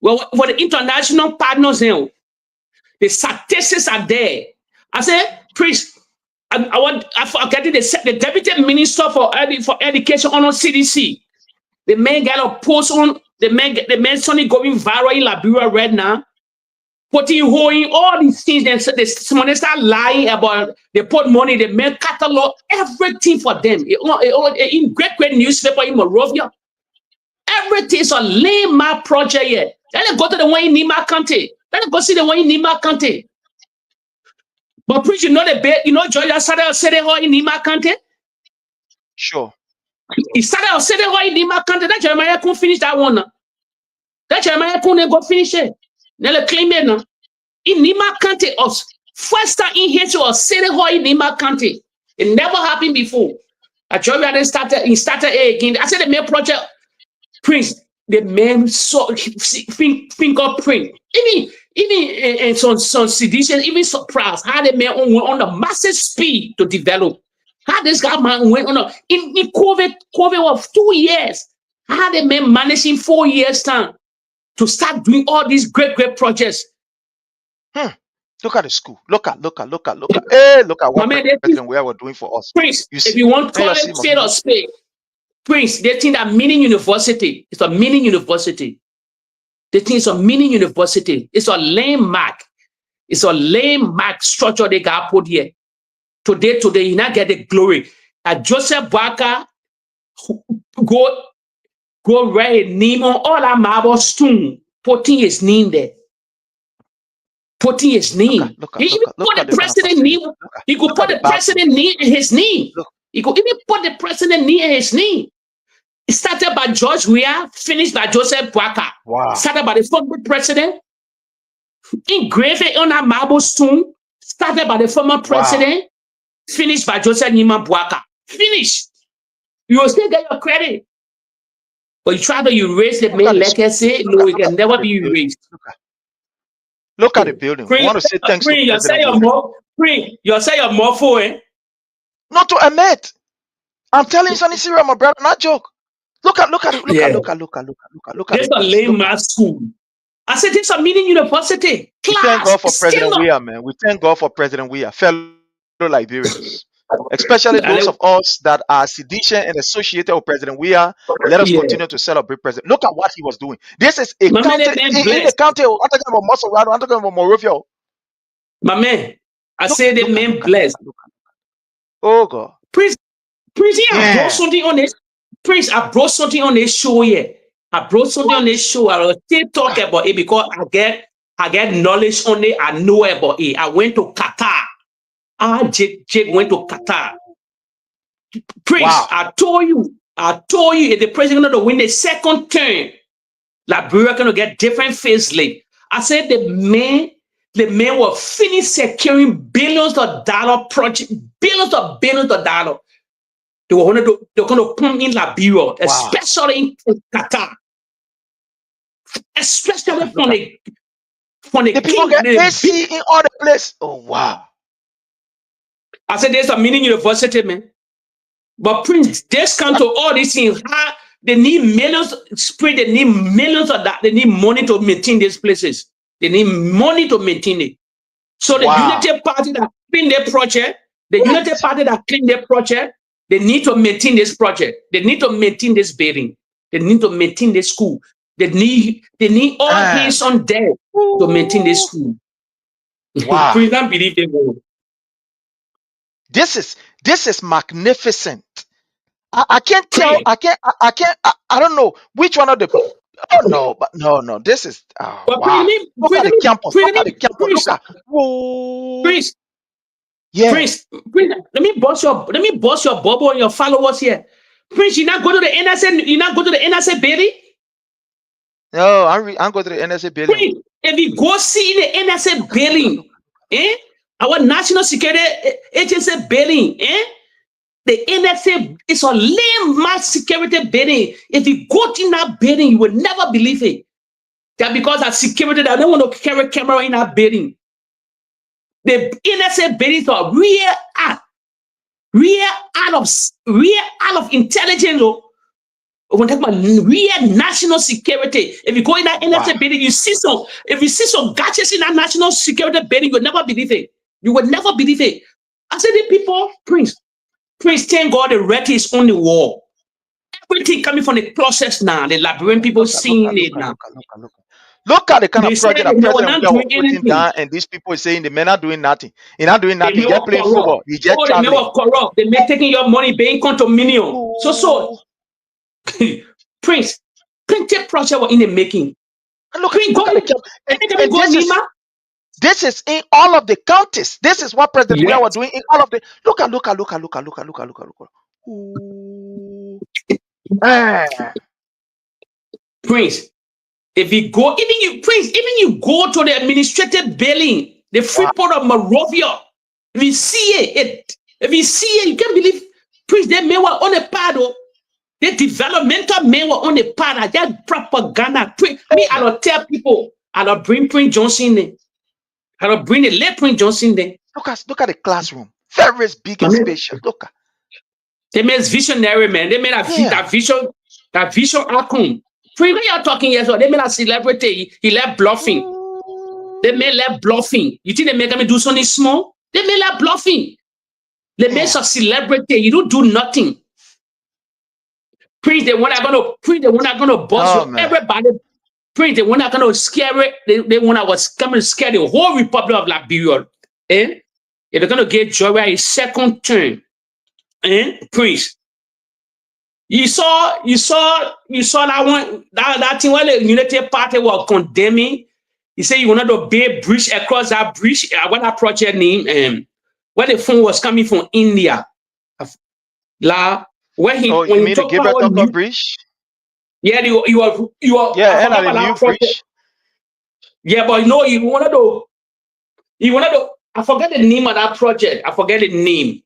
[SPEAKER 7] Well, for the international partners now, the statistics are there. I said, Prince, I getting the deputy minister for education on CDC. The man got a post on the man suddenly going viral in Liberia right now. Putting holding all these things, then someone start lying about they put money, the man catalog everything for them. In great newspaper in Morovia. Everything is a landmark project here. Let us go to the one in Nima County. Let us go see the one in Nima County. But Prince, Georgia started a city hall in Nima County?
[SPEAKER 4] Sure.
[SPEAKER 7] He started a city hall in Nima County. That Jeremiah couldn't finish that one now. That Jeremiah couldn't go finish it. Now claim it now. In Nima County, first time in history of city hall in Nima County. It never happened before. Georgia then started again. I said the main project, Prince, the main fingerprint. Even in some sedition, even surprised how the man went on a massive speed to develop. How this guy man went on in COVID of 2 years. How the man managed in 4 years time to start doing all these great projects.
[SPEAKER 4] Look at the school. Look at. Hey, look at what President Weah was doing for us.
[SPEAKER 7] Prince, if you want to call it spade or spade, Prince, they think that mini university is a mini university. They think it's a mini university. It's a landmark. It's a landmark structure they got put here. Today, you not get the glory. Joseph Boakai go write a name on all that marble stone, putting his name there. Putting his name. He even put the president name. He could put the president name in his name. He could even put the president name in his name. It started by George Weah, finished by Joseph Boakai.
[SPEAKER 4] Wow.
[SPEAKER 7] Started by the former president, engraved on a marble stone. Started by the former president, finished by Joseph Nima Boakai. Finished. You will still get your credit. But you try to erase the main legacy. No, it can never be erased.
[SPEAKER 4] Look at the building. I want to say thanks to President Weah.
[SPEAKER 7] You say you're more for it.
[SPEAKER 4] Not to admit. I'm telling you something serious, my brother. Not joke. Look at it. Look at
[SPEAKER 7] This is a landmark school. I said this is a mini university.
[SPEAKER 4] We thank God for President Weah, man. We thank God for President Weah, fellow Liberians. Especially those of us that are sedition and associated with President Weah. Let us continue to celebrate President. Look at what he was doing. This is a county in the county. I'm talking about Mosorado. I'm talking about Morovia.
[SPEAKER 7] My man, I say the man blessed.
[SPEAKER 4] Oh God.
[SPEAKER 7] Prince, I brought something on this. Prince, I brought something on this show here. I brought something on this show. I will still talk about it because I get knowledge on it. I know about it. I went to Qatar. Jake went to Qatar. Prince, I told you, if the president going to win the second term, Liberia going to get different face late. I said the man will finish securing billions of dollar project, billions of dollars. They're going to come in Liberia, especially in Qatar. Especially from the
[SPEAKER 4] people get AC in all the place. Oh wow.
[SPEAKER 7] I said there's a mini university, man. But Prince, this comes to all these things. They need millions, they need millions of that. They need money to maintain these places. They need money to maintain it. So the Unity Party that clean their project, Unity Party that clean their project, they need to maintain this project. They need to maintain this building. They need to maintain this school. They need all hands on deck to maintain this school.
[SPEAKER 4] Wow.
[SPEAKER 7] Please don't believe them.
[SPEAKER 4] This is magnificent. I can't tell. I don't know which one of the. Oh no, but no. This is. Oh, wow. Look at the campus. Look at the campus. Look at. Whoa.
[SPEAKER 7] Prince.
[SPEAKER 4] Yeah.
[SPEAKER 7] Prince, let me bust your bubble on your followers here. Prince, you not go to the NSA. You not go to the NSA building.
[SPEAKER 4] No, I'm going to the NSA building.
[SPEAKER 7] Prince, if you go see the NSA building, our national security agency building, the NSA is a landmark security building. If you go in that building, you will never believe it. That because of security, they don't want to carry camera in that building. The NSA buildings are real out of intelligence. When talking about real national security, if you go in that NSA building, if you see some gadgets in that national security building, you'll never believe it. You would never believe it. I said, the people, Prince, thank God the record is on the wall. Everything coming from the process now. The labyrinth people seeing it now.
[SPEAKER 4] Look at the kind
[SPEAKER 7] They
[SPEAKER 4] of
[SPEAKER 7] say
[SPEAKER 4] project
[SPEAKER 7] they
[SPEAKER 4] that
[SPEAKER 7] were
[SPEAKER 4] President
[SPEAKER 7] not
[SPEAKER 4] Weah was
[SPEAKER 7] doing
[SPEAKER 4] putting
[SPEAKER 7] anything.
[SPEAKER 4] down, and these people are saying the men are doing nothing. He's not doing
[SPEAKER 7] They
[SPEAKER 4] nothing. He
[SPEAKER 7] may
[SPEAKER 4] just
[SPEAKER 7] were
[SPEAKER 4] playing
[SPEAKER 7] corrupt.
[SPEAKER 4] football. He just
[SPEAKER 7] Oh, they may
[SPEAKER 4] traveling.
[SPEAKER 7] were corrupt. They may taking your money, paying condominium. So Prince take project were in the making.
[SPEAKER 4] And look
[SPEAKER 7] Prince
[SPEAKER 4] at the
[SPEAKER 7] going,
[SPEAKER 4] camp.
[SPEAKER 7] and
[SPEAKER 4] And
[SPEAKER 7] go Nima.
[SPEAKER 4] this is in all of the counties. This is what President Weah
[SPEAKER 7] Yes.
[SPEAKER 4] was doing in all of the. Look at. Ooh.
[SPEAKER 7] Prince, if you go, even you go to the administrative building, the Freeport of Monrovia, if you see it, you can't believe, Prince, they men were on a paddle. The developmental men were on the paddle. That propaganda. Me, I don't tell people, I don't bring Prince Johnson in. I don't bring the late Prince Johnson there.
[SPEAKER 4] Look at the classroom. Very big and spacious. Look at.
[SPEAKER 7] They made visionary, man. They made that vision outcome. When you're talking years old, they made a celebrity. He left bluffing. They made left bluffing. You think they make me do something small? They made left bluffing. They made a celebrity. You don't do nothing. Prince, they want to bust everybody. Prince, they want to scare it. They want to coming to scare the whole Republic of Liberia. Eh? They're going to get Joria a second turn. Eh? Prince. You saw that one, that thing where the Unity Party were condemning. He said you wanted to build bridge across that bridge. What that project name? Where the phone was coming from India. When he talked about
[SPEAKER 4] the bridge?
[SPEAKER 7] Yeah, you are.
[SPEAKER 4] Yeah,
[SPEAKER 7] I forgot about
[SPEAKER 4] new
[SPEAKER 7] that project.
[SPEAKER 4] bridge.
[SPEAKER 7] Yeah, but you wanted to. I forget the name of that project. I forget the name.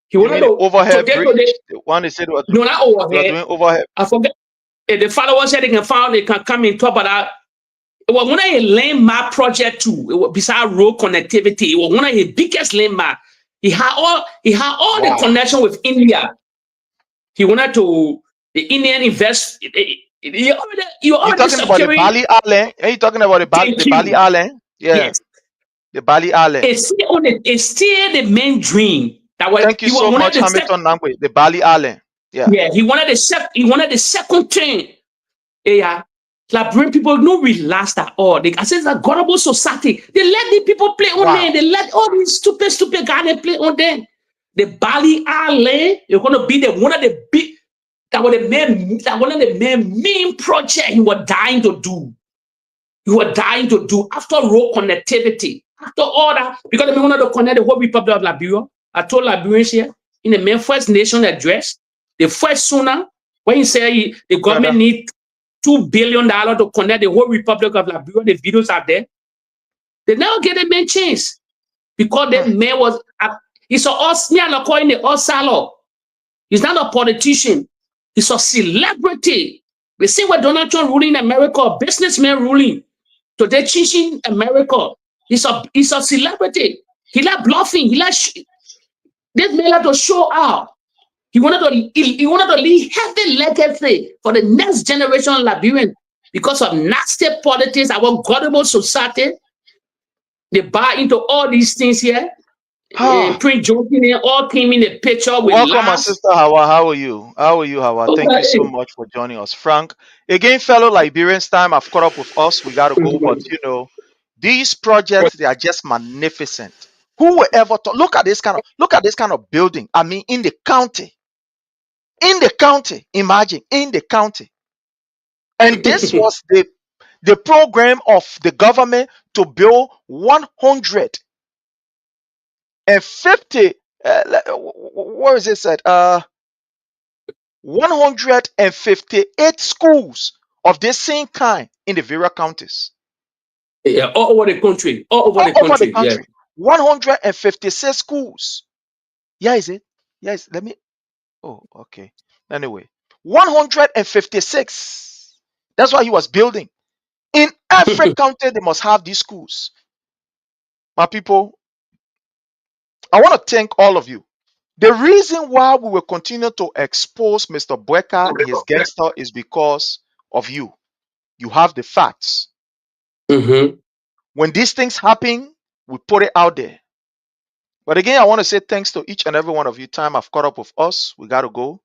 [SPEAKER 7] He wanted to
[SPEAKER 4] overhead bridge. The one they said was
[SPEAKER 7] no, not overhead.
[SPEAKER 4] Doing overhead.
[SPEAKER 7] I forget. The followers said they can come and talk about that. It was one of a landmark project too. It was beside road connectivity. It was one of the biggest landmark. He had all the connection with India. He wanted to the Indian invest. You
[SPEAKER 4] talking about the Bali Island? Are you talking about the Bali Island? Yeah. Yes. The Bali Island.
[SPEAKER 7] It's still the main dream.
[SPEAKER 4] Thank you so much, Hamilton Nangwe. The Bali Island. Yeah.
[SPEAKER 7] Yeah. He wanted the second thing. Yeah. Like bring people no relaxed at all. I said it's a gullible society. They let the people play on them. They let all these stupid guys play on them. The Bali Island, you're gonna be one of the big one of the main project he was dying to do. You were dying to do after road connectivity, after all that, because they wanted to connect the whole Republic of Liberia. I told Liberians here in the main First Nation address, the first sooner when you say the government needs $2 billion to connect the whole Republic of Liberia, the videos are there. They never get a main chance because the man was. He's calling the Osalo. He's not a politician. He's a celebrity. We see what Donald Trump ruling America, a businessman ruling. So they're changing America. He's a celebrity. He like bluffing. This man like to show out. He wanted to leave heavy legacy for the next generation of Liberian because of nasty politics, our gullible society. They buy into all these things here. Prince Johnson all came in the picture with
[SPEAKER 4] welcome, my sister Hawa. How are you? Hawa? Thank you so much for joining us. Frank, again, fellow Liberians, time I've caught up with us. We got to go, but these projects, they are just magnificent. Who will ever talk? Look at this kind of building. I mean, in the county. Imagine in the county. And this was the program of the government to build 150 where is it said 158 schools of the same kind in the various counties.
[SPEAKER 7] Yeah, all over the country. Yeah.
[SPEAKER 4] 156 schools. Yeah, is it? Yes, let me. Oh, okay. Anyway, 156. That's why he was building. In every county, they must have these schools. My people, I want to thank all of you. The reason why we will continue to expose Mr. Boakai, his gangster, is because of you. You have the facts.
[SPEAKER 7] Mm-hmm.
[SPEAKER 4] When these things happen, we put it out there. But again, I want to say thanks to each and every one of you. Time have caught up with us. We got to go.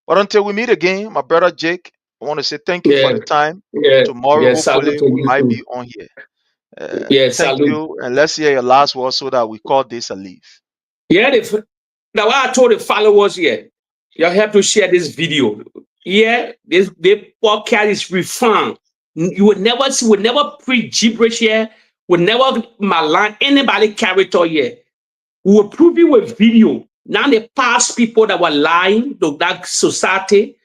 [SPEAKER 4] But until we meet again, my brother Jake, I want to say thank you for
[SPEAKER 7] Yeah,
[SPEAKER 4] the time.
[SPEAKER 7] yeah,
[SPEAKER 4] Tomorrow,
[SPEAKER 7] yeah. Salute
[SPEAKER 4] hopefully,
[SPEAKER 7] to
[SPEAKER 4] we
[SPEAKER 7] you
[SPEAKER 4] might
[SPEAKER 7] too.
[SPEAKER 4] be on here.
[SPEAKER 7] Yeah,
[SPEAKER 4] Thank
[SPEAKER 7] salute.
[SPEAKER 4] you. And let's hear your last word so that we call this a leave.
[SPEAKER 7] Yeah, now what I told the followers here, you have to share this video. Yeah, this podcast is refined. You would never see, would never preach gibberish here, would never malign anybody character here. We will prove you with video. Now the past people that were lying to that society,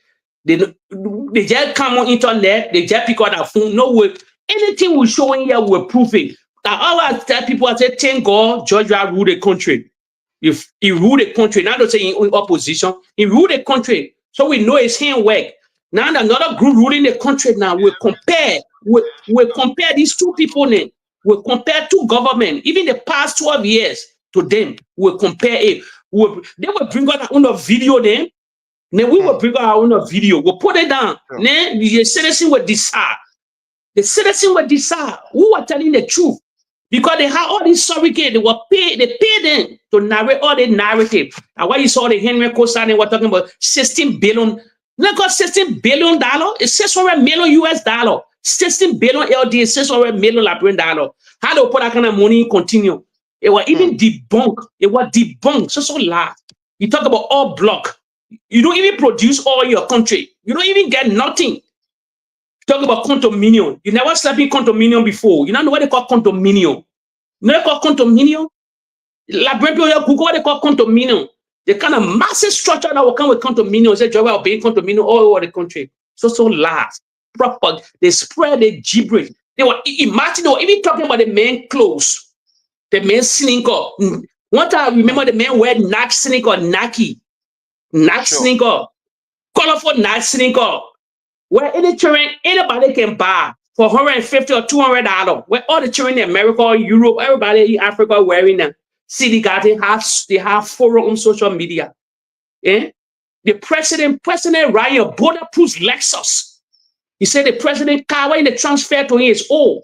[SPEAKER 7] they just come on internet, they just pick up their phone. No way. Anything we show in here, we're proving. Now, all I tell people, I say, thank God, Georgia rule the country. If he rule the country, not to say in opposition, he rule the country. So we know it's him work. Now another group ruling the country now. We compare these two people now. We compare two government, even the past 12 years to them. We compare it. They will bring out our own video then. Then we will bring out our own video. We'll put it down.
[SPEAKER 4] Sure.
[SPEAKER 7] Then the citizen will decide. The citizen will decide who are telling the truth. Because they have all these surrogates, they pay them to narrate all the narrative. And why you saw the Henry Costa, they were talking about 16 billion. Look at $16 billion, it's 600 million US dollar. 16 billion LD, 600 million Liberian dollar. How do put that kind of money in continue? It was even debunked. It was debunked. So lie. You talk about all block. You don't even produce all your country. You don't even get nothing. Talk about condominium. You never slept in condominium before. You don't know what they call condominium. You know what they call condominium? Google what they call condominium. The kind of massive structure that will come with condominium. Say, Joel, being condominium all over the country. So last. Proper. They spread the gibberish. They were even talking about the men clothes. The men sneaker. One time I remember the men wear Nike sneaker, Nike sneaker. Colorful Nike sneaker. Where any children, anybody can buy for $150 or $200. Where all the children in America, Europe, everybody in Africa wearing them. See, they have forum on social media. Eh? The president Ryan bulletproof Lexus. He said the president car when they transfer to him is old.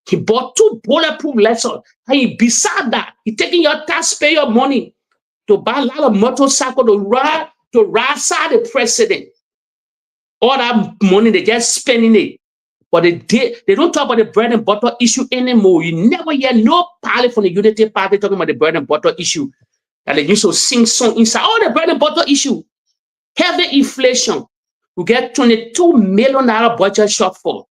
[SPEAKER 7] He bought 2 bulletproof Lexus. And beside that, he taking your taxpayer money to buy a lot of motorcycle to ride side the president. All that money, they just spending it. But they don't talk about the bread and butter issue anymore. You never hear no party from the Unity Party talking about the bread and butter issue. That they used to sing song inside. All the bread and butter issue. Heavy inflation. We get $22 million budget shortfall.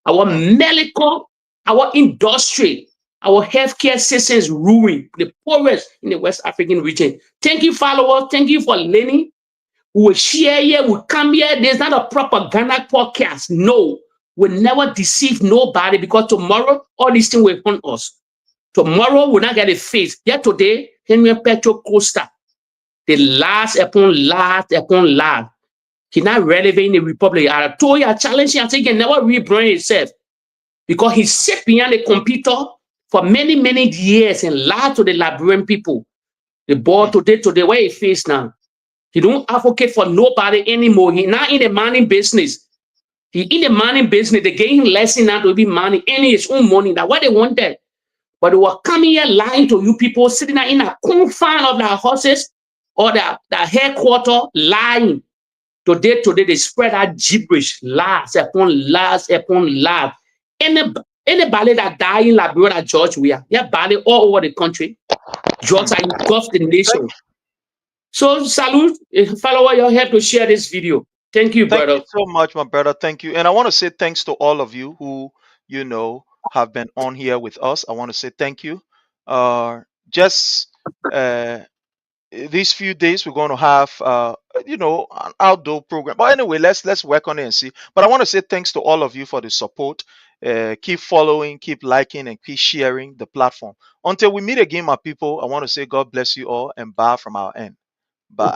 [SPEAKER 7] Our medical, our industry, our healthcare system is ruined. The poorest in the West African region. Thank you, followers. Thank you for learning. We will share here, we come here. There's not a propaganda podcast. No, we never deceive nobody because tomorrow, all these things will haunt us. Tomorrow, we'll not get a face. Yet today, Henry Petro Costa, the last upon last upon last. He's not relevant in the Republic. I told you, I challenge him, I say he can never rebrand himself because he sat behind the computer for many, many years and lied to the Liberian people. The boy today, where he face now? He don't advocate for nobody anymore. He not in the mining business. He in the mining business. They gave him lesson now to be mining, earning his own money. That's what they wanted. But they were coming here lying to you people, sitting there in a confine of their horses or their headquarters, lying. Today, they spread that gibberish, lies upon lies upon lies. Anybody that died in Liberia, George Weah, yeah, body all over the country. Drugs are engulfed the nation. So salute, follower, you have to share this video. Thank you, brother.
[SPEAKER 4] Thank you so much, my brother. Thank you. And I want to say thanks to all of you who, have been on here with us. I want to say thank you. Just these few days we're going to have an outdoor program. But anyway, let's work on it and see. But I want to say thanks to all of you for the support. Keep following, keep liking, and keep sharing the platform. Until we meet again, my people, I want to say God bless you all and bye from our end. Bye.